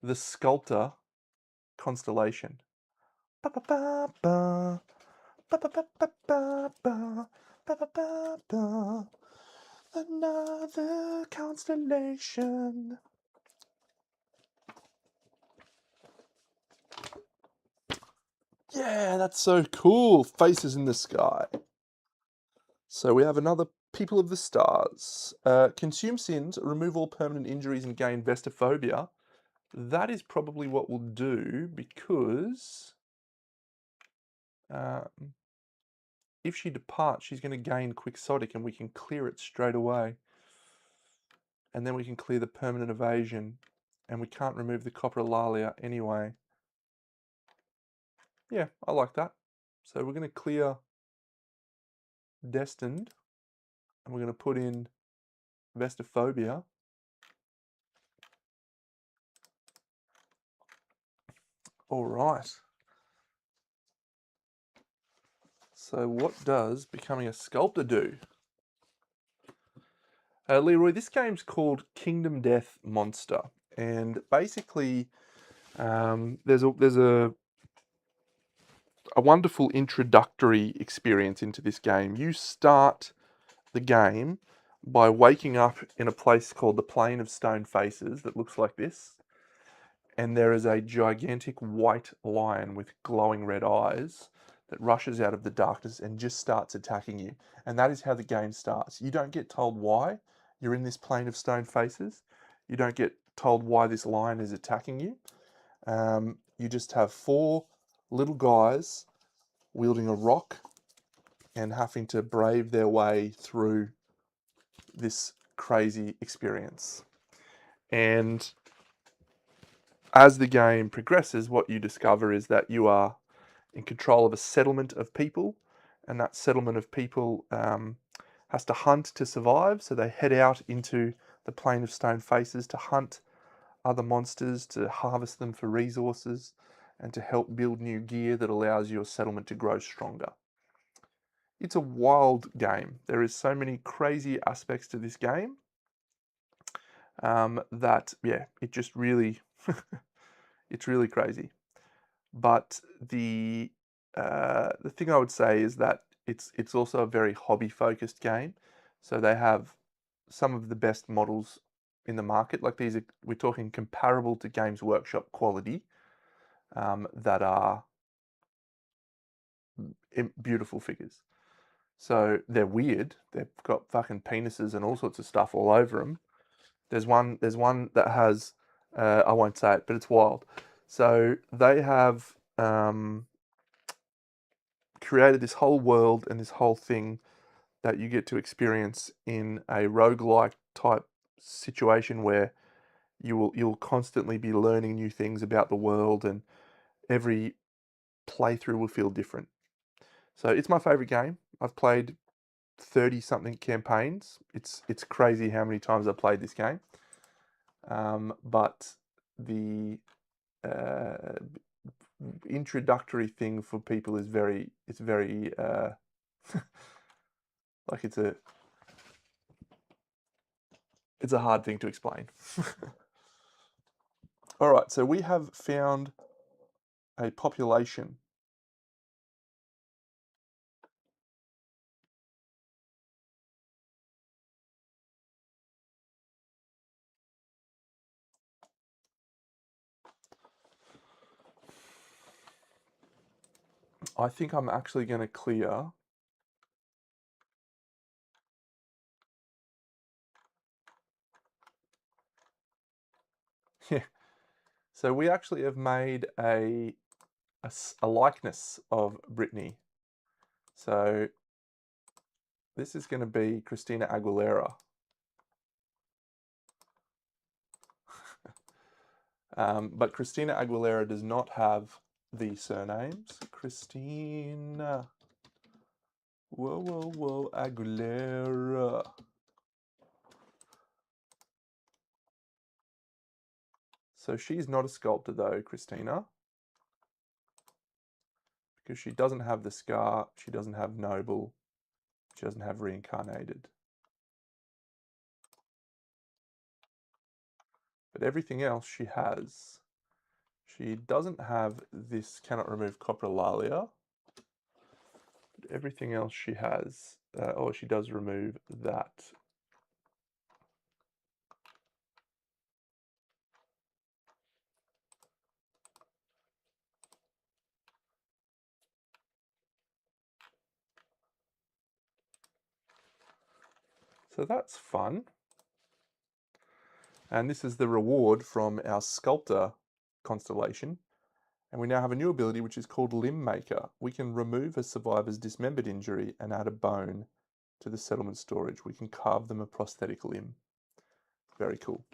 the sculptor constellation. Ba ba ba ba. Ba ba ba ba ba ba. Ba ba ba ba. Another constellation. Yeah, that's so cool. Faces in the sky. So we have another People of the Stars. Consume sins, remove all permanent injuries and gain Vestophobia. That is probably what we'll do because if she departs, she's going to gain Quixotic and we can clear it straight away. And then we can clear the permanent evasion. And we can't remove the Coprolalia anyway. Yeah, I like that. So we're going to clear Destined. And we're going to put in Vestophobia. All right. So what does becoming a sculptor do? Leroy, this game's called Kingdom Death Monster, and basically there's a wonderful introductory experience into this game. You start the game by waking up in a place called the Plain of Stone Faces that looks like this, and there is a gigantic white lion with glowing red eyes that rushes out of the darkness and just starts attacking you. And that is how the game starts. You don't get told why you're in this Plain of Stone Faces. You don't get told why this lion is attacking you. You just have 4 little guys wielding a rock and having to brave their way through this crazy experience. And as the game progresses, what you discover is that you are in control of a settlement of people, and that settlement of people has to hunt to survive. So they head out into the Plain of Stone Faces to hunt other monsters, to harvest them for resources, and to help build new gear that allows your settlement to grow stronger. It's a wild game. There is so many crazy aspects to this game that, yeah, it just really, it's really crazy. But the thing I would say is that it's also a very hobby focused game. So they have some of the best models in the market. Like these, we're talking comparable to Games Workshop quality, that are beautiful figures. So they're weird. They've got fucking penises and all sorts of stuff all over them. There's one that has, I won't say it, but it's wild. So they have created this whole world and this whole thing that you get to experience in a roguelike type situation where you'll constantly be learning new things about the world, and every playthrough will feel different. So it's my favorite game. I've played 30 something campaigns. It's crazy how many times I've played this game. But the uh, introductory thing for people is very like it's a hard thing to explain. All right, so we have found a population. I think I'm actually going to clear yeah. So we actually have made a likeness of Britney. So this is going to be Christina Aguilera. But Christina Aguilera does not have the surnames. Christina, whoa, Aguilera. So she's not a sculptor though, Christina, because she doesn't have the scar, she doesn't have noble, she doesn't have reincarnated. But everything else she has. She doesn't have this cannot remove coprolalia. But everything else she has, or she does remove that. So that's fun. And this is the reward from our sculptor constellation. And we now have a new ability which is called Limb Maker. We can remove a survivor's dismembered injury and add a bone to the settlement storage. We can carve them a prosthetic limb. Very cool.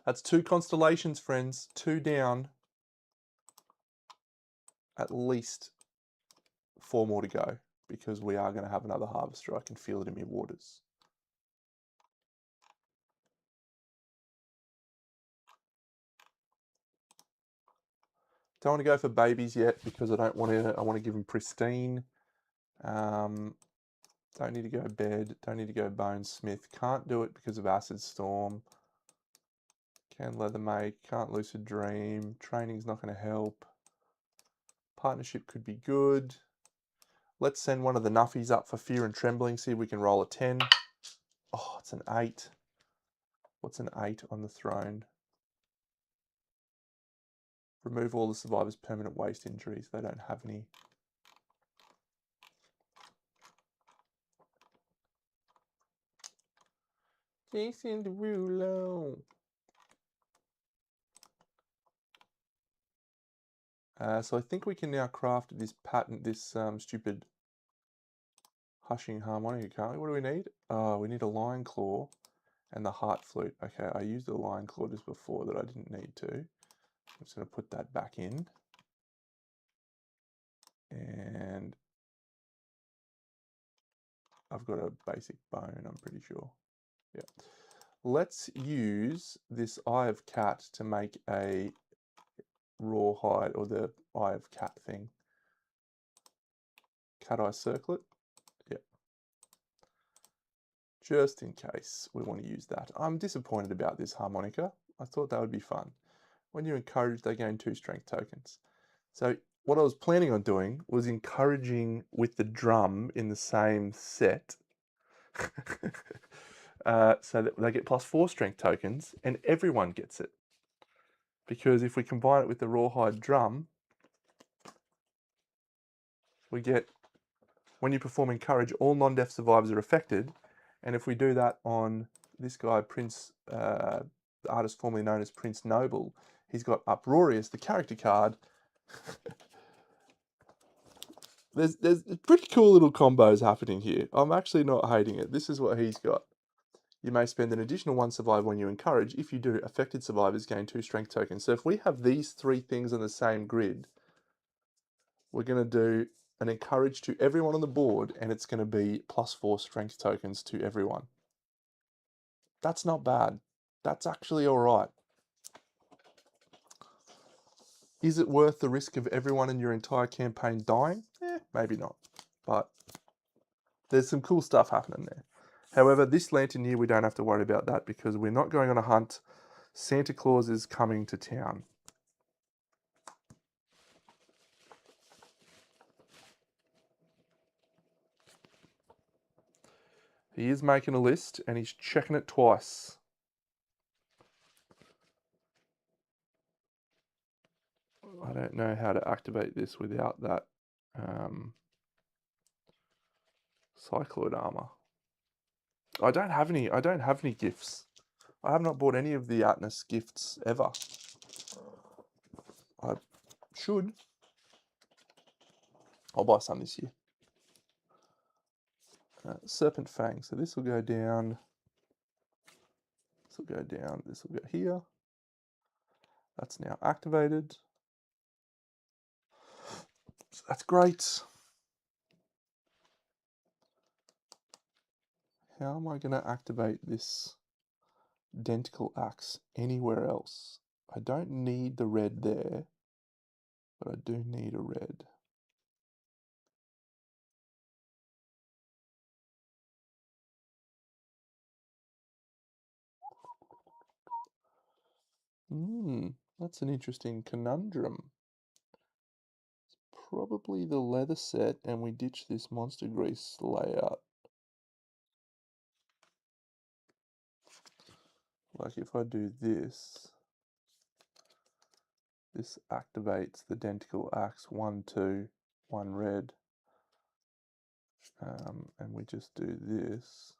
That's 2 constellations, friends. 2 down. At least 4 more to go, because we are going to have another harvester. I can feel it in my waters. Don't want to go for babies yet because I want to give them pristine. Don't need to go bed. Don't need to go bonesmith. Can't do it because of acid storm. Can leathermake. Can't lucid dream. Training's not going to help. Partnership could be good. Let's send one of the nuffies up for fear and trembling. See if we can roll a 10. Oh, it's an 8. What's an 8 on the throne? Remove all the survivors' permanent waste injuries. They don't have any. Jason Derulo. So I think we can now craft this pattern, this stupid hushing harmonica, can't we? What do we need? Oh, we need a lion claw and the heart flute. Okay, I used the lion claw just before that I didn't need to. I'm just going to put that back in. And I've got a basic bone, I'm pretty sure. Yeah. Let's use this Eye of Cat to make a rawhide, or the Eye of Cat thing. Cat Eye Circlet. Yeah. Just in case we want to use that. I'm disappointed about this harmonica. I thought that would be fun. When you encourage, they gain 2 strength tokens. So what I was planning on doing was encouraging with the drum in the same set. So that they get +4 strength tokens and everyone gets it. Because if we combine it with the rawhide drum, we get, when you perform encourage, all non-deaf survivors are affected. And if we do that on this guy, Prince, the artist formerly known as Prince Noble, he's got Uproarious, the character card. There's pretty cool little combos happening here. I'm actually not hating it. This is what he's got. You may spend an additional 1 survivor when you encourage. If you do, affected survivors gain 2 strength tokens. So if we have these 3 things on the same grid, we're going to do an encourage to everyone on the board, and it's going to be +4 strength tokens to everyone. That's not bad. That's actually all right. Is it worth the risk of everyone in your entire campaign dying? Maybe not. But there's some cool stuff happening there. However, this lantern year, we don't have to worry about that because we're not going on a hunt. Santa Claus is coming to town. He is making a list and he's checking it twice. I don't know how to activate this without that cycloid armor. I don't have any gifts. I have not bought any of the Atlas gifts ever. I should. I'll buy some this year. Serpent Fang. So this will go down. This will go down. This will go here. That's now activated. So that's great. How am I going to activate this Denticle Axe anywhere else? I don't need the red there, but I do need a red. That's an interesting conundrum. It's probably the leather set and we ditch this monster grease layout. Like if I do this, this activates the Denticle Axe 1, 2, 1 red. And we just do this,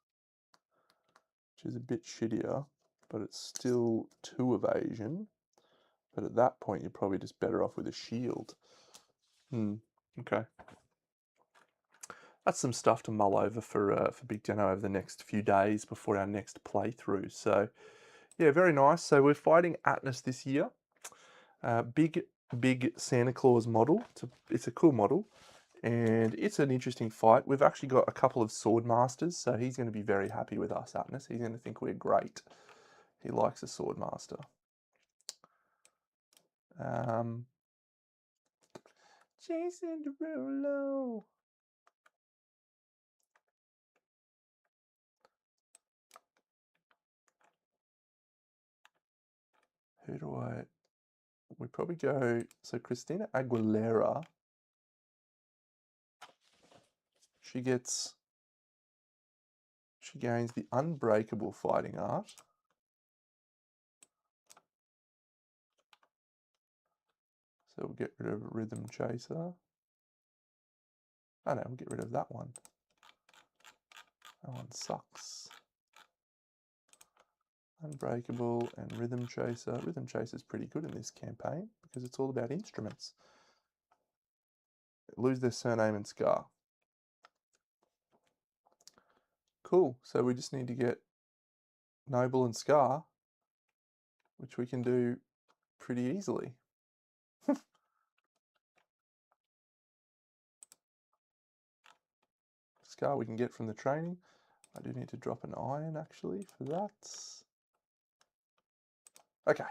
which is a bit shittier, but it's still 2 evasion. But at that point, you're probably just better off with a shield. Okay. That's some stuff to mull over for Big Deno over the next few days before our next playthrough. So, yeah, very nice. So we're fighting Atlas this year. Big Santa Claus model. It's a cool model. And it's an interesting fight. We've actually got a couple of sword masters, so he's going to be very happy with us, Atlas. He's going to think we're great. He likes a sword master. Jason Derulo. Who do I... We probably go... So Christina Aguilera. She gains the Unbreakable Fighting Art. So we'll get rid of Rhythm Chaser. Oh no, we'll get rid of that one. That one sucks. Unbreakable and Rhythm Chaser. Rhythm Chaser is pretty good in this campaign because it's all about instruments. Lose their surname and scar. Cool, so we just need to get Noble and Scar, which we can do pretty easily. Scar we can get from the training. I do need to drop an iron actually for that. Okay.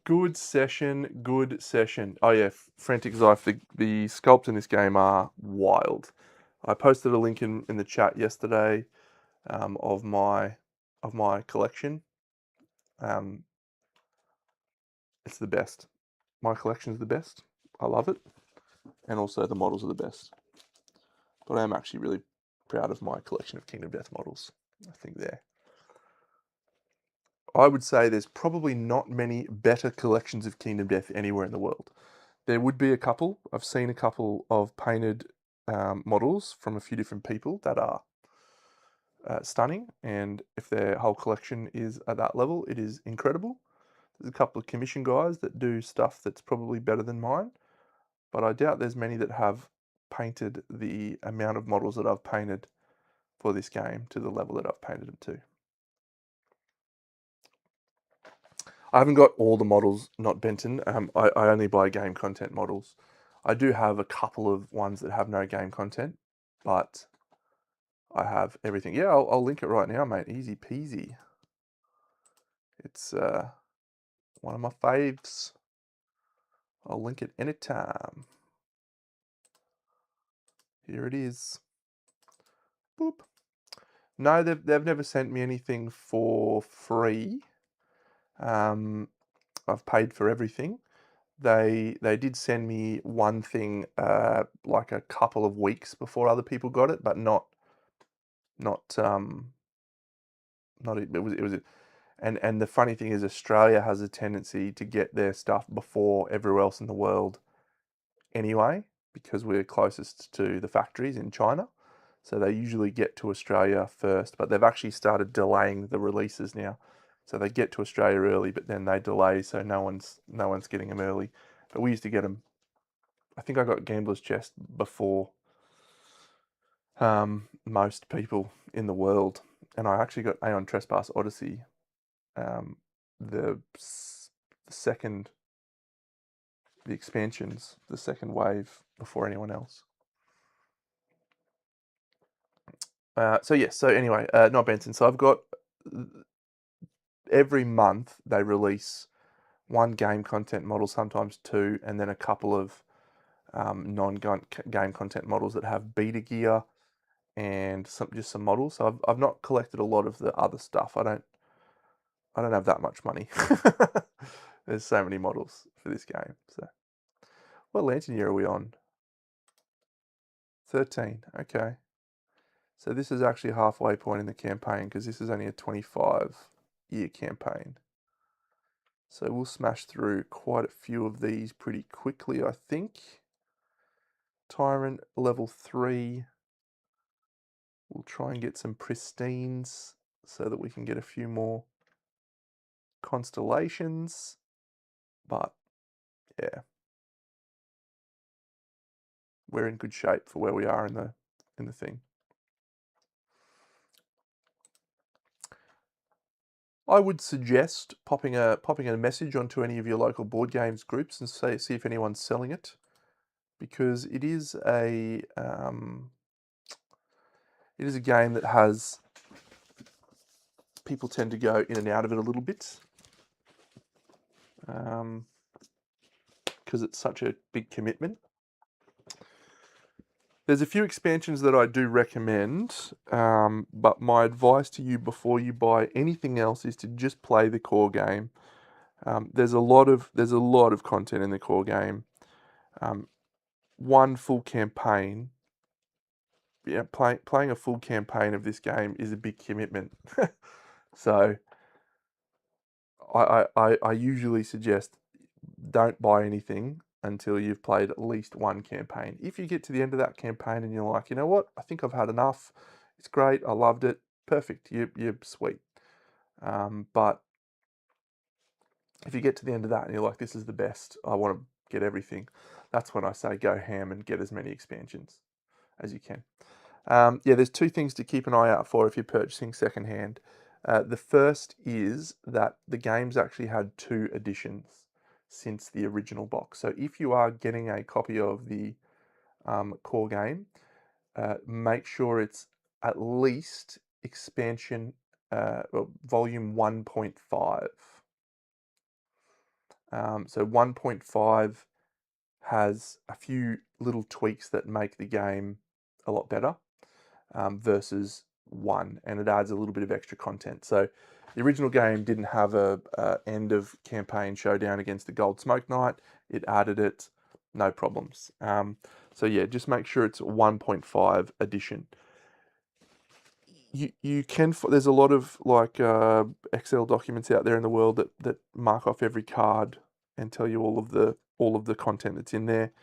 Good session, good session. Oh yeah, Frantic Zyph, the sculpts in this game are wild. I posted a link in the chat yesterday of my collection. It's the best. My collection is the best. I love it. And also the models are the best. But I am actually really proud of my collection of Kingdom Death models. I think I would say there's probably not many better collections of Kingdom Death anywhere in the world. There would be a couple. I've seen a couple of painted models from a few different people that are stunning, and if their whole collection is at that level, it is incredible. There's a couple of commission guys that do stuff that's probably better than mine, but I doubt there's many that have painted the amount of models that I've painted for this game to the level that I've painted them to. I haven't got all the models, not Benton. I only buy game content models. I do have a couple of ones that have no game content, but I have everything. Yeah, I'll link it right now, mate. Easy peasy. It's one of my faves. I'll link it anytime. Here it is. Boop. No, they've never sent me anything for free. I've paid for everything. They did send me one thing like a couple of weeks before other people got it, but not it was and the funny thing is Australia has a tendency to get their stuff before everywhere else in the world anyway, because we're closest to the factories in China. So they usually get to Australia first, but they've actually started delaying the releases now. So they get to Australia early, but then they delay, so no one's getting them early. But we used to get them. I think I got Gambler's Chest before most people in the world, and I actually got Aeon Trespass Odyssey, the second, the expansions, the second wave before anyone else. So yes, so anyway, not Benson. So I've got every month they release one game content model, sometimes two, and then a couple of non-game content models that have beta gear and just some models. So I've not collected a lot of the other stuff. I don't have that much money. There's so many models for this game. So what lantern year are we on? 13. Okay. So this is actually a halfway point in the campaign because this is only a 25-year campaign. So we'll smash through quite a few of these pretty quickly, I think. Tyrant level 3. We'll try and get some pristines so that we can get a few more constellations. But yeah, we're in good shape for where we are in the thing. I would suggest popping a message onto any of your local board games groups and see if anyone's selling it, because it is a game that has people tend to go in and out of it a little bit. because it's such a big commitment. There's a few expansions that I do recommend, but my advice to you before you buy anything else is to just play the core game. There's a lot of content in the core game. One full campaign, playing a full campaign of this game is a big commitment. So I usually suggest don't buy anything until you've played at least one campaign. If you get to the end of that campaign and you're like, you know what, I think I've had enough. It's great. I loved it. Perfect. You're sweet. But if you get to the end of that and you're like, this is the best, I want to get everything, that's when I say go ham and get as many expansions as you can. There's two things to keep an eye out for if you're purchasing secondhand. The first is that the game's actually had 2 editions since the original box. So if you are getting a copy of the core game, make sure it's at least expansion volume 1.5. So 1.5 has a few little tweaks that make the game a lot better versus 1, and it adds a little bit of extra content. So the original game didn't have a end of campaign showdown against the Gold Smoke Knight. It added it, no problems. So yeah, just make sure it's 1.5 edition. You can, there's a lot of like Excel documents out there in the world that mark off every card and tell you all of the content that's in there.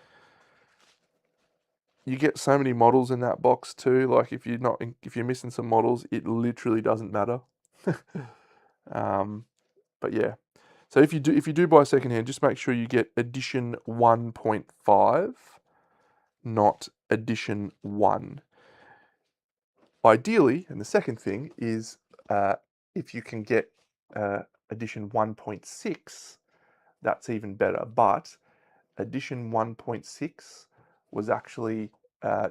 You get so many models in that box too. Like if you're missing some models, it literally doesn't matter. But yeah, so if you do buy secondhand, just make sure you get edition 1.5, not edition 1. Ideally, and the second thing is if you can get edition 1.6, that's even better. But edition 1.6 was actually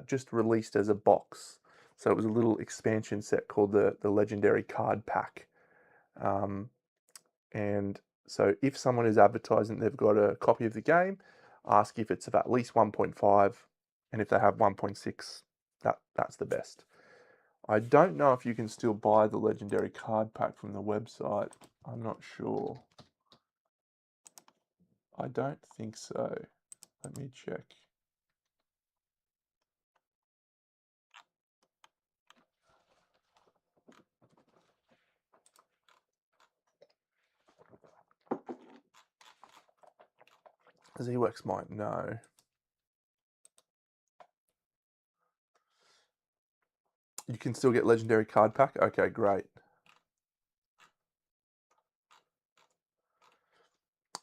just released as a box. So it was a little expansion set called the Legendary Card Pack. And so if someone is advertising they've got a copy of the game, ask if it's of at least 1.5, and if they have 1.6, that's the best. I don't know if you can still buy the Legendary Card Pack from the website. I'm not sure. I don't think so. Let me check. ZWorks might know. You can still get Legendary Card Pack? Okay, great.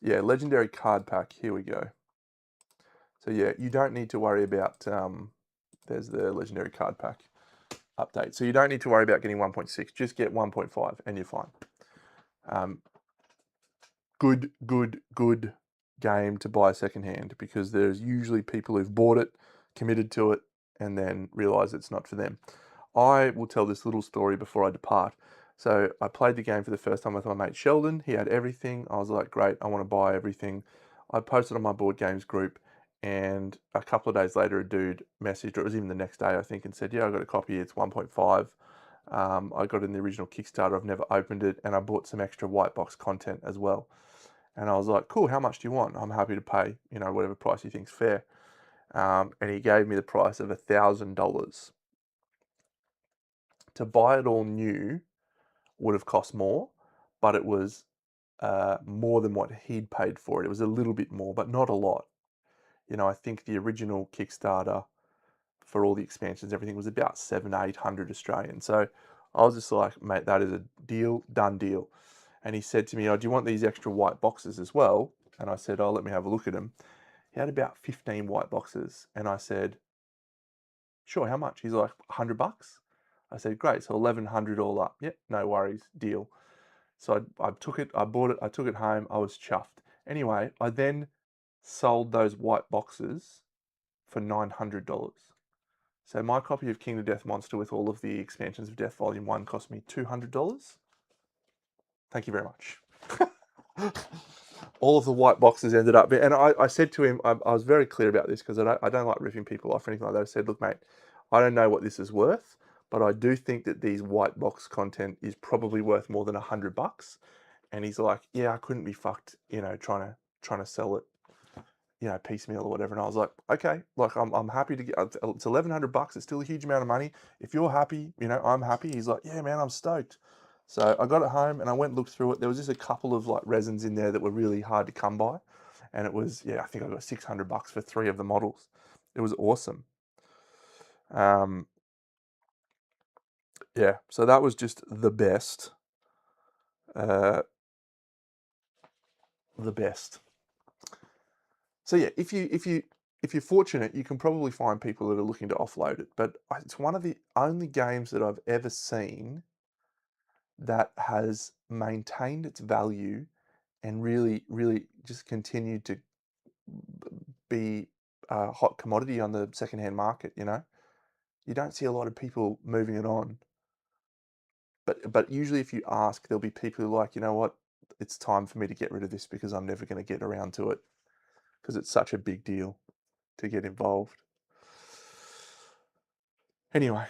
Yeah, Legendary Card Pack, here we go. So yeah, you don't need to worry about, there's the Legendary Card Pack update. So you don't need to worry about getting 1.6, just get 1.5 and you're fine. Good game to buy secondhand, because there's usually people who've bought it, committed to it, and then realize it's not for them. I will tell this little story before I depart. So I played the game for the first time with my mate Sheldon. He had everything. I was like, great, I want to buy everything. I posted on my board games group, and a couple of days later, a dude messaged, or it was even the next day, I think, and said, yeah, I got a copy, it's 1.5. I got it in the original Kickstarter, I've never opened it, and I bought some extra white box content as well. And I was like, cool, how much do you want? I'm happy to pay, whatever price you think's fair. And he gave me the price of $1,000. To buy it all new would have cost more, but it was more than what he'd paid for it. It was a little bit more, but not a lot. I think the original Kickstarter for all the expansions, everything was about 700-800 Australian. So I was just like, mate, that is a deal, done deal. And he said to me, oh, do you want these extra white boxes as well? And I said, oh, let me have a look at them. He had about 15 white boxes. And I said, sure, how much? He's like, $100. I said, great, so 1,100 all up. Yep, no worries, deal. So I took it, I bought it, I took it home, I was chuffed. Anyway, I then sold those white boxes for $900. So my copy of King of Death Monster with all of the expansions of Death Volume 1 cost me $200. Thank you very much. all of the white boxes ended up, and I said to him, I was very clear about this because I don't like ripping people off or anything like that. I said, look, mate, I don't know what this is worth, but I do think that these white box content is probably worth more than $100. And he's like, yeah, I couldn't be fucked, trying to sell it, piecemeal or whatever. And I was like, okay, like I'm happy to get. It's $1,100. It's still a huge amount of money. If you're happy, I'm happy. He's like, yeah, man, I'm stoked. So I got it home and I went and looked through it. There was just a couple of like resins in there that were really hard to come by, and it was, I think I got $600 for 3 of the models. It was awesome. Yeah, so that was just the best. The best. So yeah, if you're fortunate, you can probably find people that are looking to offload it. But it's one of the only games that I've ever seen that has maintained its value and really, really just continued to be a hot commodity on the secondhand market. You don't see a lot of people moving it on. But usually, if you ask, there'll be people who are like, you know what, it's time for me to get rid of this because I'm never going to get around to it because it's such a big deal to get involved. Anyway,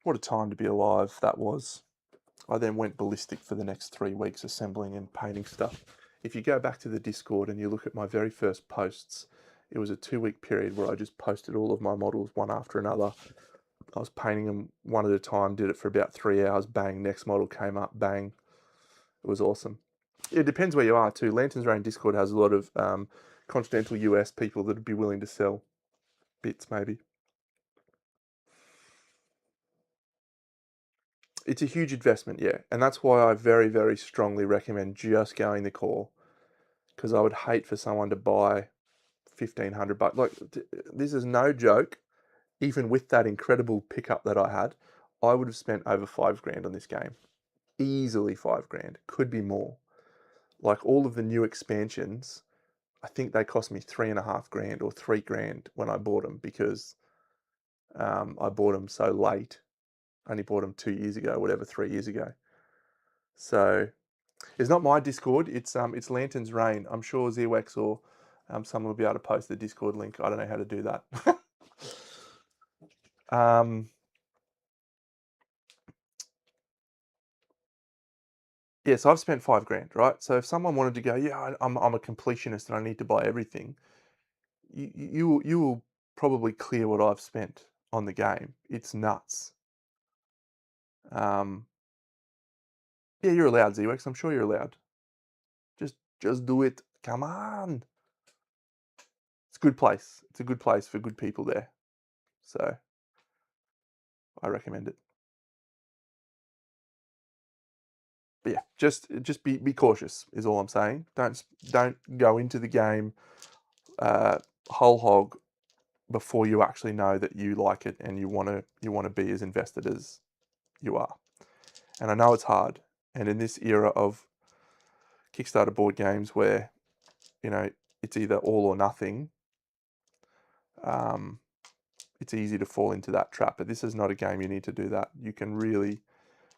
what a time to be alive that was. I then went ballistic for the next 3 weeks assembling and painting stuff. If you go back to the Discord and you look at my very first posts, it was a 2-week period where I just posted all of my models one after another. I was painting them one at a time, did it for about 3 hours, bang, next model came up, bang. It was awesome. It depends where you are too. Lanterns Rain Discord has a lot of continental US people that would be willing to sell bits maybe. It's a huge investment, yeah. And that's why I very, very strongly recommend just going the core. Because I would hate for someone to buy $1,500. Like, this is no joke. Even with that incredible pickup that I had, I would have spent over $5,000 on this game. Easily $5,000. Could be more. Like all of the new expansions, I think they cost me $3,500 or $3,000 when I bought them because I bought them so late. I only bought them 2 years ago, whatever, 3 years ago. So it's not my Discord. It's Lanterns Rain. I'm sure Zwex or someone will be able to post the Discord link. I don't know how to do that. Yeah, so I've spent $5,000, right? So if someone wanted to go, yeah, I'm a completionist and I need to buy everything, you will probably clear what I've spent on the game. It's nuts. Yeah, you're allowed, Zwex. I'm sure you're allowed. Just do it. Come on. It's a good place. It's a good place for good people there. So I recommend it. But yeah, just be cautious is all I'm saying. Don't go into the game whole hog before you actually know that you like it and you want to be as invested as you are. And I know it's hard. And in this era of Kickstarter board games where it's either all or nothing, it's easy to fall into that trap. But this is not a game you need to do that. You can really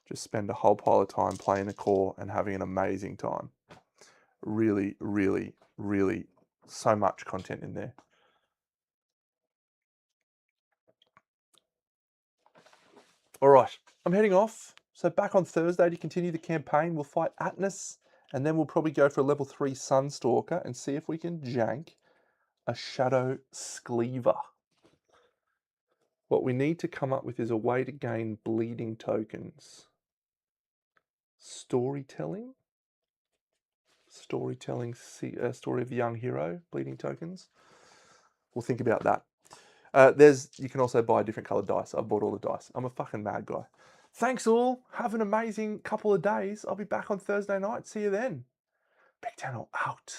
just spend a whole pile of time playing the core and having an amazing time. Really, really, really so much content in there. All right, I'm heading off. So back on Thursday to continue the campaign. We'll fight Atlas, and then we'll probably go for a level 3 Sunstalker and see if we can jank a Shadow Scleaver. What we need to come up with is a way to gain bleeding tokens. Storytelling? Story of young hero, bleeding tokens. We'll think about that. You can also buy different coloured dice. I bought all the dice. I'm a fucking mad guy. Thanks all. Have an amazing couple of days. I'll be back on Thursday night. See you then. Big Channel out.